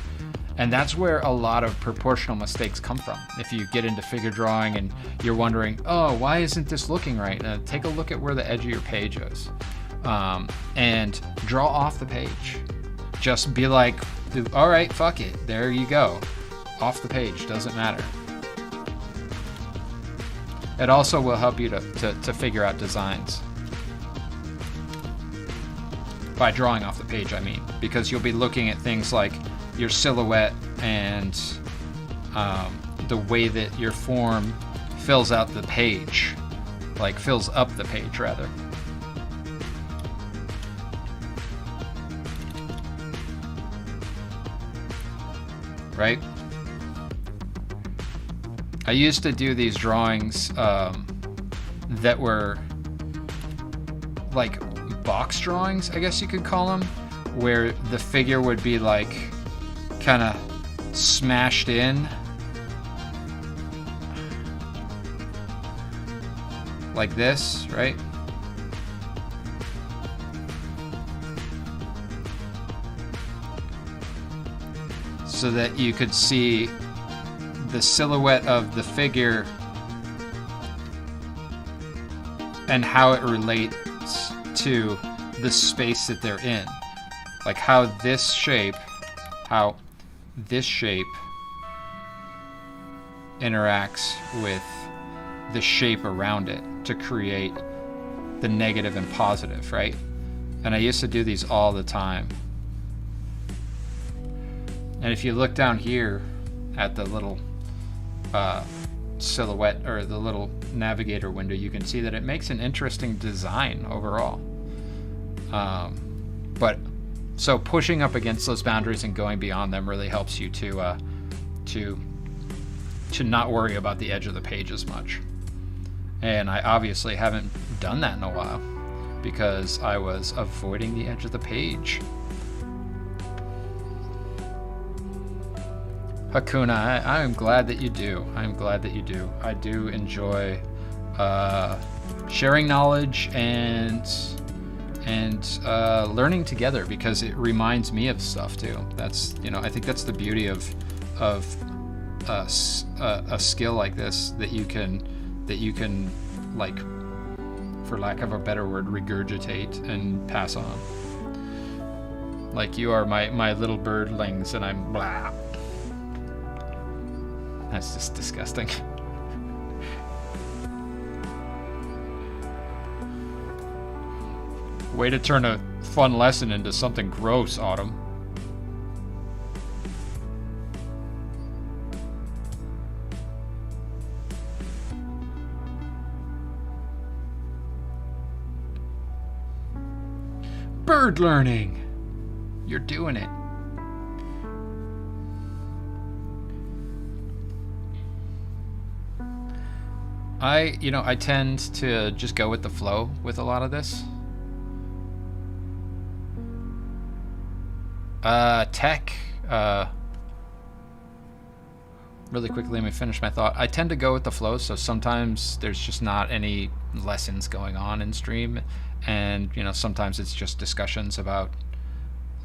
Speaker 1: And that's where a lot of proportional mistakes come from. If you get into figure drawing and you're wondering, oh, why isn't this looking right? Take a look at where the edge of your page is. And draw off the page. Just be like, all right, fuck it. There you go. Off the page, doesn't matter. It also will help you to figure out designs. By drawing off the page, I mean, because you'll be looking at things like your silhouette and the way that your form fills out the page, like fills up the page rather. Right? I used to do these drawings that were like box drawings, I guess you could call them, where the figure would be like kind of smashed in like this, right? So that you could see the silhouette of the figure and how it relates to the space that they're in. Like how this shape interacts with the shape around it to create the negative and positive, right? And I used to do these all the time. And if you look down here at the little silhouette or the little navigator window, you can see that it makes an interesting design overall. But so pushing up against those boundaries and going beyond them really helps you to not worry about the edge of the page as much. And I obviously haven't done that in a while because I was avoiding the edge of the page. Hakuna, I'm glad that you do. I'm glad that you do. I do enjoy sharing knowledge and learning together, because it reminds me of stuff too. That's, you know, I think that's the beauty of a skill like this, that you can like, for lack of a better word, regurgitate and pass on. Like, you are my little birdlings, and I'm blah. That's just disgusting. Way to turn a fun lesson into something gross, Autumn. Bird learning. You're doing it. I tend to just go with the flow with a lot of this. Tech. Really quickly, let me finish my thought. I tend to go with the flow, so sometimes there's just not any lessons going on in stream, and sometimes it's just discussions about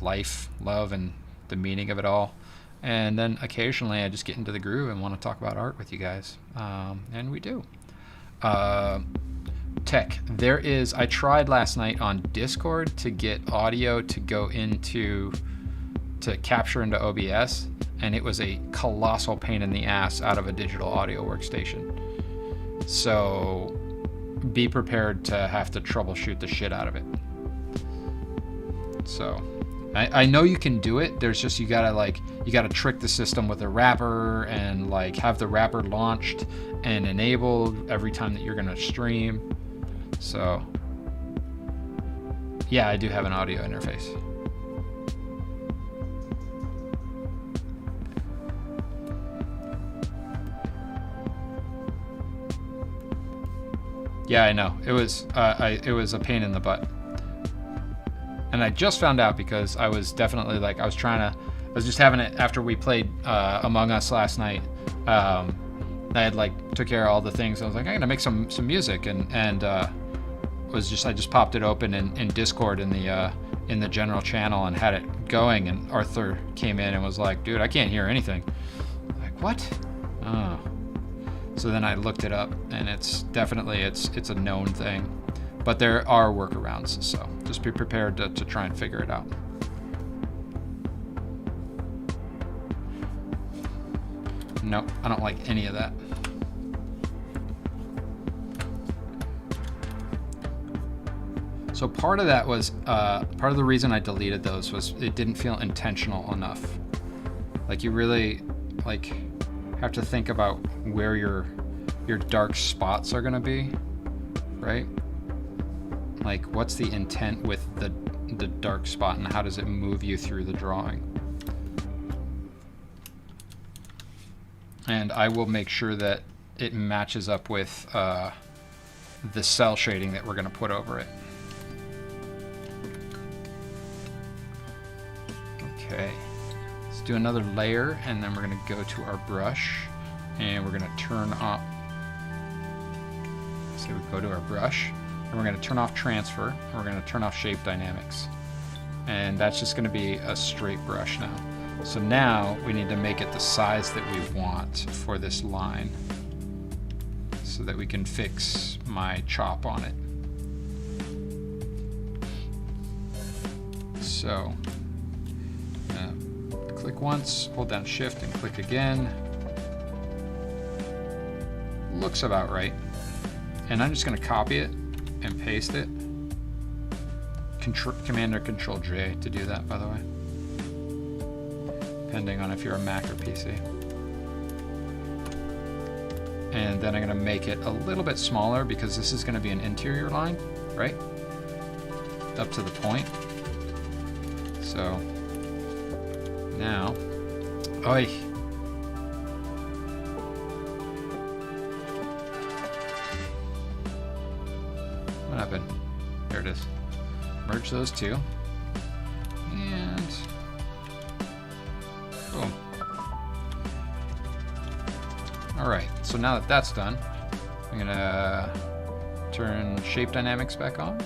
Speaker 1: life, love, and the meaning of it all. And then occasionally I just get into the groove and want to talk about art with you guys, and we do. Tech. I tried last night on Discord to get audio to go to capture into OBS, and it was a colossal pain in the ass out of a digital audio workstation. So be prepared to have to troubleshoot the shit out of it. So I know you can do it. There's just, you gotta trick the system with a wrapper, and have the wrapper launched and enabled every time that you're gonna stream. So yeah, I do have an audio interface. Yeah, I know. It was a pain in the butt. And I just found out, because I was definitely I was just having it after we played Among Us last night. I had took care of all the things. I was like, I'm gonna make some music, and I just popped it open in Discord in the general channel and had it going, and Arthur came in and was like, dude, I can't hear anything. I'm like, what? Oh. So then I looked it up, and it's definitely it's a known thing, but there are workarounds. So just be prepared to try and figure it out. Nope, I don't like any of that. So part of that was part of the reason I deleted those was it didn't feel intentional enough. You really have to think about where your dark spots are gonna be, right? What's the intent with the dark spot, and how does it move you through the drawing? And I will make sure that it matches up with the cell shading that we're gonna put over it. Okay, let's do another layer, and then we're gonna go to our brush, and we're gonna turn off, so we go to our brush, and we're gonna turn off transfer, and we're gonna turn off shape dynamics. And that's just gonna be a straight brush now. So now we need to make it the size that we want for this line, so that we can fix my chop on it. So click once, hold down shift, and click again. Looks about right. And I'm just gonna copy it and paste it. Command or Control J to do that, by the way, depending on if you're a Mac or PC. And then I'm gonna make it a little bit smaller, because this is gonna be an interior line, right? Up to the point. So now, oi. What happened? There it is. Merge those two. And boom. So now that that's done, I'm gonna turn shape dynamics back on,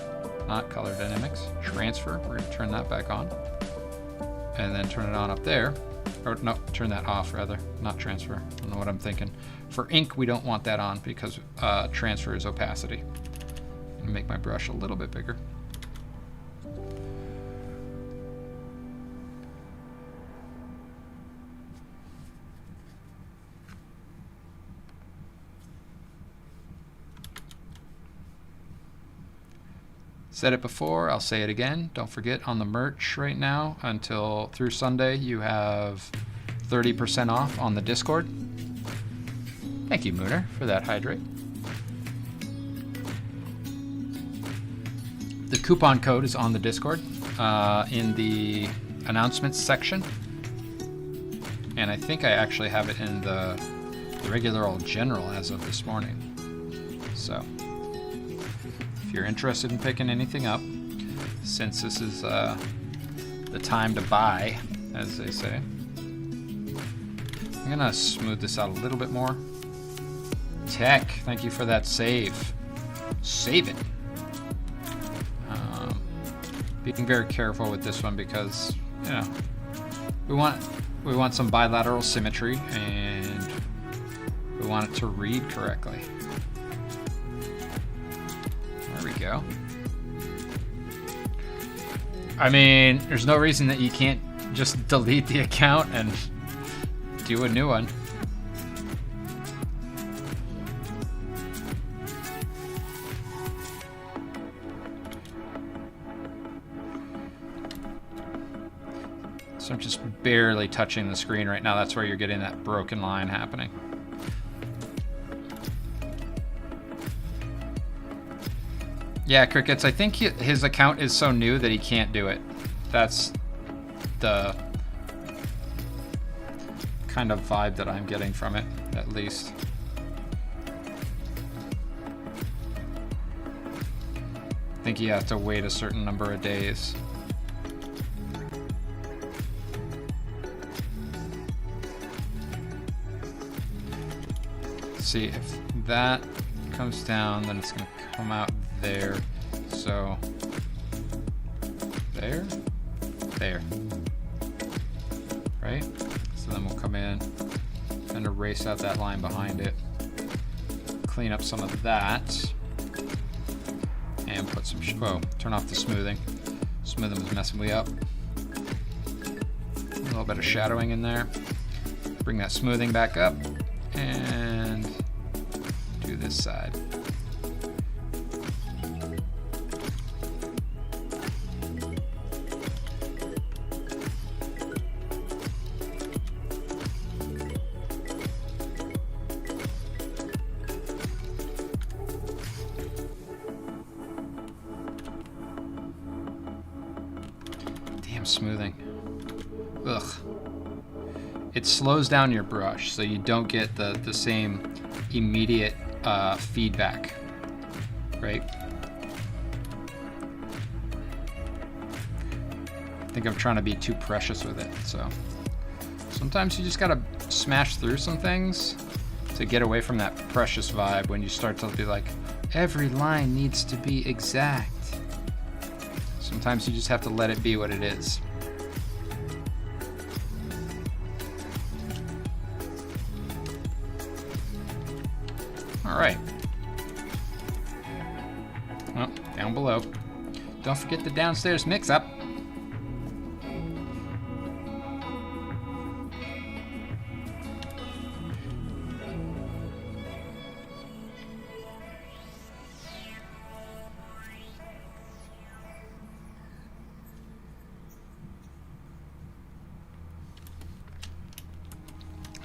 Speaker 1: not color dynamics. Transfer, we're gonna turn that back on. And then turn it on up there. Or no, turn that off rather, not transfer. I don't know what I'm thinking. For ink, we don't want that on because transfer is opacity. I'm gonna make my brush a little bit bigger. Said it before, I'll say it again. Don't forget, on the merch right now until through Sunday, you have 30% off on the Discord. Thank you, Mooner, for that hydrate. The coupon code is on the Discord in the announcements section. And I think I actually have it in the regular old general as of this morning. So if you're interested in picking anything up, since this is the time to buy, as they say, I'm gonna smooth this out a little bit more. Tech, thank you for that save. Save it. Being very careful with this one because, you know, we want some bilateral symmetry and we want it to read correctly. There we go. I mean, there's no reason that you can't just delete the account and do a new one. So I'm just barely touching the screen right now. That's where you're getting that broken line happening. Yeah, Crickets, I think his account is so new that he can't do it. That's the kind of vibe that I'm getting from it, at least. I think you have to wait a certain number of days. See, if that comes down, then it's going to come out there. So, there, right? So then we'll come in and erase out that line behind it, clean up some of that, and put some, turn off the smoothing. Smoothing was messing me up. A little bit of shadowing in there. Bring that smoothing back up, and do this side. Damn smoothing. Ugh. It slows down your brush so you don't get the same immediate feedback, right? I think I'm trying to be too precious with it, so sometimes you just gotta smash through some things to get away from that precious vibe when you start to be like, every line needs to be exact. Sometimes you just have to let it be what it is. All right. Well, down below. Don't forget the downstairs mix-up.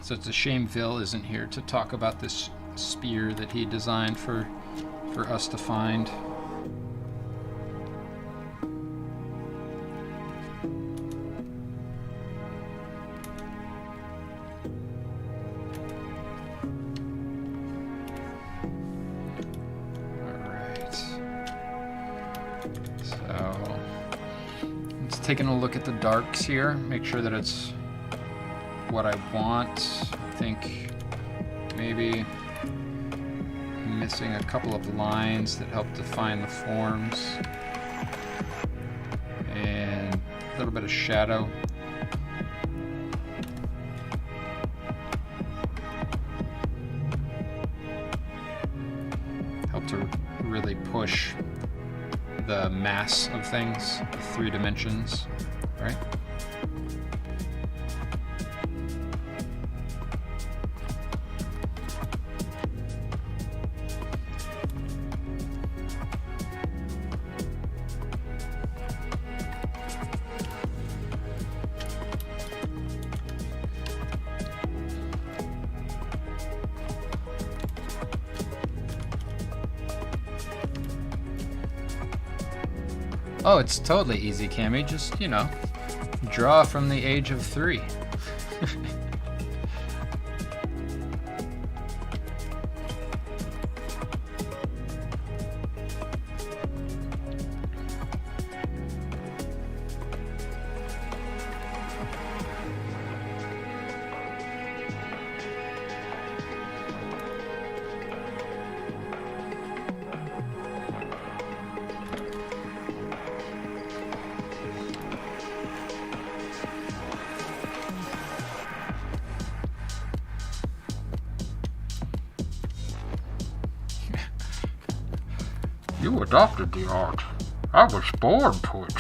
Speaker 1: So it's a shame Phil isn't here to talk about this spear that he designed for us to find. Alright. So let's taking a look at the darks here, make sure that it's what I want. I think maybe missing a couple of lines that help define the forms. And a little bit of shadow. Help to really push the mass of things, the 3 dimensions, right? Oh, it's totally easy, Cammy. Just, you know, draw from the age of 3. You adopted the art. I was born to it.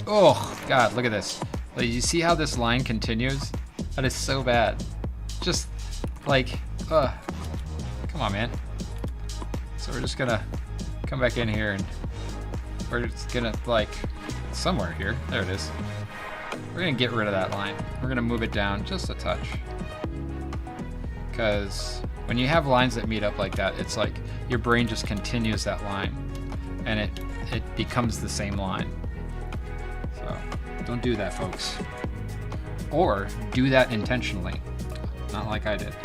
Speaker 1: Oh, God, look at this. Like, you see how this line continues? That is so bad. Just, like, come on, man. So we're just gonna come back in here and we're just gonna, like, somewhere here. There it is. We're gonna get rid of that line. We're gonna move it down just a touch. Because when you have lines that meet up like that, it's like your brain just continues that line and it becomes the same line. So don't do that, folks. Or do that intentionally, not like I did.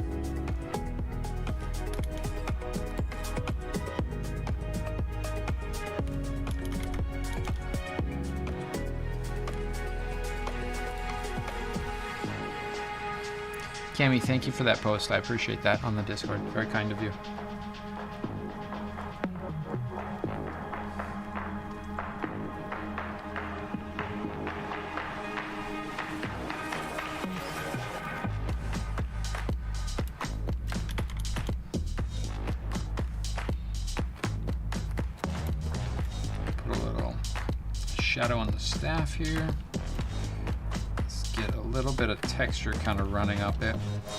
Speaker 1: Cammy, thank you for that post. I appreciate that on the Discord. Very kind of you. Put a little shadow on the staff here. Get a little bit of texture kind of running up it,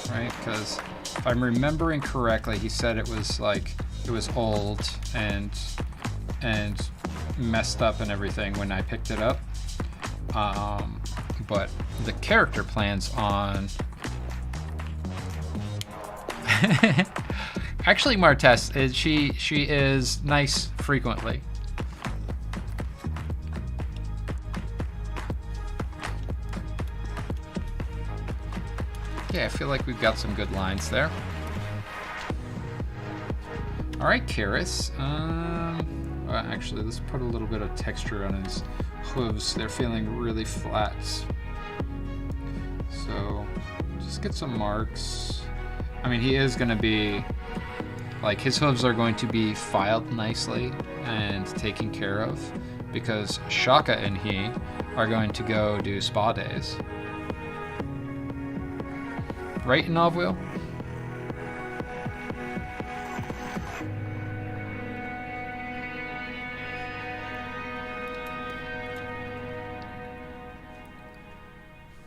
Speaker 1: right? Because if I'm remembering correctly, he said it was like it was old and messed up and everything when I picked it up. But the character plans on actually Martez is she is nice frequently. Okay, I feel like we've got some good lines there. All right, Karis. Actually, let's put a little bit of texture on his hooves. They're feeling really flat. So just get some marks. I mean, he is going to be, like, his hooves are going to be filed nicely and taken care of because Shaka and he are going to go do spa days. Right, Novwheel?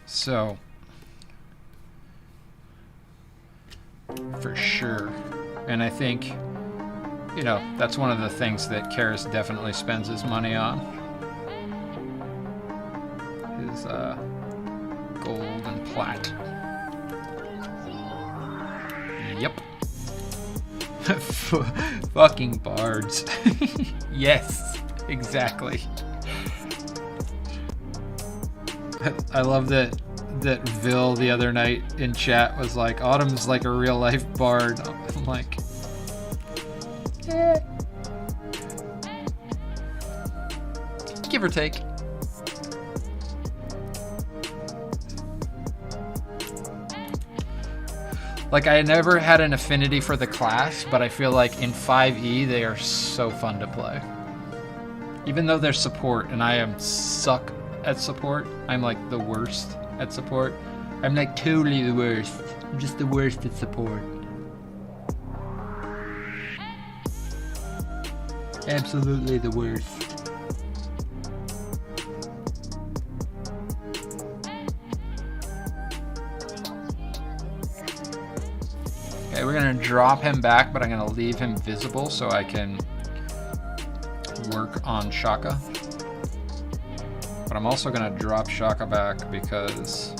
Speaker 1: So, for sure. And I think, you know, that's one of the things that Karis definitely spends his money on. His gold and plat. Yep. Fucking bards. Yes, exactly. I love that Vil the other night in chat was like, Autumn's like a real life bard. I'm like, eh. Give or take. Like, I never had an affinity for the class, but I feel like in 5e they are so fun to play. Even though they're support, and I am suck at support. I'm like the worst at support. I'm like totally the worst. I'm just the worst at support. Absolutely the worst. Okay, we're gonna drop him back, but I'm gonna leave him visible so I can work on Shaka. But I'm also gonna drop Shaka back because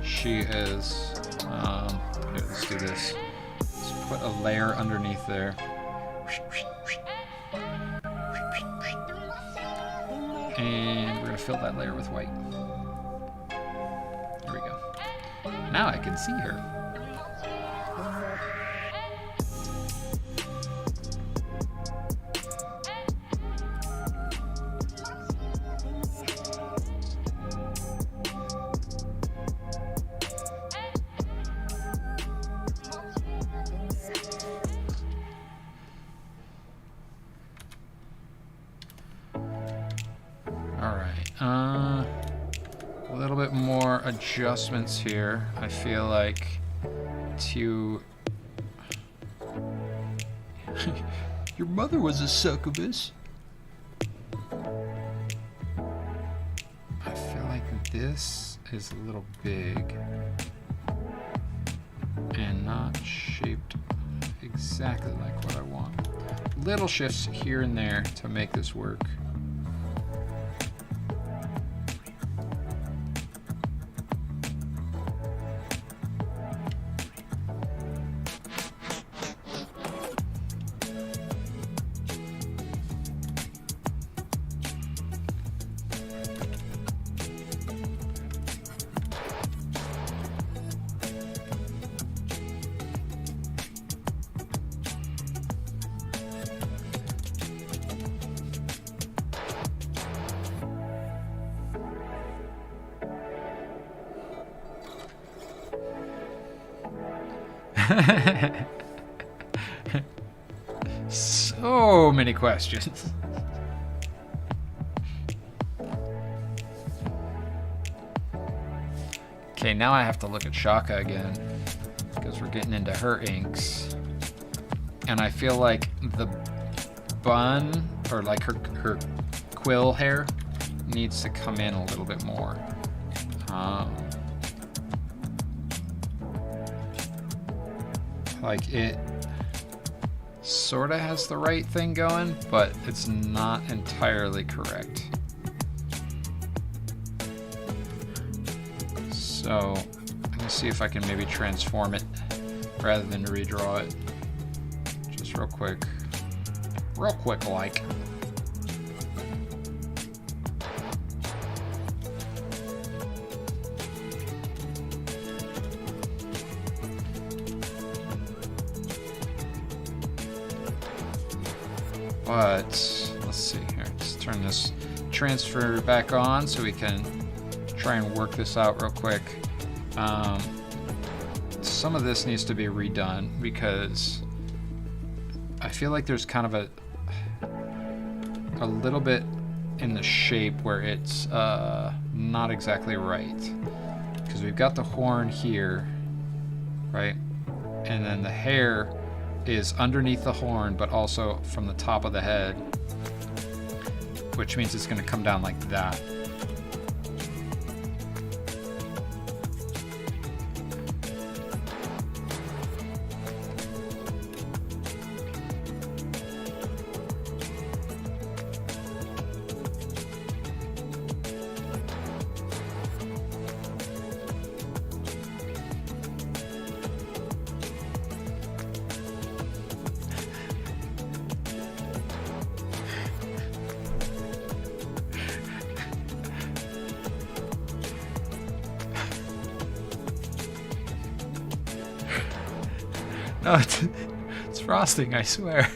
Speaker 1: she is, here, let's do this. Let's put a layer underneath there. And we're gonna fill that layer with white. There we go. Now I can see her. A little bit more adjustments here. I feel like to... Your mother was a succubus. I feel like this is a little big and not shaped exactly like what I want. Little shifts here and there to make this work. So many questions. Okay, now I have to look at Shaka again because we're getting into her inks. And I feel like the bun, or like her quill hair, needs to come in a little bit more. Like it sort of has the right thing going, but it's not entirely correct. So I'm gonna see if I can maybe transform it rather than redraw it. Just real quick like. But let's see here. Let's turn this transfer back on so we can try and work this out real quick. Some of this needs to be redone because I feel like there's kind of a little bit in the shape where it's not exactly right. Because we've got the horn here, right? And then the hair is underneath the horn, but also from the top of the head, which means it's going to come down like that. No, it's frosting, I swear.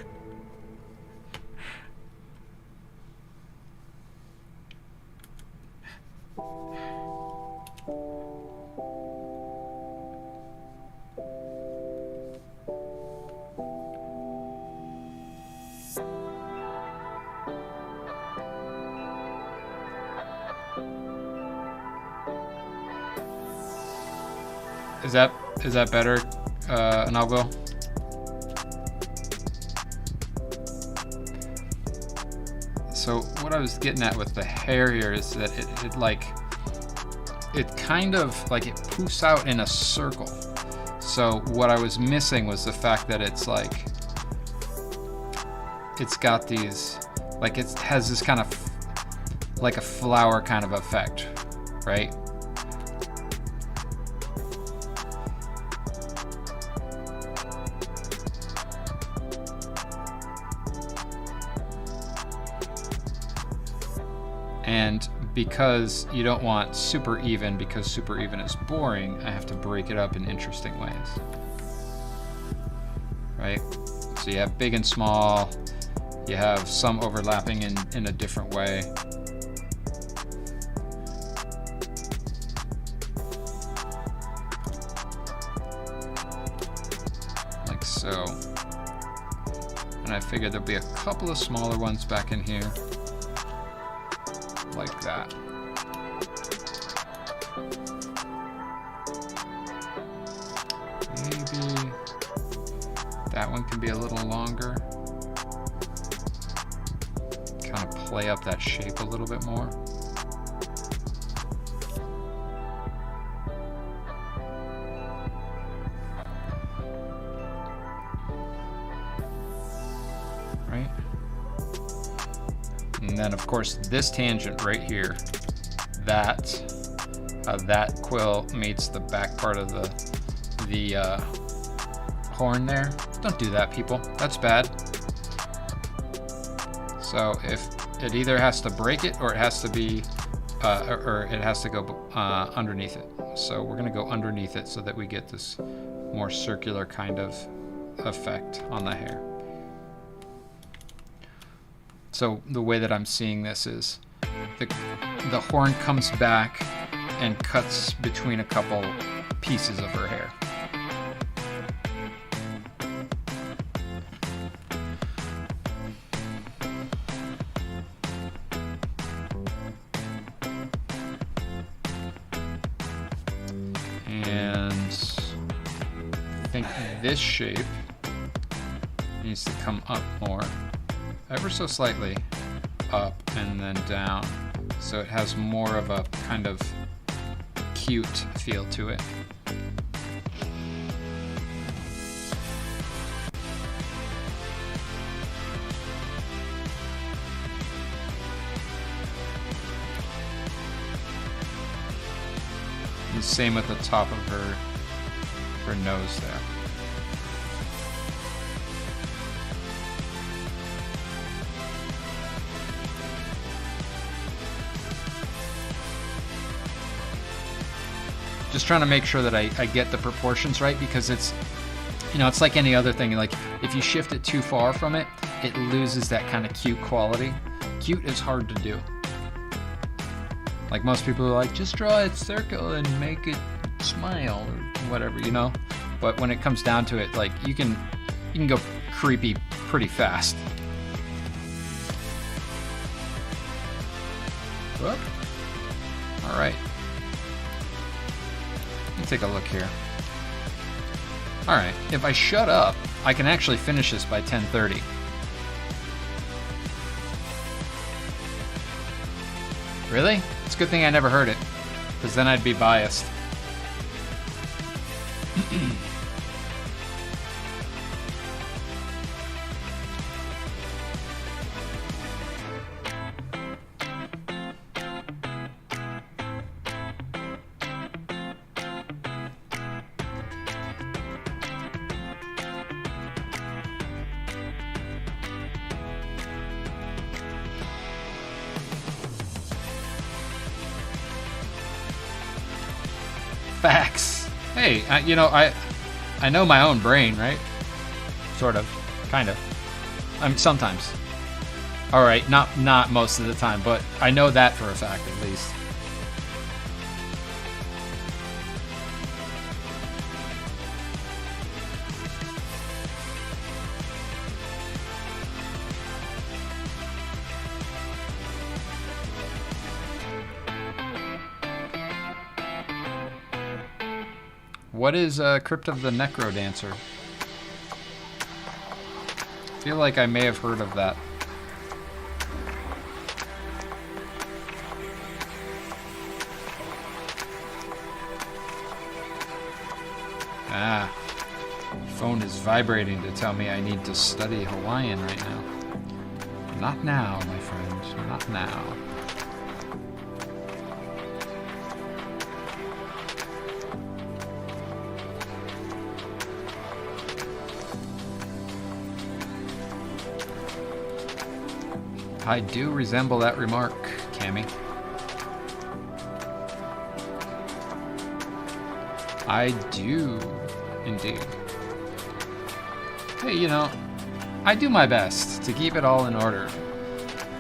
Speaker 1: Is that better, Analgo? So what I was getting at with the hair here is that it kind of like it poofs out in a circle. So what I was missing was the fact that it's like it's got these, like it has this kind of like a flower kind of effect, right? And because you don't want super even, because super even is boring, I have to break it up in interesting ways. Right? So you have big and small, you have some overlapping in a different way. Like so. And I figured there'll be a couple of smaller ones back in here. Like that. Maybe that one can be a little longer. Kind of play up that shape a little bit more. Right? And then of course this tangent right here, that quill meets the back part of the horn there. Don't do that, people. That's bad. So if it either has to break it or it has to be, or it has to go underneath it. So we're gonna go underneath it so that we get this more circular kind of effect on the hair. So the way that I'm seeing this is the horn comes back and cuts between a couple pieces of her hair. And I think this shape needs to come up more. Ever so slightly up and then down, so it has more of a kind of cute feel to it. And same with the top of her nose there. Just trying to make sure that I get the proportions right, because it's, you know, it's like any other thing. Like if you shift it too far from it, it loses that kind of cute quality. Cute is hard to do. Like most people are like, just draw a circle and make it smile or whatever, you know? But when it comes down to it, like you can go creepy pretty fast. Whoop. All right. Let me take a look here. All right, if I shut up, I can actually finish this by 10:30. Really? It's a good thing I never heard it, because then I'd be biased. Facts. Hey, you know, I know my own brain, right? Sort of, kind of. I mean, sometimes. All right, not most of the time, but I know that for a fact at least. What is Crypt of the Necro Dancer? I feel like I may have heard of that. Ah, phone is vibrating to tell me I need to study Hawaiian right now. Not now, my friend, not now. I do resemble that remark, Cammy. I do, indeed. Hey, you know, I do my best to keep it all in order.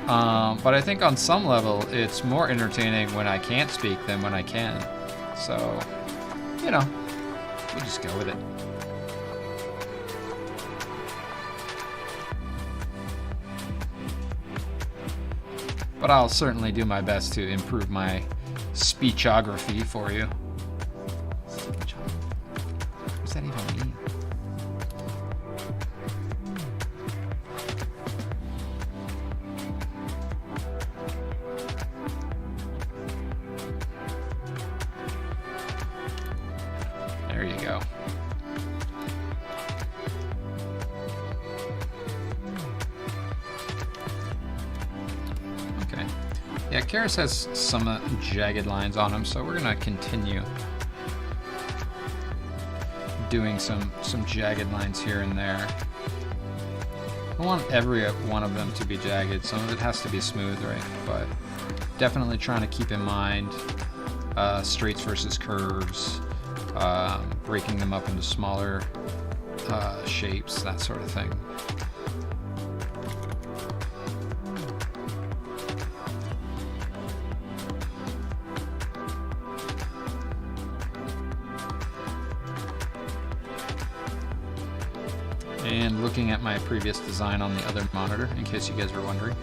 Speaker 1: But I think on some level, it's more entertaining when I can't speak than when I can. So, you know, we'll just go with it. But I'll certainly do my best to improve my speechography for you. What does that even mean? There you go. Okay. Yeah, Karis has some jagged lines on him, so we're gonna continue doing some jagged lines here and there. I want every one of them to be jagged. Some of it has to be smooth, right? But definitely trying to keep in mind straights versus curves, breaking them up into smaller shapes, that sort of thing. And looking at my previous design on the other monitor, in case you guys were wondering.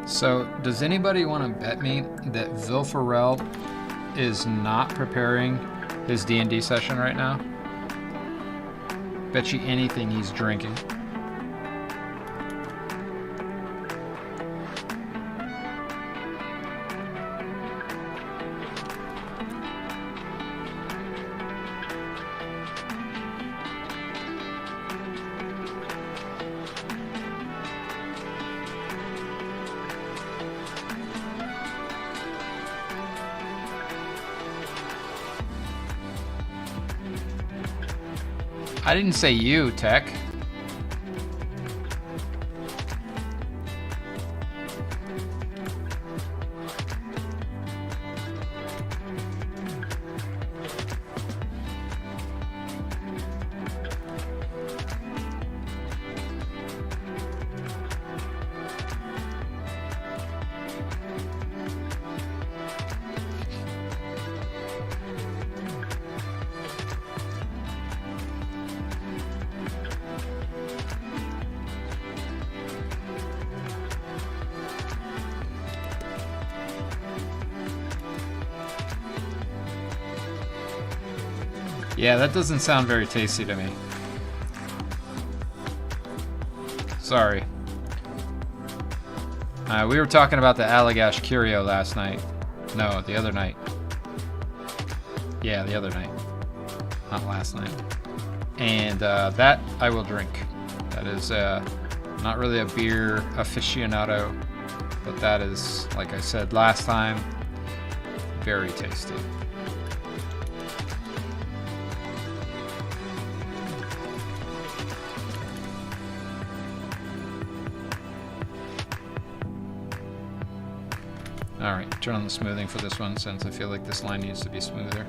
Speaker 1: So, does anybody want to bet me that Vilfarel is not preparing his D&D session right now? Bet you anything he's drinking. I didn't say you, Tech. Yeah, that doesn't sound very tasty to me. Sorry. We were talking about the Allagash Curio last night. No, the other night. Yeah, the other night. Not last night. And that I will drink. That is not really a beer aficionado, but that is, like I said last time, very tasty. Alright, turn on the smoothing for this one since I feel like this line needs to be smoother.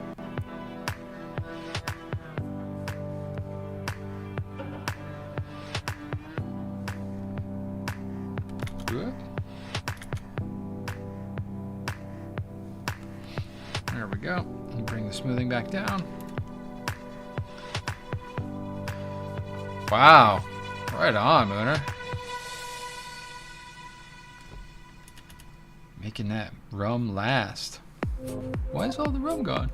Speaker 1: Smoothing back down. Wow. Right on, Mooner. Making that rum last. Why is all the rum gone?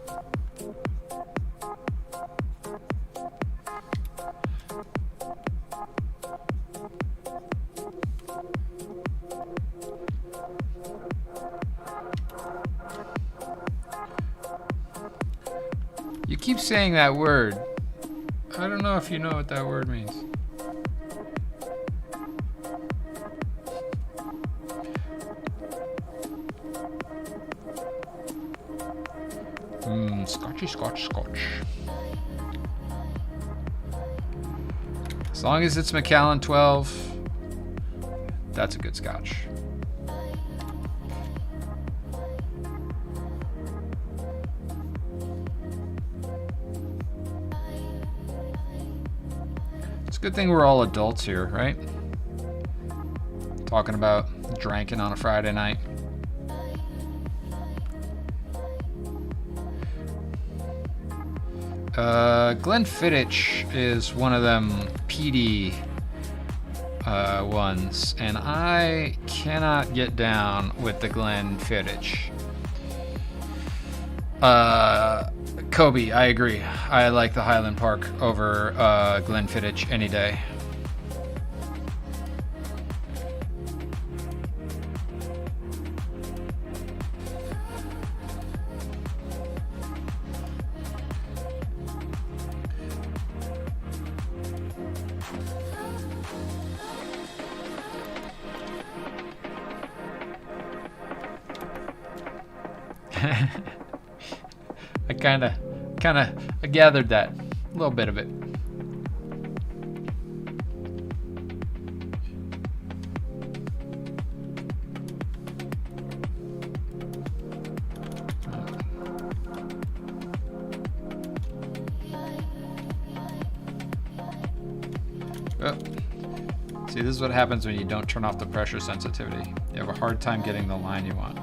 Speaker 1: You keep saying that word. I don't know if you know what that word means. Scotchy, scotch, scotch. As long as it's Macallan 12, that's a good scotch. It's a good thing we're all adults here, right? Talking about drinking on a Friday night. Glenfiddich is one of them peaty ones, and I cannot get down with the Glenfiddich. Kobe, I agree. I like the Highland Park over Glenfiddich any day. I gathered that, a little bit of it. Oh. See, this is what happens when you don't turn off the pressure sensitivity. You have a hard time getting the line you want.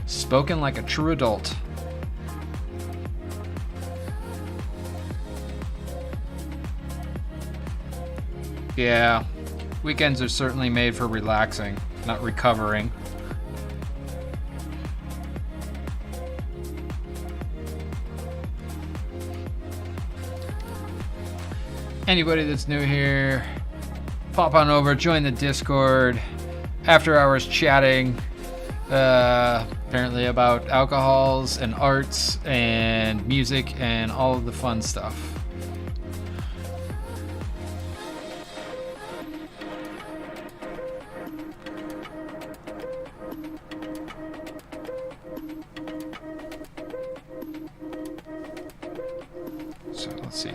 Speaker 1: Spoken like a true adult. Yeah, weekends are certainly made for relaxing, not recovering. Anybody that's new here, pop on over, join the Discord. After hours chatting, apparently about alcohols and arts and music and all of the fun stuff. So let's see.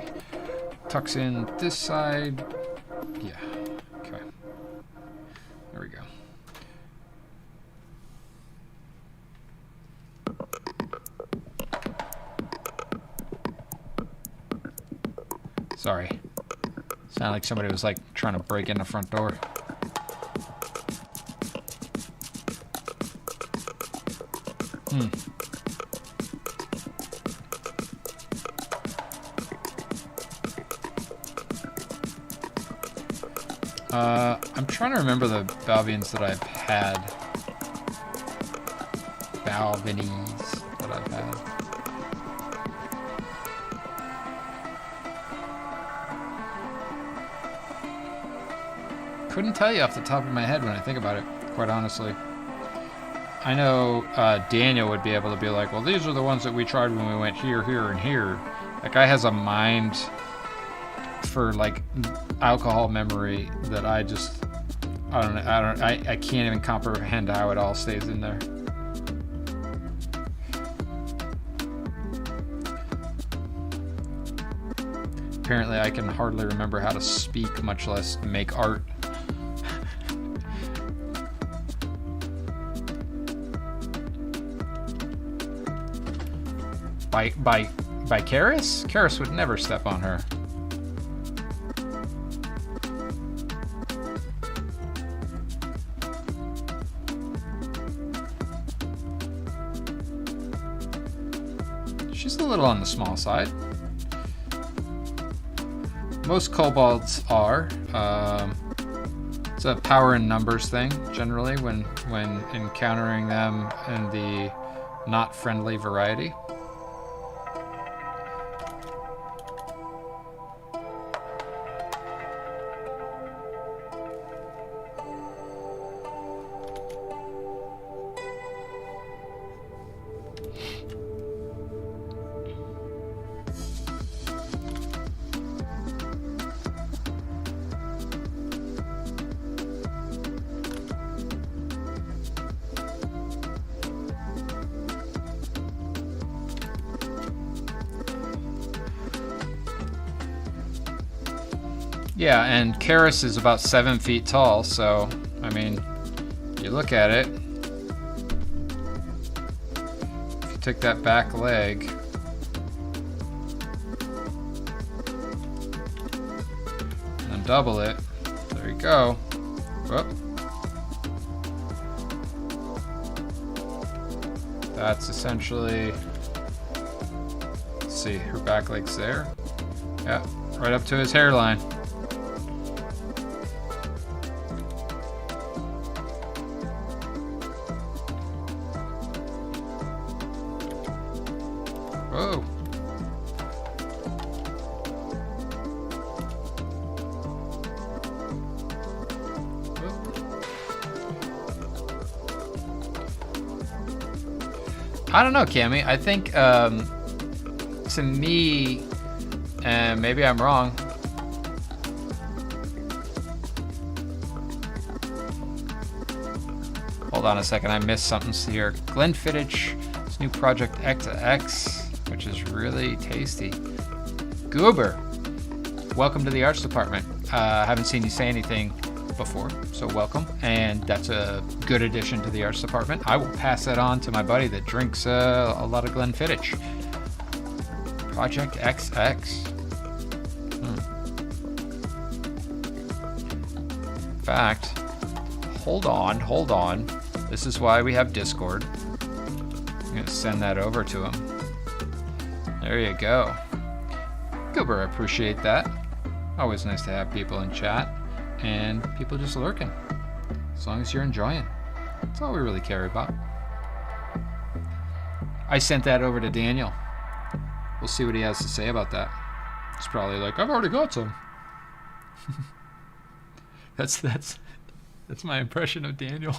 Speaker 1: Tucks in this side. Yeah. Okay. There we go. Sorry. Sounded like somebody was like trying to break in the front door. I'm trying to remember the Balvians that I've had. Balvinese that I've had. Couldn't tell you off the top of my head when I think about it, quite honestly. I know Daniel would be able to be like, well, these are the ones that we tried when we went here, here, and here. That guy has a mind for like alcohol memory that I can't even comprehend how it all stays in there. Apparently I can hardly remember how to speak, much less make art. By Karis? Karis would never step on her. She's a little on the small side. Most kobolds are. It's a power in numbers thing, generally, when encountering them in the not friendly variety. Yeah, and Karis is about 7 feet tall, so, I mean, you look at it, if you take that back leg, and then double it, there you go. Whoop. That's essentially, let's see, her back leg's there. Yeah, right up to his hairline. Whoa. I don't know, Cammy. I think, to me, and maybe I'm wrong, hold on a second, I missed something here. Glenfiddich, new project XX, which is really tasty. Goober, welcome to the arts department. I haven't seen you say anything before, so welcome, and that's a good addition to the arts department. I will pass that on to my buddy that drinks a lot of Glenfiddich. Project XX. In fact, hold on. This is why we have Discord. I'm gonna send that over to him. There you go. Goober, I appreciate that. Always nice to have people in chat and people just lurking. As long as you're enjoying. That's all we really care about. I sent that over to Daniel. We'll see what he has to say about that. He's probably like, I've already got some. That's my impression of Daniel.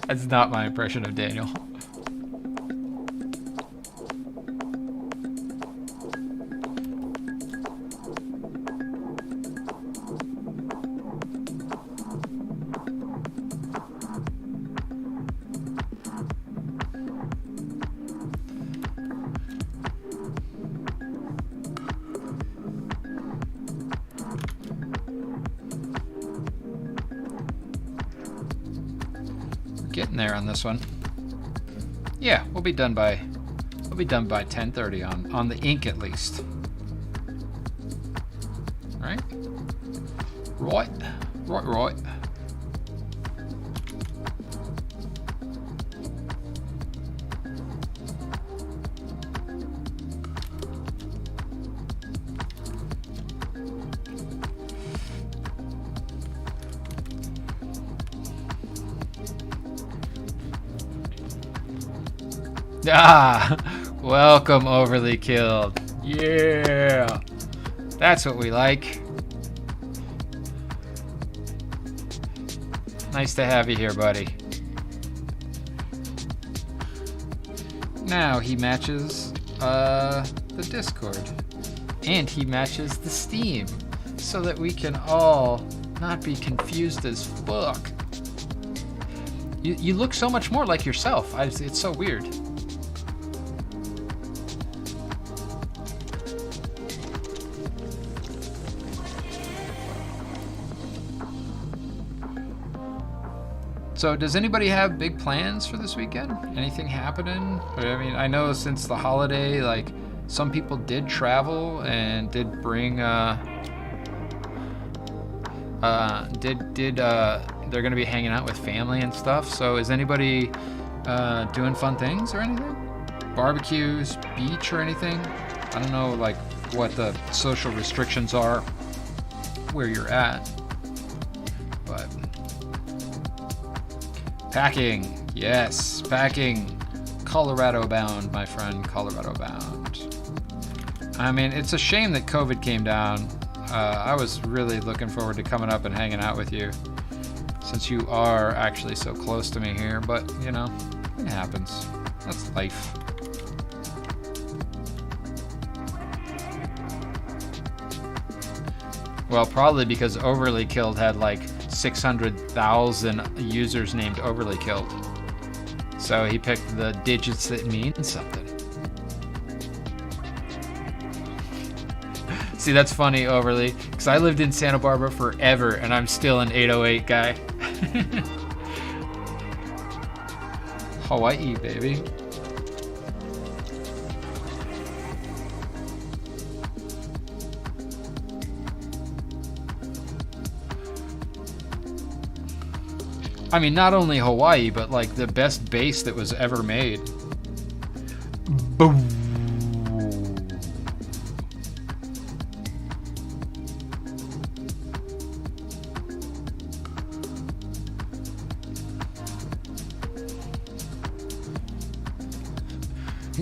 Speaker 1: That's not my impression of Daniel. Getting there on this one. Yeah, we'll be done by 10:30 on the ink at least. Right? Right. Ah, welcome Overly Killed. Yeah, that's what we like. Nice to have you here, buddy. Now he matches the Discord, and he matches the Steam, so that we can all not be confused as fuck. You look so much more like yourself. It's so weird. So does anybody have big plans for this weekend? Anything happening? I mean, I know since the holiday, like some people did travel and did bring they're gonna be hanging out with family and stuff. So is anybody doing fun things or anything? Barbecues, beach or anything? I don't know like what the social restrictions are where you're at, but packing, yes, packing. Colorado bound, my friend, Colorado bound. I mean, it's a shame that COVID came down. I was really looking forward to coming up and hanging out with you, since you are actually so close to me here, but you know, it happens. That's life. Well, probably because Overly Killed had like 600,000 users named Overly Killed. So he picked the digits that mean something. See, that's funny, Overly, because I lived in Santa Barbara forever and I'm still an 808 guy. Hawaii, baby. I mean, not only Hawaii, but like the best bass that was ever made. Boom.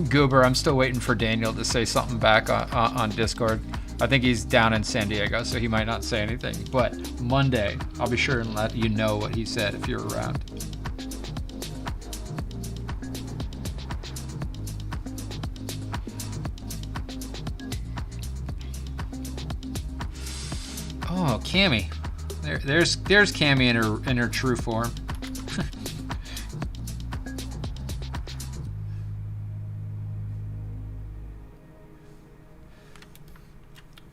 Speaker 1: Goober, I'm still waiting for Daniel to say something back on Discord. I think he's down in San Diego, so he might not say anything. But Monday, I'll be sure and let you know what he said if you're around. Oh, Cammy. There's Cammy in her true form.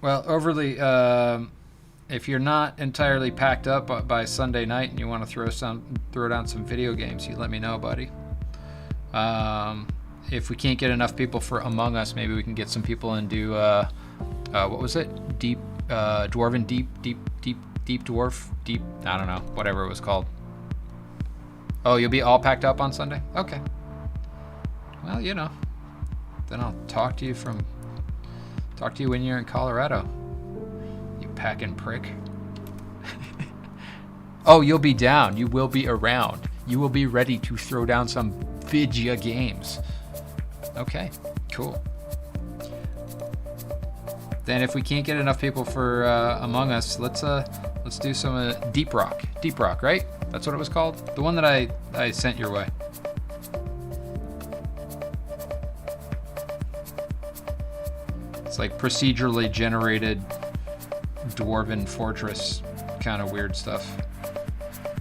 Speaker 1: Well, Overly, if you're not entirely packed up by Sunday night and you want to throw down some video games, you let me know, buddy. If we can't get enough people for Among Us, maybe we can get some people and do what was it? Dwarven deep dwarf deep. I don't know, whatever it was called. Oh, you'll be all packed up on Sunday? Okay. Well, you know, then I'll talk to you when you're in Colorado. You packing prick. Oh, you'll be down. You will be around. You will be ready to throw down some Vidya games. Okay, cool. Then if we can't get enough people for Among Us, let's do some Deep Rock. Deep Rock, right? That's what it was called? The one that I sent your way. It's like procedurally generated Dwarven Fortress kind of weird stuff.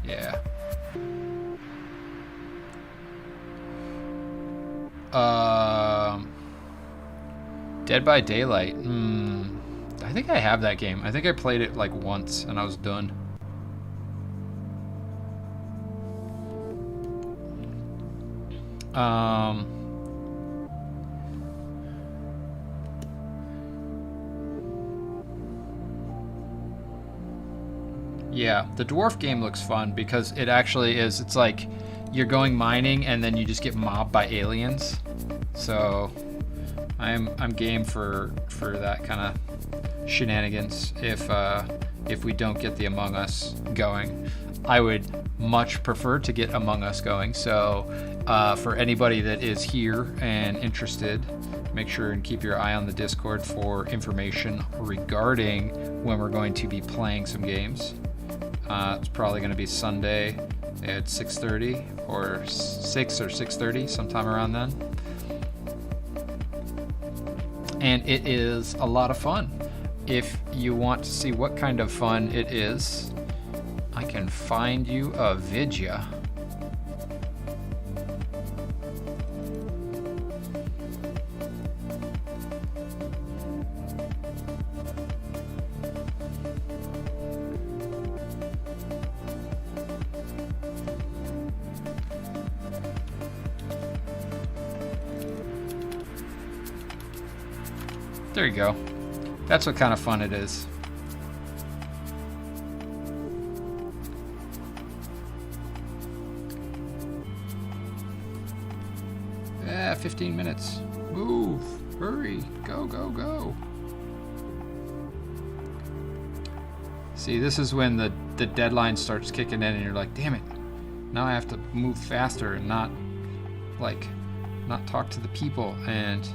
Speaker 1: Yeah. Dead by Daylight. I think I have that game. I think I played it like once and I was done. Yeah, the dwarf game looks fun because it actually is. It's like you're going mining and then you just get mobbed by aliens. So I'm game for that kind of shenanigans. If we don't get the Among Us going, I would much prefer to get Among Us going. So for anybody that is here and interested, make sure and keep your eye on the Discord for information regarding when we're going to be playing some games. It's probably going to be Sunday at 6:30 or 6 or 6:30, sometime around then. And it is a lot of fun. If you want to see what kind of fun it is, I can find you a Vidya. There you go. That's what kind of fun it is. Yeah, 15 minutes. Move. Hurry. Go, go, go. See, this is when the deadline starts kicking in and you're like, damn it. Now I have to move faster and not talk to the people and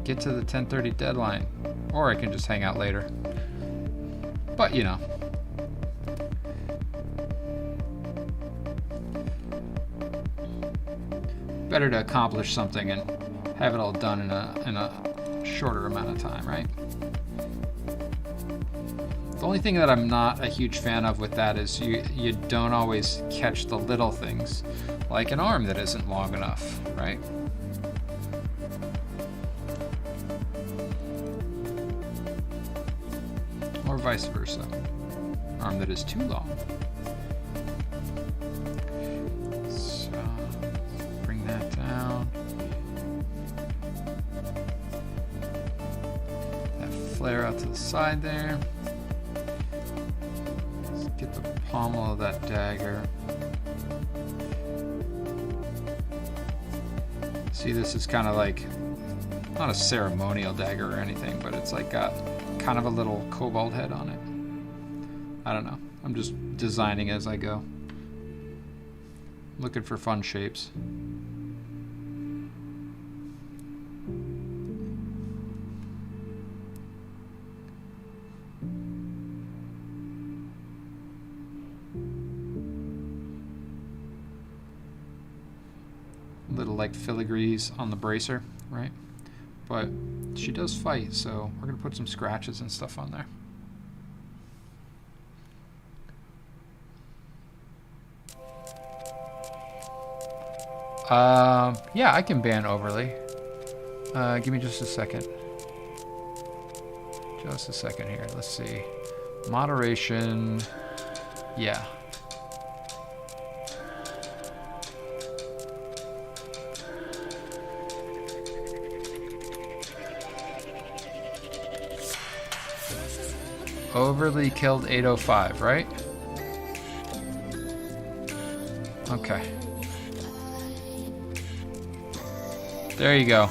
Speaker 1: get to the 10:30 deadline. Or I can just hang out later. But, you know. Better to accomplish something and have it all done in a shorter amount of time, right? The only thing that I'm not a huge fan of with that is you don't always catch the little things, like an arm that isn't long enough, right? Or vice versa. Arm that is too long. So, bring that down. That flare out to the side there. Let's get the pommel of that dagger. See, this is kind of like, not a ceremonial dagger or anything, but it's like got kind of a little cobalt head on it. I don't know. I'm just designing as I go. Looking for fun shapes. Little like filigrees on the bracer, right? But she does fight, so we're gonna put some scratches and stuff on there. Yeah, I can ban overlay. Give me just a second. Just a second here. Let's see. Moderation. Yeah. Overly killed 805, right? Okay. There you go.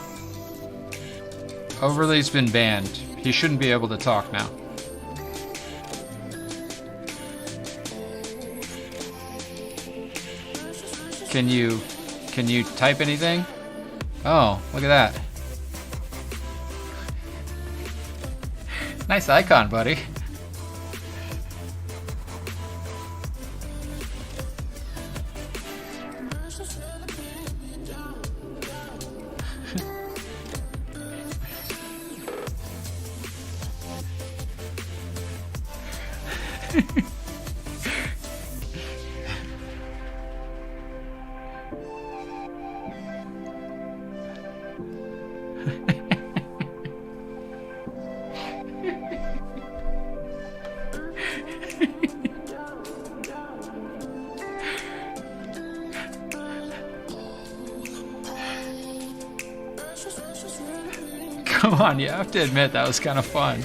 Speaker 1: Overly's been banned. He shouldn't be able to talk now. Can you type anything? Oh, look at that. Nice icon, buddy. Come on, you have to admit that was kind of fun.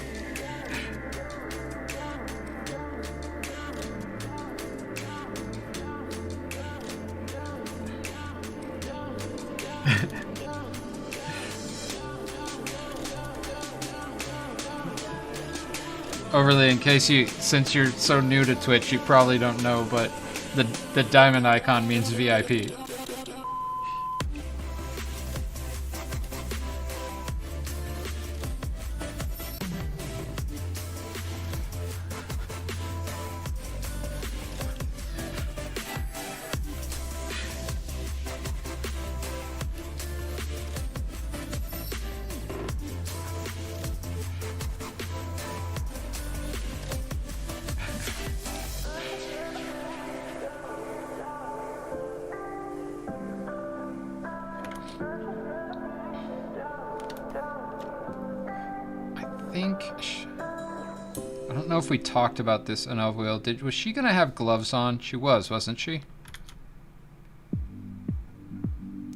Speaker 1: Overly, in case since you're so new to Twitch, you probably don't know, but the diamond icon means VIP. I don't know if we talked about this in Wheel. Was she gonna have gloves on? She was, wasn't she?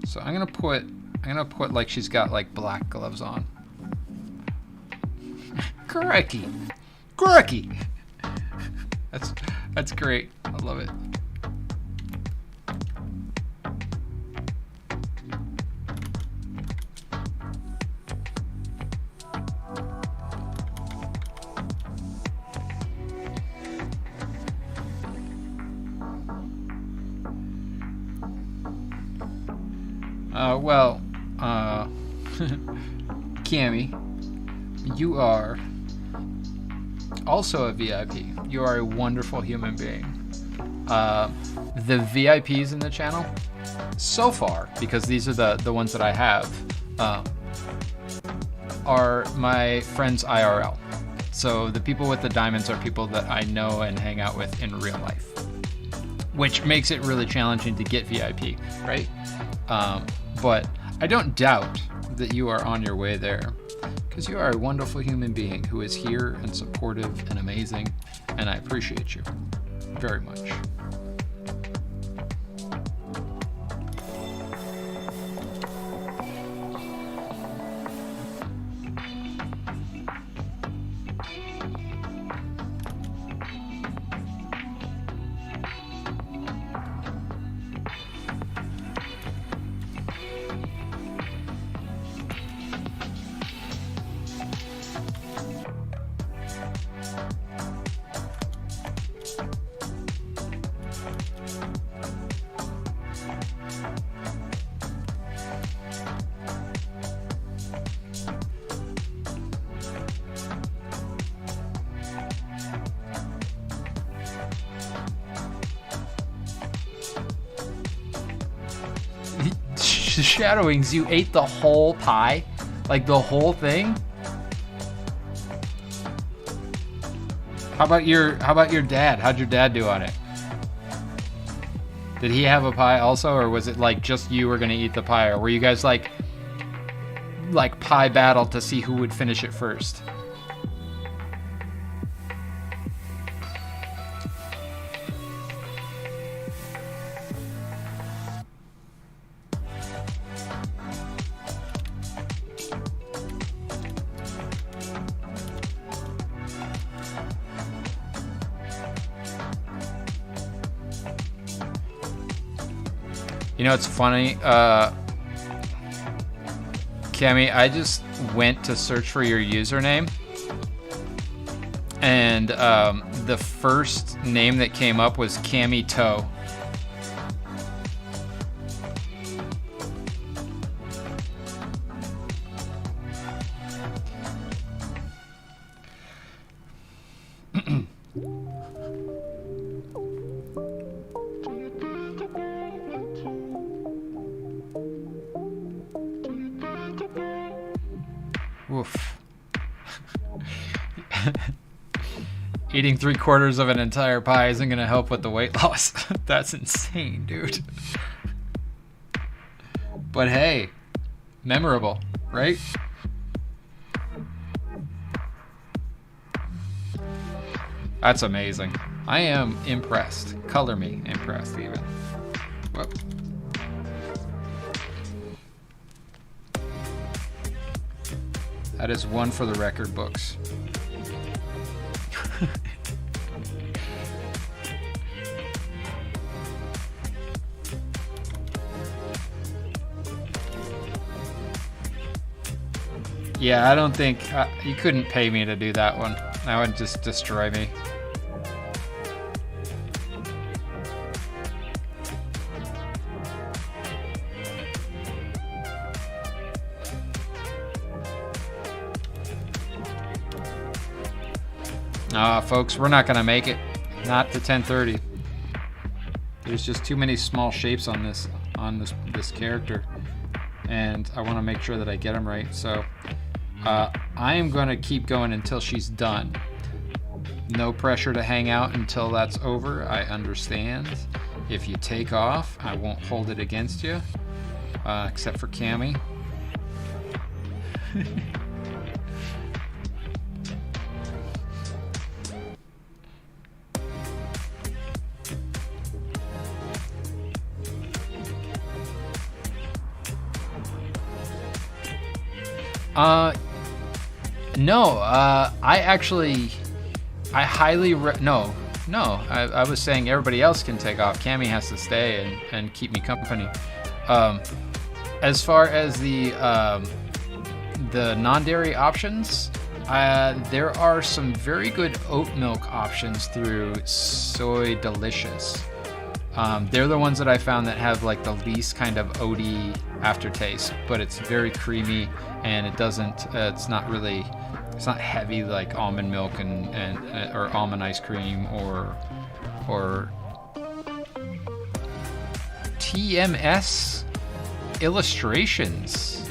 Speaker 1: So I'm gonna put like she's got like black gloves on. Crikey. Crikey. That's great. I love it. Well, Cammy, you are also a VIP. You are a wonderful human being. The VIPs in the channel, so far, because these are the ones that I have, are my friends IRL. So the people with the diamonds are people that I know and hang out with in real life, which makes it really challenging to get VIP, right? But I don't doubt that you are on your way there, because you are a wonderful human being who is here and supportive and amazing, and I appreciate you very much. Shadowings, you ate the whole pie? Like the whole thing? How about your dad? How'd your dad do on it? Did he have a pie also, or was it like just you were gonna eat the pie, or were you guys like pie battle to see who would finish it first? You know, it's funny, Cammy, I just went to search for your username, and the first name that came up was Cammy Toe. Oof. Eating 3/4 of an entire pie isn't gonna help with the weight loss. That's insane, dude. But hey, memorable, right? That's amazing. I am impressed. Color me impressed, even. Whoop. That is one for the record books. Yeah, I don't think you couldn't pay me to do that one. That would just destroy me. Folks, we're not gonna make it. Not to 10:30. There's just too many small shapes on this character, and I want to make sure that I get them right. So I am gonna keep going until she's done. No pressure to hang out until that's over. I understand. If you take off, I won't hold it against you, except for Cammy. No, I actually, I highly I was saying everybody else can take off. Cammy has to stay and keep me company. As far as the non-dairy options, there are some very good oat milk options through Soy Delicious. They're the ones that I found that have like the least kind of oaty aftertaste, but it's very creamy and it doesn't. It's not heavy like almond milk or almond ice cream or TMS Illustrations.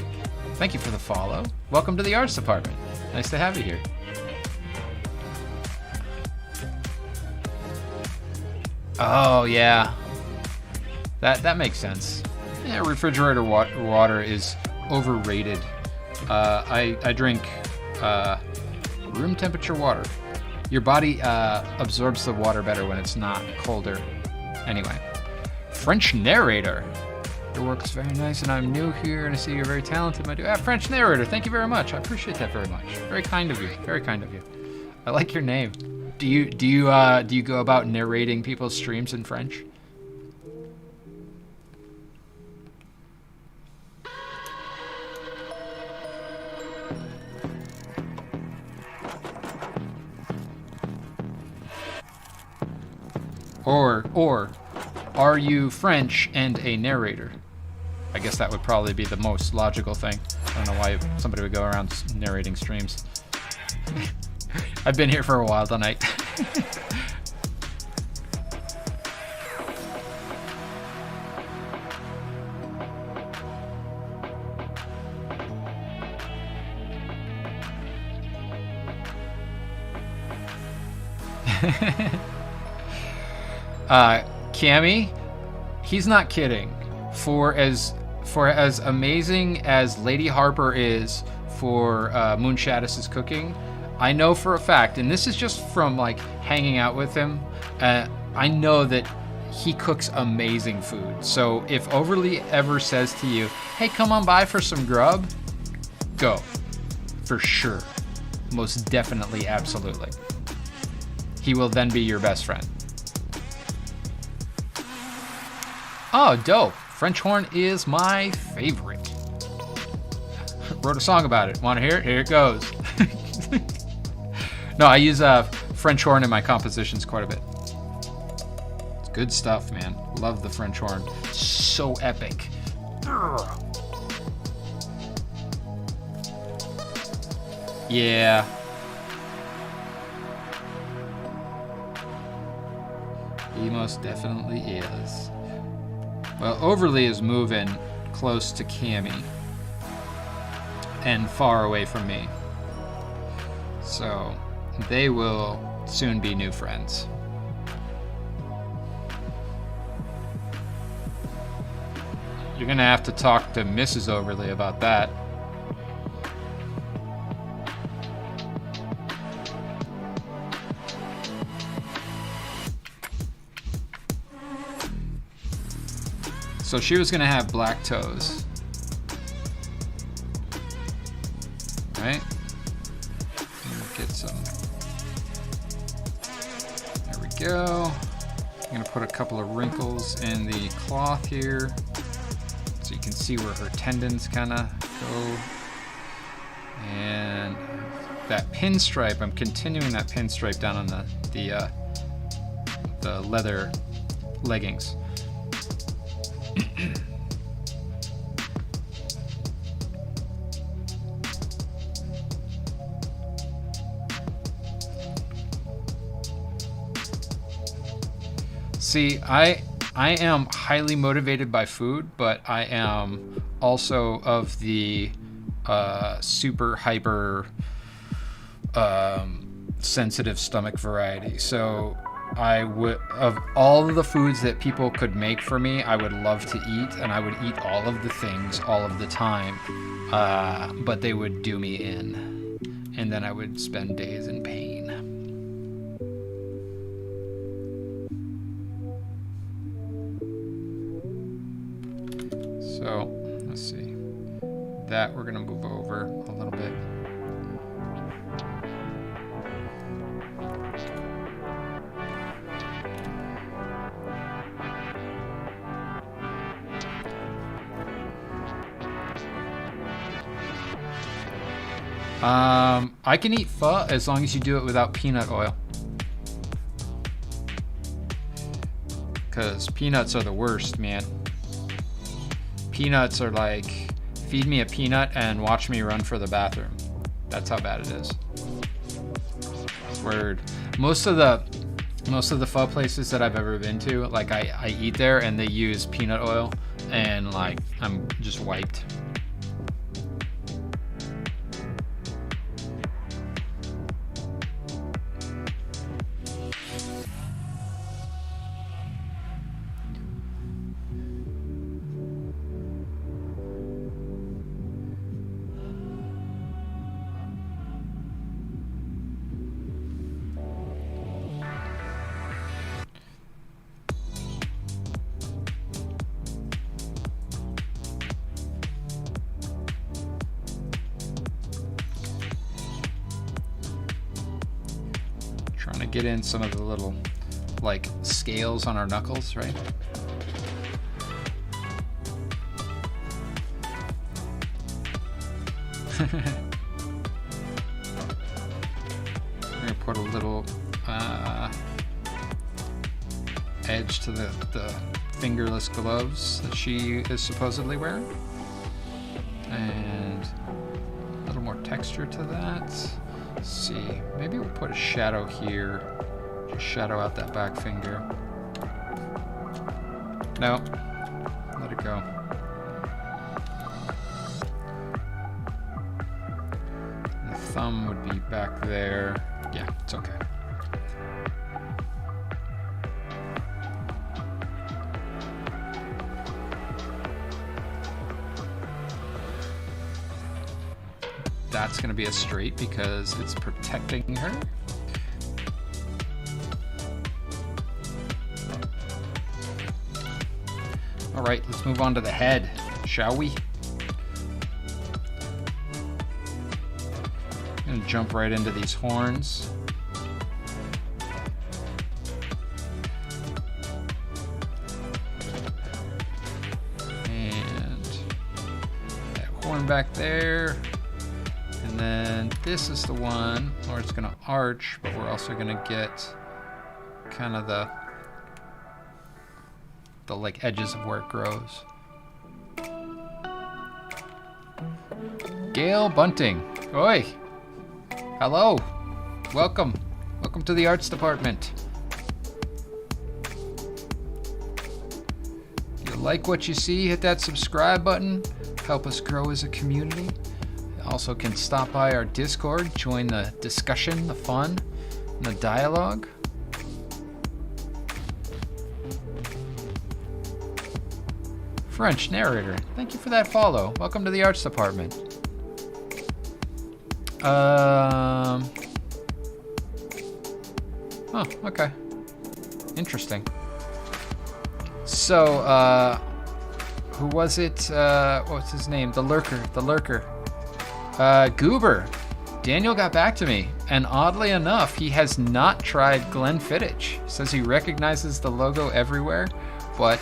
Speaker 1: Thank you for the follow. Welcome to the arts department. Nice to have you here. Oh yeah, that makes sense. Yeah, refrigerator water is overrated. I drink room temperature water. Your body absorbs the water better when it's not colder. Anyway, French narrator. Your work's very nice, and I'm new here, and I see you're very talented. French narrator. Thank you very much. I appreciate that very much. Very kind of you. Very kind of you. I like your name. Do you go about narrating people's streams in French? Or are you French and a narrator? I guess that would probably be the most logical thing. I don't know why somebody would go around narrating streams. I've been here for a while tonight. Cammy, he's not kidding. For as amazing as Lady Harper is for Moon Shaddis' cooking, I know for a fact, and this is just from like hanging out with him, I know that he cooks amazing food. So if Overly ever says to you, hey, come on by for some grub, go. For sure. Most definitely, absolutely. He will then be your best friend. Oh, dope. French horn is my favorite. Wrote a song about it. Want to hear it? Here it goes. No, I use French horn in my compositions quite a bit. It's good stuff, man. Love the French horn. So epic. Yeah. He most definitely is. Well, Overly is moving close to Cammy and far away from me. So they will soon be new friends. You're gonna have to talk to Mrs. Overly about that. So she was gonna have black toes. Right? Get some. There we go. I'm gonna put a couple of wrinkles in the cloth here so you can see where her tendons kind of go. And that pinstripe, I'm continuing that pinstripe down on the leather leggings. See, I am highly motivated by food, but I am also of the super hyper sensitive stomach variety. So I would, of all of the foods that people could make for me, I would love to eat, and I would eat all of the things all of the time, but they would do me in, and then I would spend days in pain. So let's see, that we're gonna move over a little bit. I can eat pho as long as you do it without peanut oil. Because peanuts are the worst, man. Peanuts are like, feed me a peanut and watch me run for the bathroom. That's how bad it is. Word. Most of the pho places that I've ever been to, like I eat there and they use peanut oil and like I'm just wiped. Trying to get in some of the little like scales on our knuckles, right? I'm gonna put a little edge to the fingerless gloves that she is supposedly wearing, and a little more texture to that. Let's see, maybe we'll put a shadow here, just shadow out that back finger. No, let it go. And the thumb would be back there. Yeah, it's okay. That's going to be a straight because it's protecting her. All right, let's move on to the head, shall we? I'm going to jump right into these horns. And that horn back there. And then this is the one where it's going to arch, but we're also going to get kind of the like edges of where it grows. Gail Bunting. Oi. Hello. Welcome. Welcome to the arts department. If you like what you see, hit that subscribe button. Help us grow as a community. Also can stop by our Discord, join the discussion, the fun, and the dialogue. French narrator, thank you for that follow. Welcome to the arts department. Oh, okay. Interesting. So, who was it? What's his name? The Lurker. Goober. Daniel got back to me, and oddly enough, he has not tried Glenfiddich. Says he recognizes the logo everywhere, but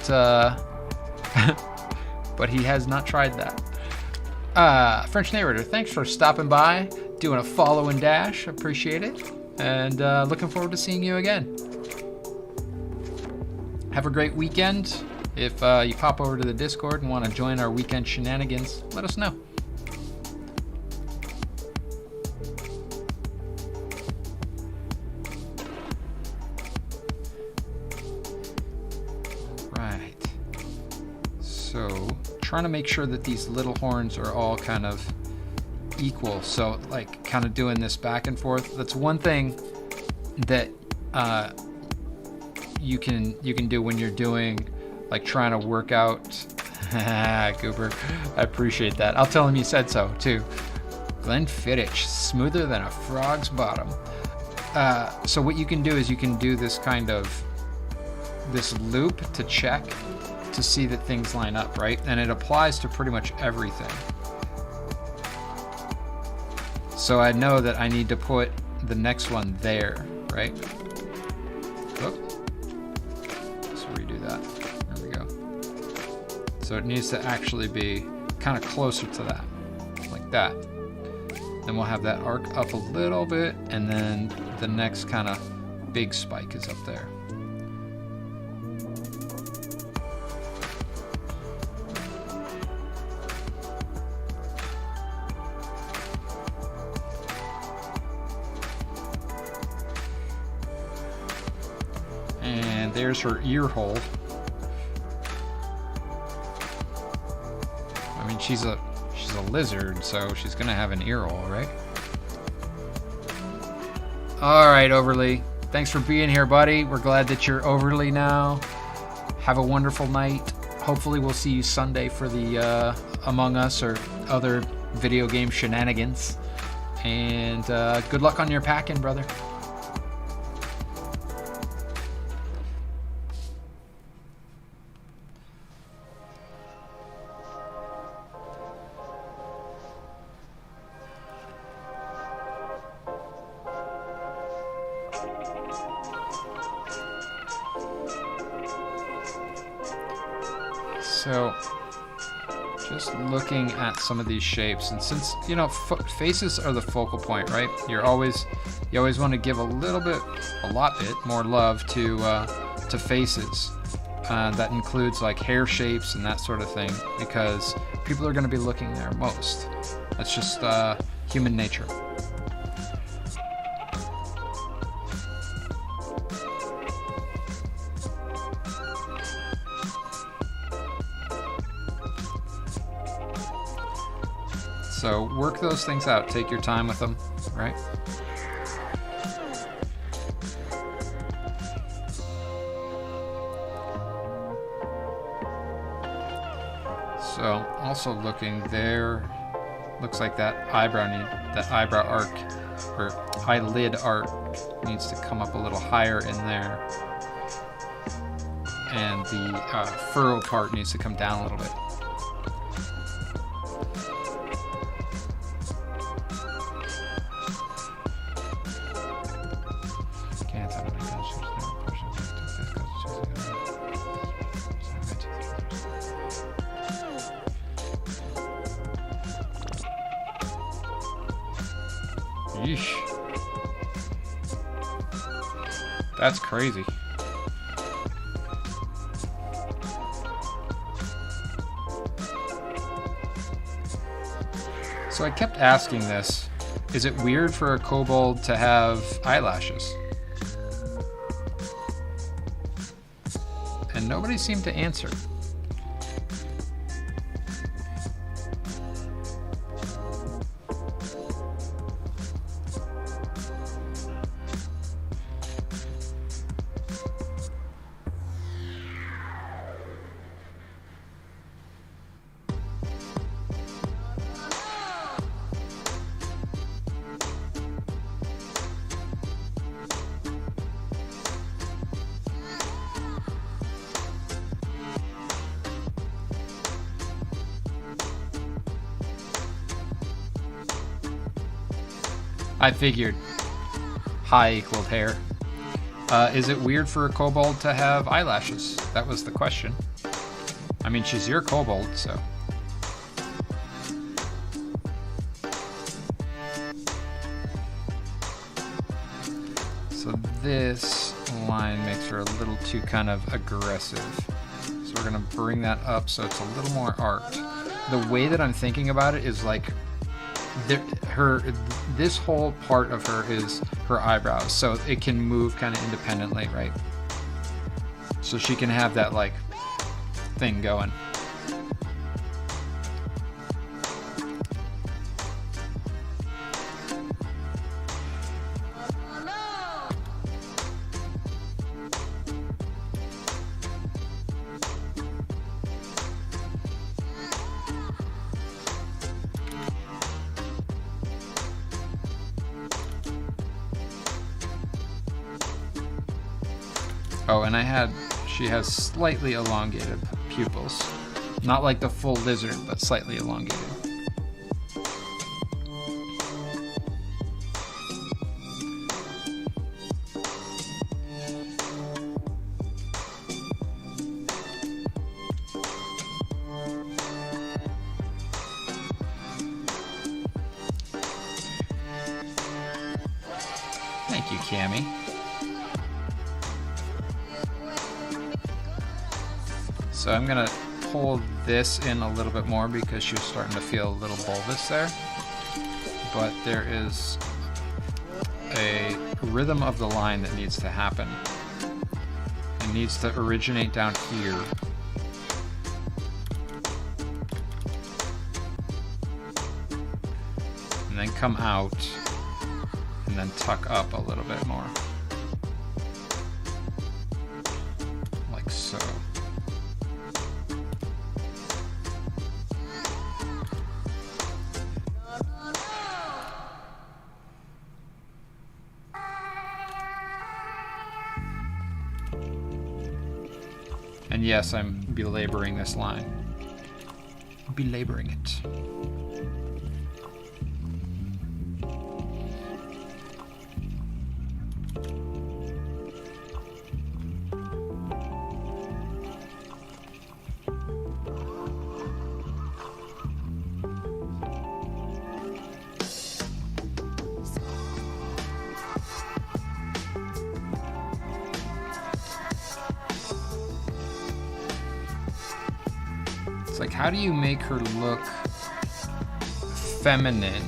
Speaker 1: but he has not tried that. French narrator, thanks for stopping by, doing a follow and dash. Appreciate it, and looking forward to seeing you again. Have a great weekend. If you pop over to the Discord and want to join our weekend shenanigans, let us know. So trying to make sure that these little horns are all kind of equal. So like kind of doing this back and forth. That's one thing that you can do when you're doing like trying to work out. Goober, I appreciate that. I'll tell him you said so too. Glenfiddich, smoother than a frog's bottom. So what you can do is you can do this kind of this loop to check to see that things line up, right? And it applies to pretty much everything. So I know that I need to put the next one there, right? Oh. Let's redo that. There we go. So it needs to actually be kind of closer to that, like that. Then we'll have that arc up a little bit, and then the next kind of big spike is up there. And there's her ear hole. I mean, she's a lizard, so she's gonna have an ear hole, right? All right, Overly. Thanks for being here, buddy. We're glad that you're Overly now. Have a wonderful night. Hopefully we'll see you Sunday for the Among Us or other video game shenanigans. And good luck on your packing, brother. So, just looking at some of these shapes, and since, you know, faces are the focal point, right? You always want to give a lot bit more love to faces. That includes like hair shapes and that sort of thing, because people are going to be looking there most. That's just human nature. So work those things out. Take your time with them, right? So also looking there, looks like that eyebrow arc or eyelid arc needs to come up a little higher in there, and the furrow part needs to come down a little bit. Yeesh. That's crazy. So I kept asking this, is it weird for a kobold to have eyelashes? And nobody seemed to answer. I figured high equaled hair. Is it weird for a kobold to have eyelashes? That was the question. I mean, she's your kobold, so. So this line makes her a little too kind of aggressive. So we're gonna bring that up so it's a little more arced. The way that I'm thinking about it is like this whole part of her is her eyebrows, so it can move kind of independently, right? So she can have that like thing going. Oh, and she has slightly elongated pupils. Not like the full lizard, but slightly elongated. Thank you, Cammy. So I'm gonna pull this in a little bit more because she's starting to feel a little bulbous there. But there is a rhythm of the line that needs to happen. It needs to originate down here. And then come out, and then tuck up a little bit more. Like so. And yes, I'm belaboring this line. Belaboring it. It's like, how do you make her look feminine?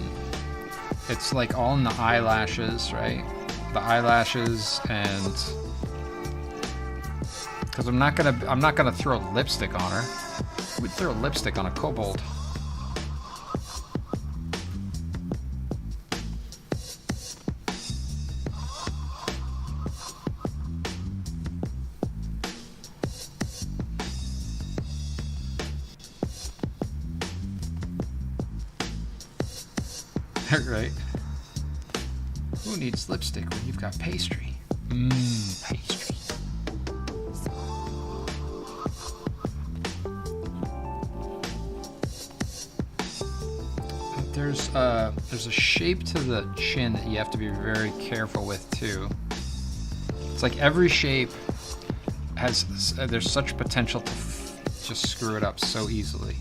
Speaker 1: It's like all in the eyelashes, right? The eyelashes, and because I'm not gonna throw lipstick on her. Who would throw lipstick on a kobold? Right? Who needs lipstick when you've got pastry? Pastry. There's a shape to the chin that you have to be very careful with too. It's like every shape has there's such potential to just screw it up so easily.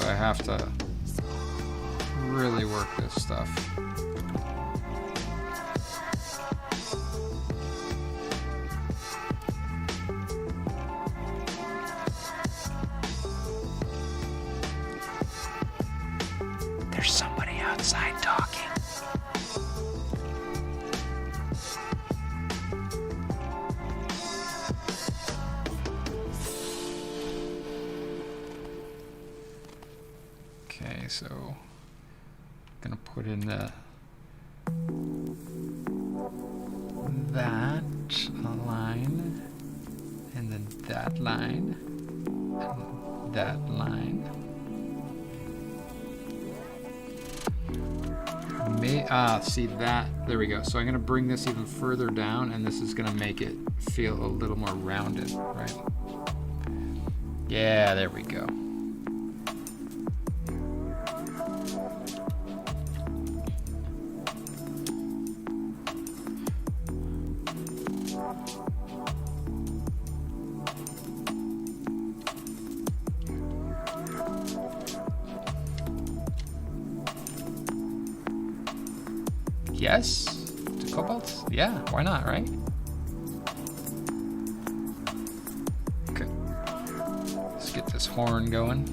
Speaker 1: I have to really work this stuff. There's somebody outside talking. So I'm gonna put in that line, and then that line, and that line. See that? There we go. So I'm gonna bring this even further down, and this is gonna make it feel a little more rounded, right? Yeah, there we go. Yes? To kobolds? Yeah, why not, right? Okay. Let's get this horn going.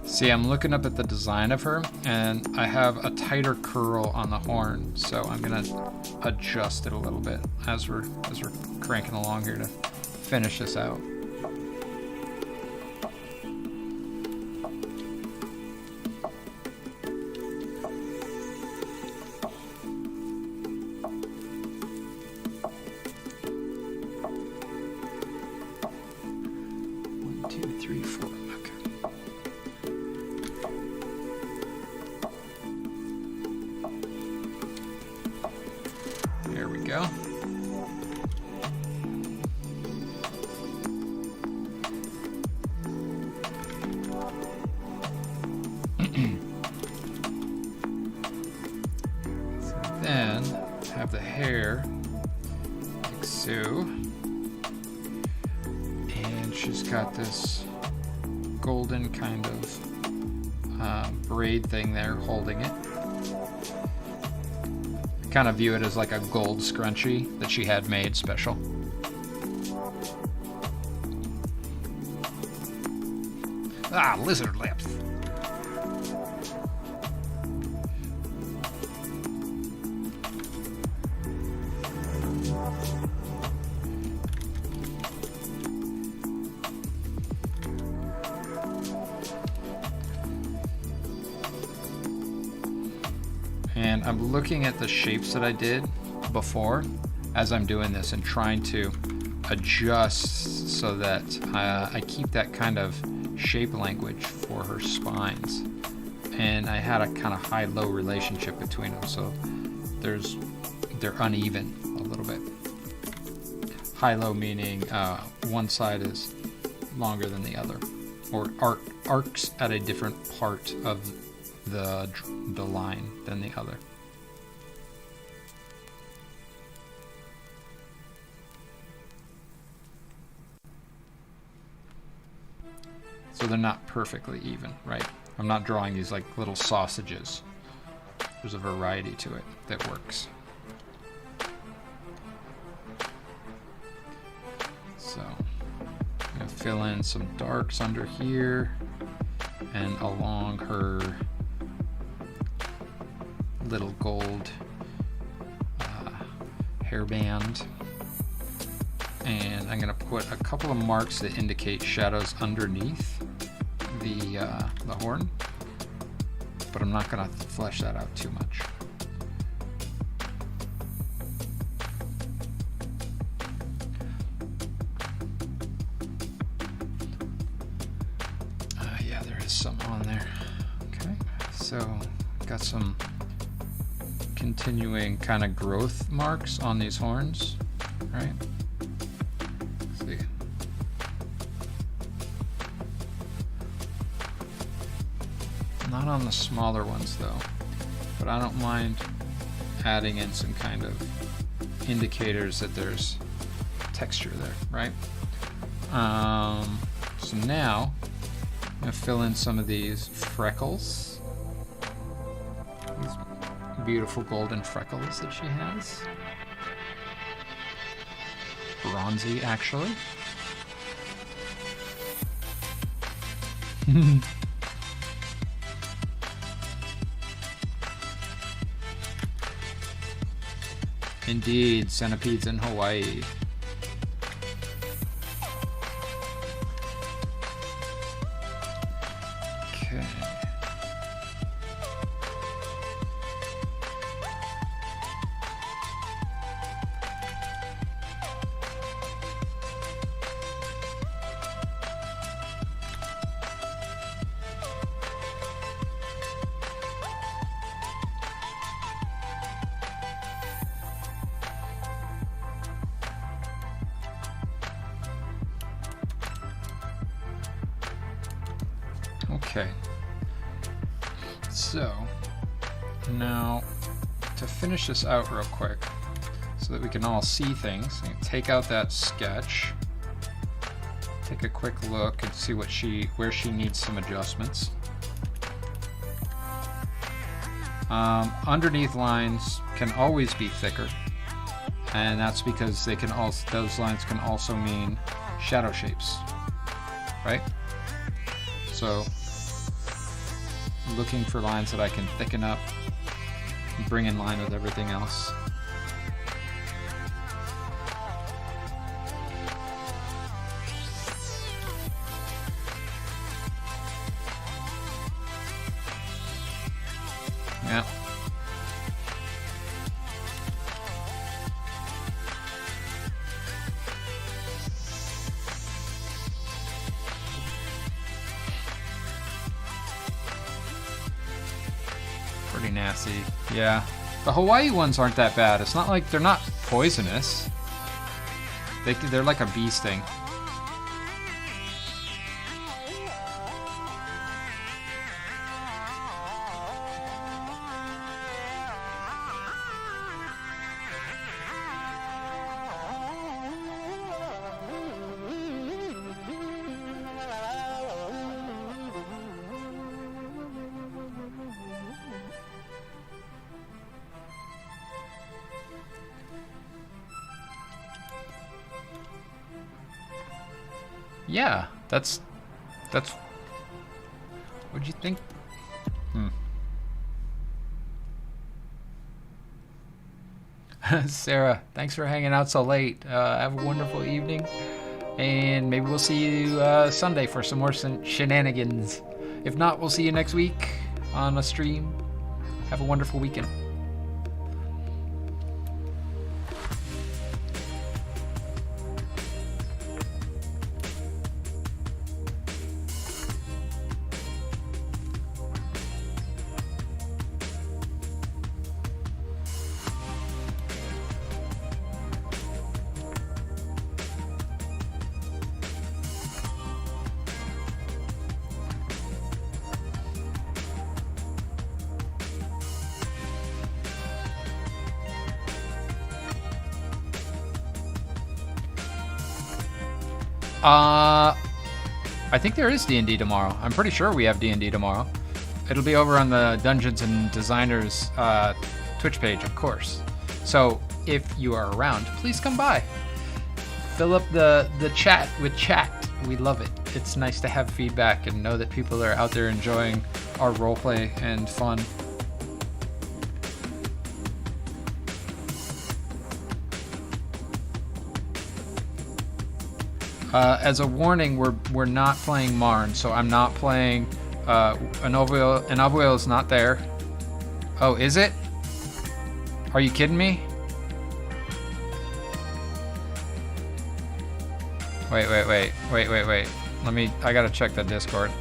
Speaker 1: See, I'm looking up at the design of her, and I have a tighter curl on the horn, so I'm gonna adjust it a little bit as we're cranking along here to finish this out. have the hair like so. And she's got this golden kind of braid thing there holding it. I kind of view it as like a gold scrunchie that she had made special. Ah, lizard lips. And I'm looking at the shapes that I did before as I'm doing this and trying to adjust so that I keep that kind of shape language for her spines. And I had a kind of high-low relationship between them, so they're uneven a little bit. High-low meaning one side is longer than the other, or arcs at a different part of the line than the other. So they're not perfectly even, right? I'm not drawing these like little sausages. There's a variety to it that works. So I'm gonna fill in some darks under here and along her little gold hairband. And I'm gonna put a couple of marks that indicate shadows underneath the horn, but I'm not gonna flesh that out too much. Yeah, there is some on there. Okay, so got some continuing kind of growth marks on these horns, right? See. Not on the smaller ones though, but I don't mind adding in some kind of indicators that there's texture there, right? So now I'm gonna fill in some of these freckles. These beautiful golden freckles that she has. Bronzy, actually. Indeed, centipedes in Hawaii. Okay. Okay, so now to finish this out real quick so that we can all see things, I'm gonna take out that sketch, take a quick look and see where she needs some adjustments. Underneath lines can always be thicker, and that's because those lines can also mean shadow shapes, right? So looking for lines that I can thicken up and bring in line with everything else. Yeah. Pretty nasty. Yeah. The Hawaii ones aren't that bad. It's not like they're not poisonous. They're like a bee sting. Yeah, that's. What'd you think? Sarah, thanks for hanging out so late. Have a wonderful evening, and maybe we'll see you Sunday for some more shenanigans. If not, we'll see you next week on a stream. Have a wonderful weekend. I think there is D&D tomorrow. I'm pretty sure we have D&D tomorrow. It'll be over on the Dungeons and Designers Twitch page, of course. So if you are around, please come by. Fill up the chat with chat. We love it. It's nice to have feedback and know that people are out there enjoying our roleplay and fun. As a warning, we're not playing Marn, so I'm not playing Inovuil is not there. Oh, is it? Are you kidding me? Wait. I gotta check the Discord.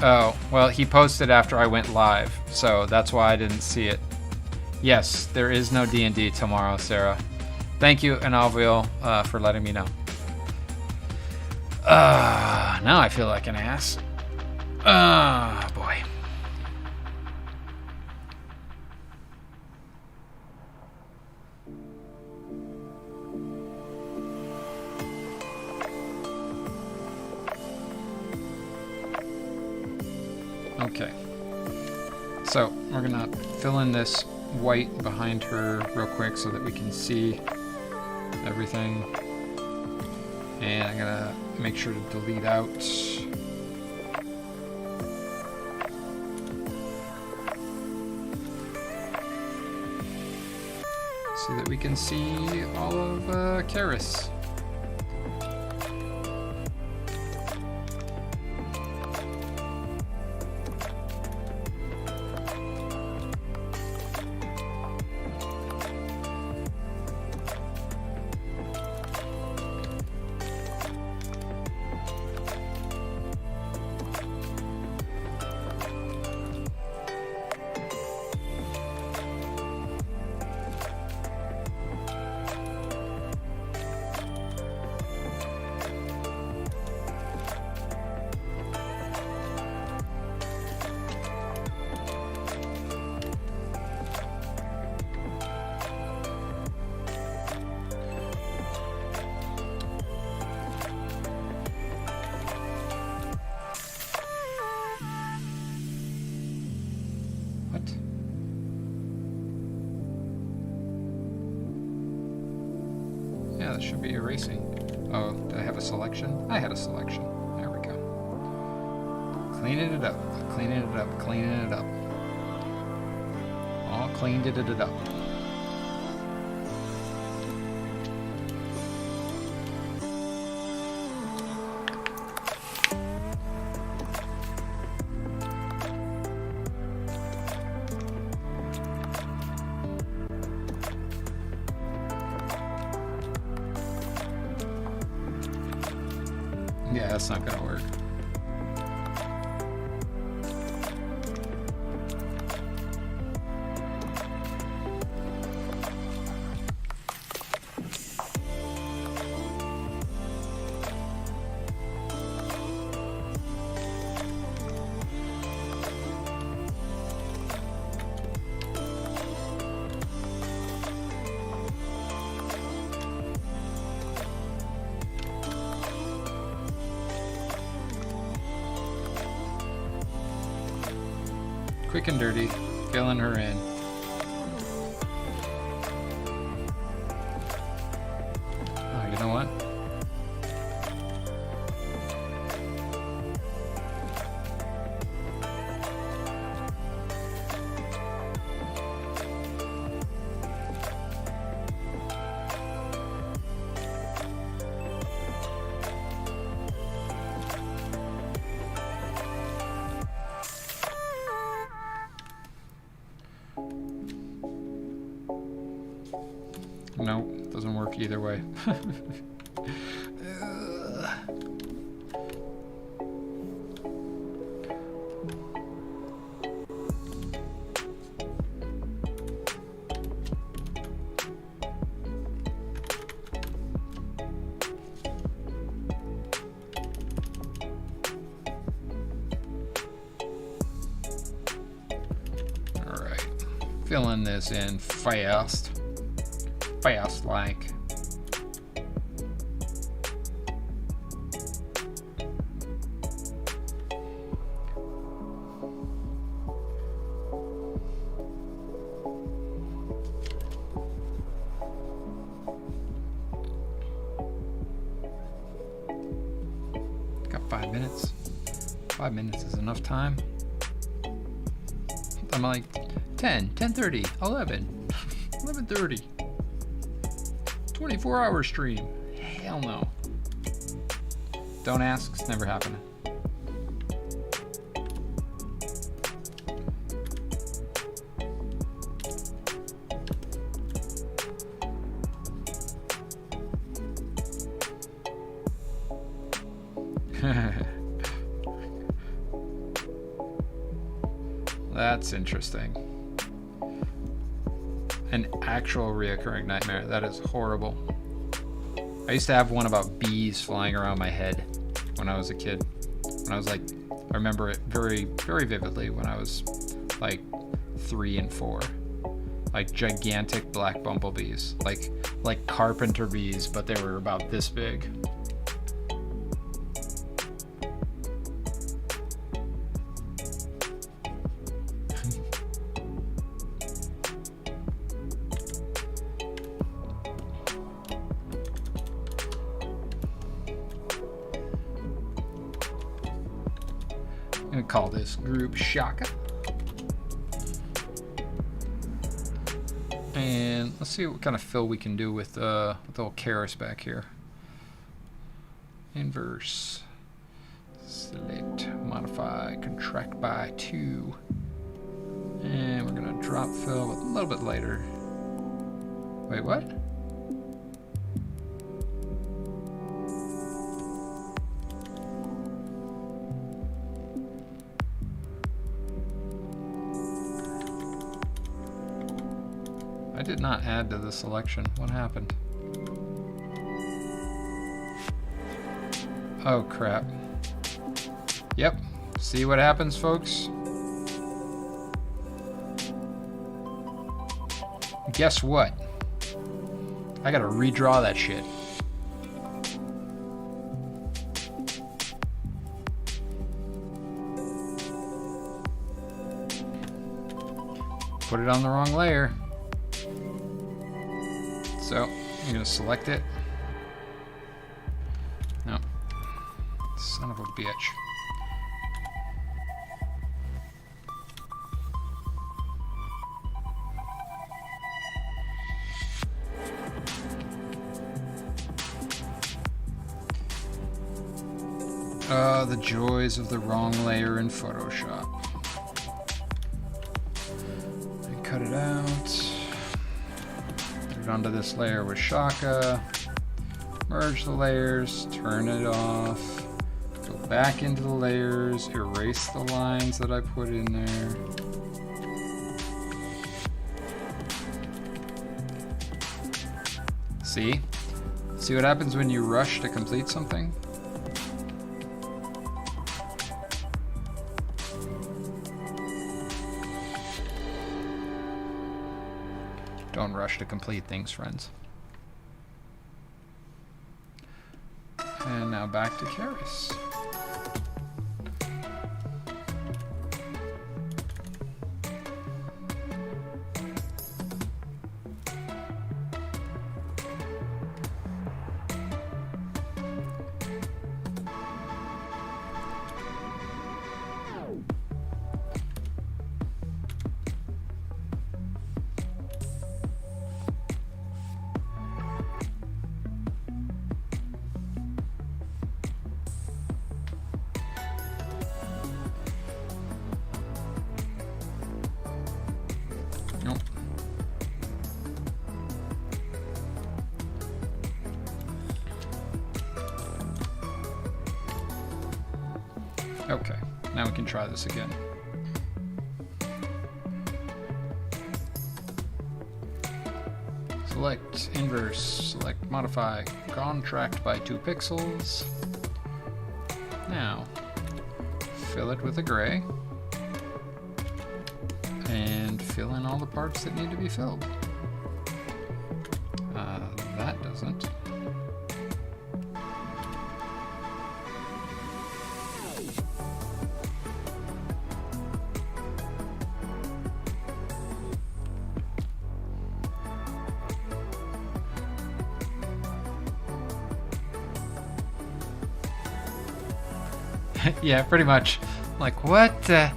Speaker 1: Oh, well, he posted after I went live, so that's why I didn't see it. Yes, there is no D&D tomorrow, Sarah. Thank you, Inovuil, for letting me know. Now I feel like an ass. Boy. Okay. So, we're gonna fill in this white behind her real quick so that we can see everything. And I'm gonna make sure to delete out. So that we can see all of Karis. Yeah, that should be erasing. Oh, did I have a selection? I had a selection. There we go. Cleaning it up, cleaning it up, cleaning it up. All cleaned it up. Yeah, that's not gonna work. Quick and dirty. Filling her in. Oh, you know what? Nope, doesn't work either way. Alright, filling this in fast. Fast like. Got 5 minutes. 5 minutes is enough time. I'm like 10, 10:30, 11, 11:30. 24-hour stream. Hell no. Don't ask, it's never happening. That's interesting. An actual reoccurring nightmare. That is horrible. I used to have one about bees flying around my head when I was a kid. When I was like, I remember it very, very vividly when I was like 3 and 4. Like gigantic black bumblebees. Like carpenter bees, but they were about this big. I'm gonna call this group Shaka. And let's see what kind of fill we can do with the little Karis back here. Inverse. Select, modify, contract by 2. And we're gonna drop fill a little bit later. Wait, what? I did not add to the selection. What happened? Oh crap. Yep. See what happens, folks? Guess what? I gotta redraw that shit. Put it on the wrong layer. So, I'm gonna select it. No. Son of a bitch. The joys of the wrong layer in Photoshop. I cut it out. Put it onto this layer with Shaka. Merge the layers, turn it off. Go back into the layers, erase the lines that I put in there. See? See what happens when you rush to complete something? Don't rush to complete things, friends. And now back to Karis. Okay, now we can try this again. Select inverse, select modify, contract by 2 pixels. Now, fill it with a gray, and fill in all the parts that need to be filled. That doesn't. Yeah, pretty much. Like, what? The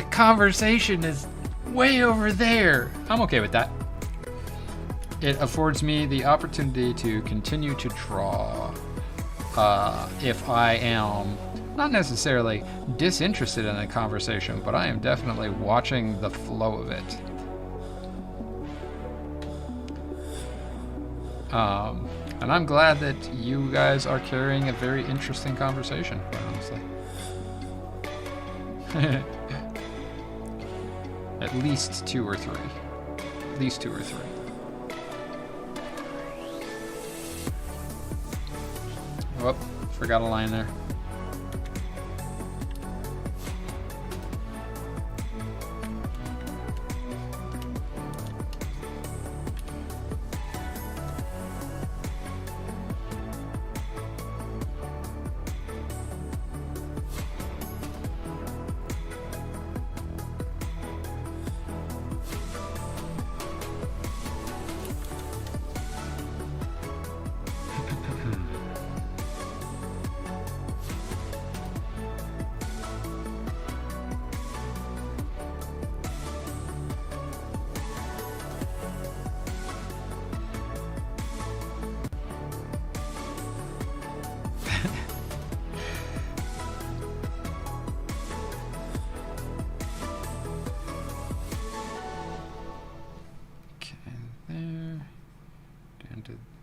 Speaker 1: conversation is way over there. I'm okay with that. It affords me the opportunity to continue to draw if I am not necessarily disinterested in the conversation, but I am definitely watching the flow of it. And I'm glad that you guys are carrying a very interesting conversation, quite honestly. At least 2 or 3. At least 2 or 3. Whoop, forgot a line there.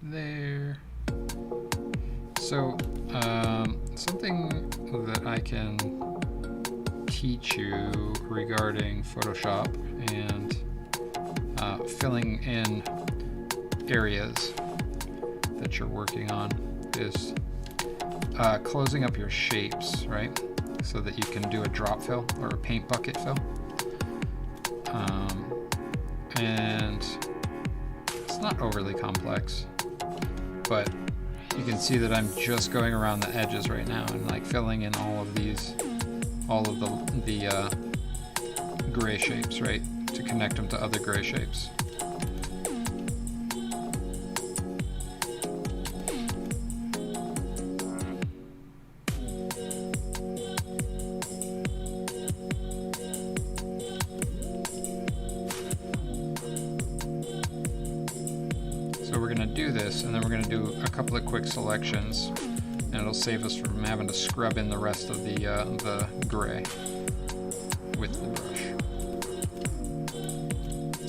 Speaker 1: There. So, something that I can teach you regarding Photoshop and filling in areas that you're working on is closing up your shapes, right? So that you can do a drop fill or a paint bucket fill. And it's not overly complex, but you can see that I'm just going around the edges right now and like filling in all of these, all of the gray shapes, right, to connect them to other gray shapes. So we're going to do this, and then we're going to do a couple of quick selections, and it'll save us from having to scrub in the rest of the gray with the brush.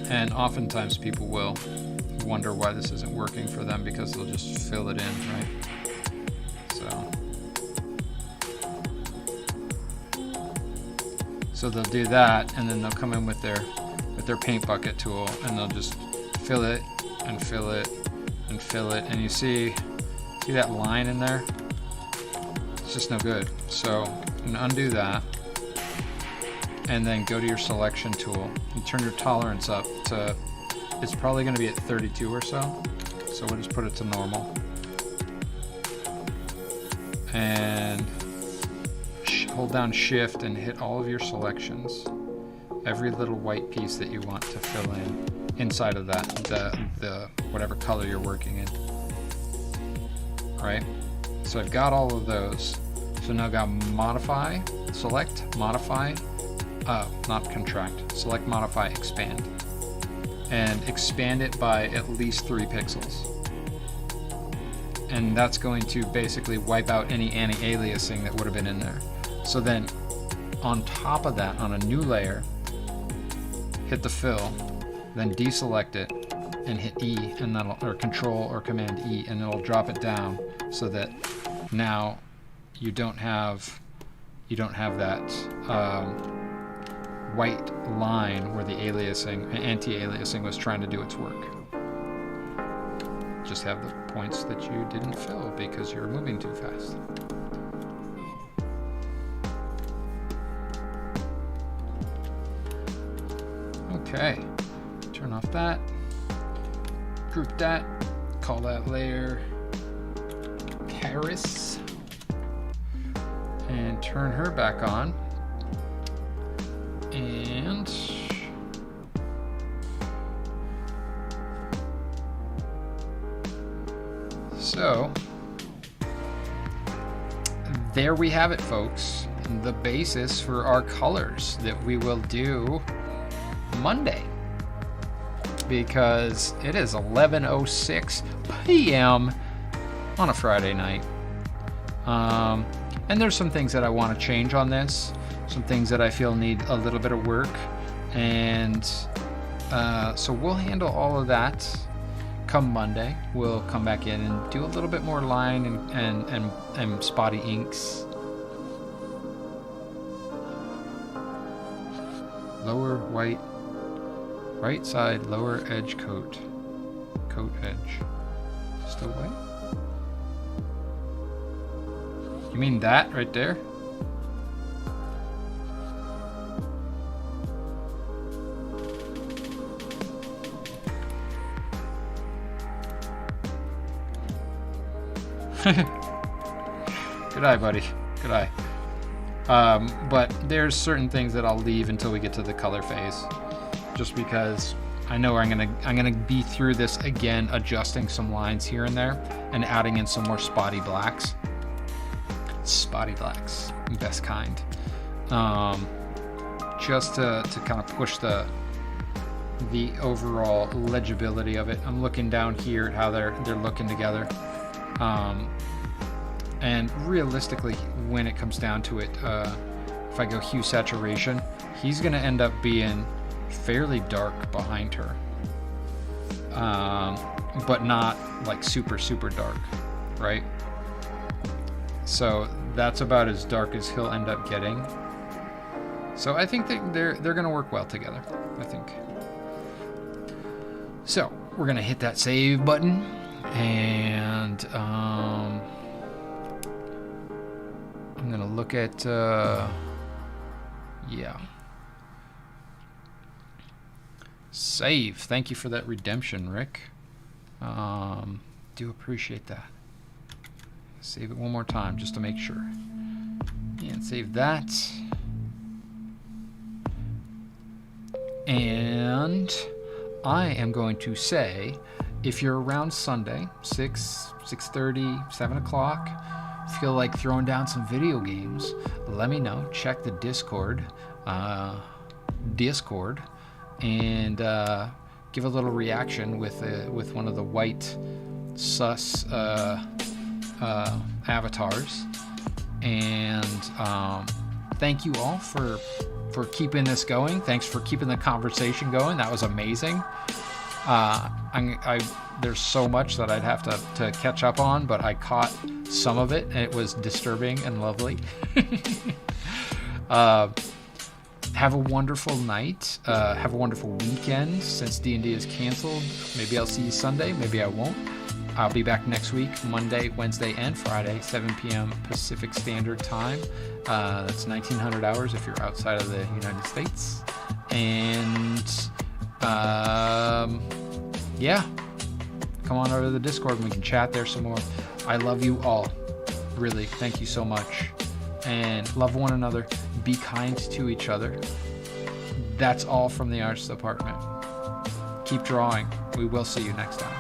Speaker 1: And oftentimes people will wonder why this isn't working for them because they'll just fill it in, right? So they'll do that, and then they'll come in with their paint bucket tool, and they'll just fill it and fill it and fill it, and you see that line in there? It's just no good. So you can undo that, and then go to your selection tool and turn your tolerance up to, it's probably going to be at 32 or so. So we'll just put it to normal, and hold down shift and hit all of your selections, every little white piece that you want to fill in inside of that, the whatever color you're working in, right? So I've got all of those. So now I've got modify, select, modify, not contract, select, modify, expand, and expand it by at least 3 pixels. And that's going to basically wipe out any anti-aliasing that would have been in there. So then on top of that, on a new layer, hit the fill, then deselect it and hit E, and that'll, or Control or Command E, and it'll drop it down so that now you don't have you don't have that white line where the aliasing, anti-aliasing was trying to do its work. Just have the points that you didn't fill because you're moving too fast. Okay, turn off that, group that, call that layer Paris, and turn her back on. And so there we have it, folks. The basis for our colors that we will do Monday, because it is 11:06 p.m. on a Friday night. And there's some things that I want to change on this, some things that I feel need a little bit of work, and so we'll handle all of that come Monday. We'll come back in and do a little bit more line and spotty inks. Lower white, right side, lower edge coat edge. Still white? You mean that right there? Good eye, buddy. Good eye. But there's certain things that I'll leave until we get to the color phase, just because I know I'm gonna be through this again, adjusting some lines here and there, and adding in some more spotty blacks. Spotty blacks, best kind. Just to kind of push the overall legibility of it. I'm looking down here at how they're looking together. And realistically, when it comes down to it, if I go hue saturation, he's going to end up being fairly dark behind her, but not like super dark, right? So that's about as dark as he'll end up getting. So I think that they're going to work well together, I think. So we're going to hit that save button, and I'm going to look at, yeah. Save. Thank you for that redemption, Rick. Do appreciate that. Save it one more time just to make sure. And save that. And I am going to say, if you're around Sunday, 6:30, 7 o'clock, feel like throwing down some video games, let me know. Check the Discord, and give a little reaction with one of the white sus avatars. And thank you all for keeping this going. Thanks for keeping the conversation going. That was amazing. There's so much that I'd have to catch up on, but I caught some of it, and it was disturbing and lovely. Have a wonderful night. Have a wonderful weekend. Since D&D is canceled, maybe I'll see you Sunday, maybe I won't. I'll be back next week, Monday, Wednesday, and Friday, 7 p.m. Pacific Standard Time. That's 1900 hours if you're outside of the United States. And yeah, come on over to the Discord and we can chat there some more. I love you all. Really, thank you so much. And love one another. Be kind to each other. That's all from the arts department. Keep drawing. We will see you next time.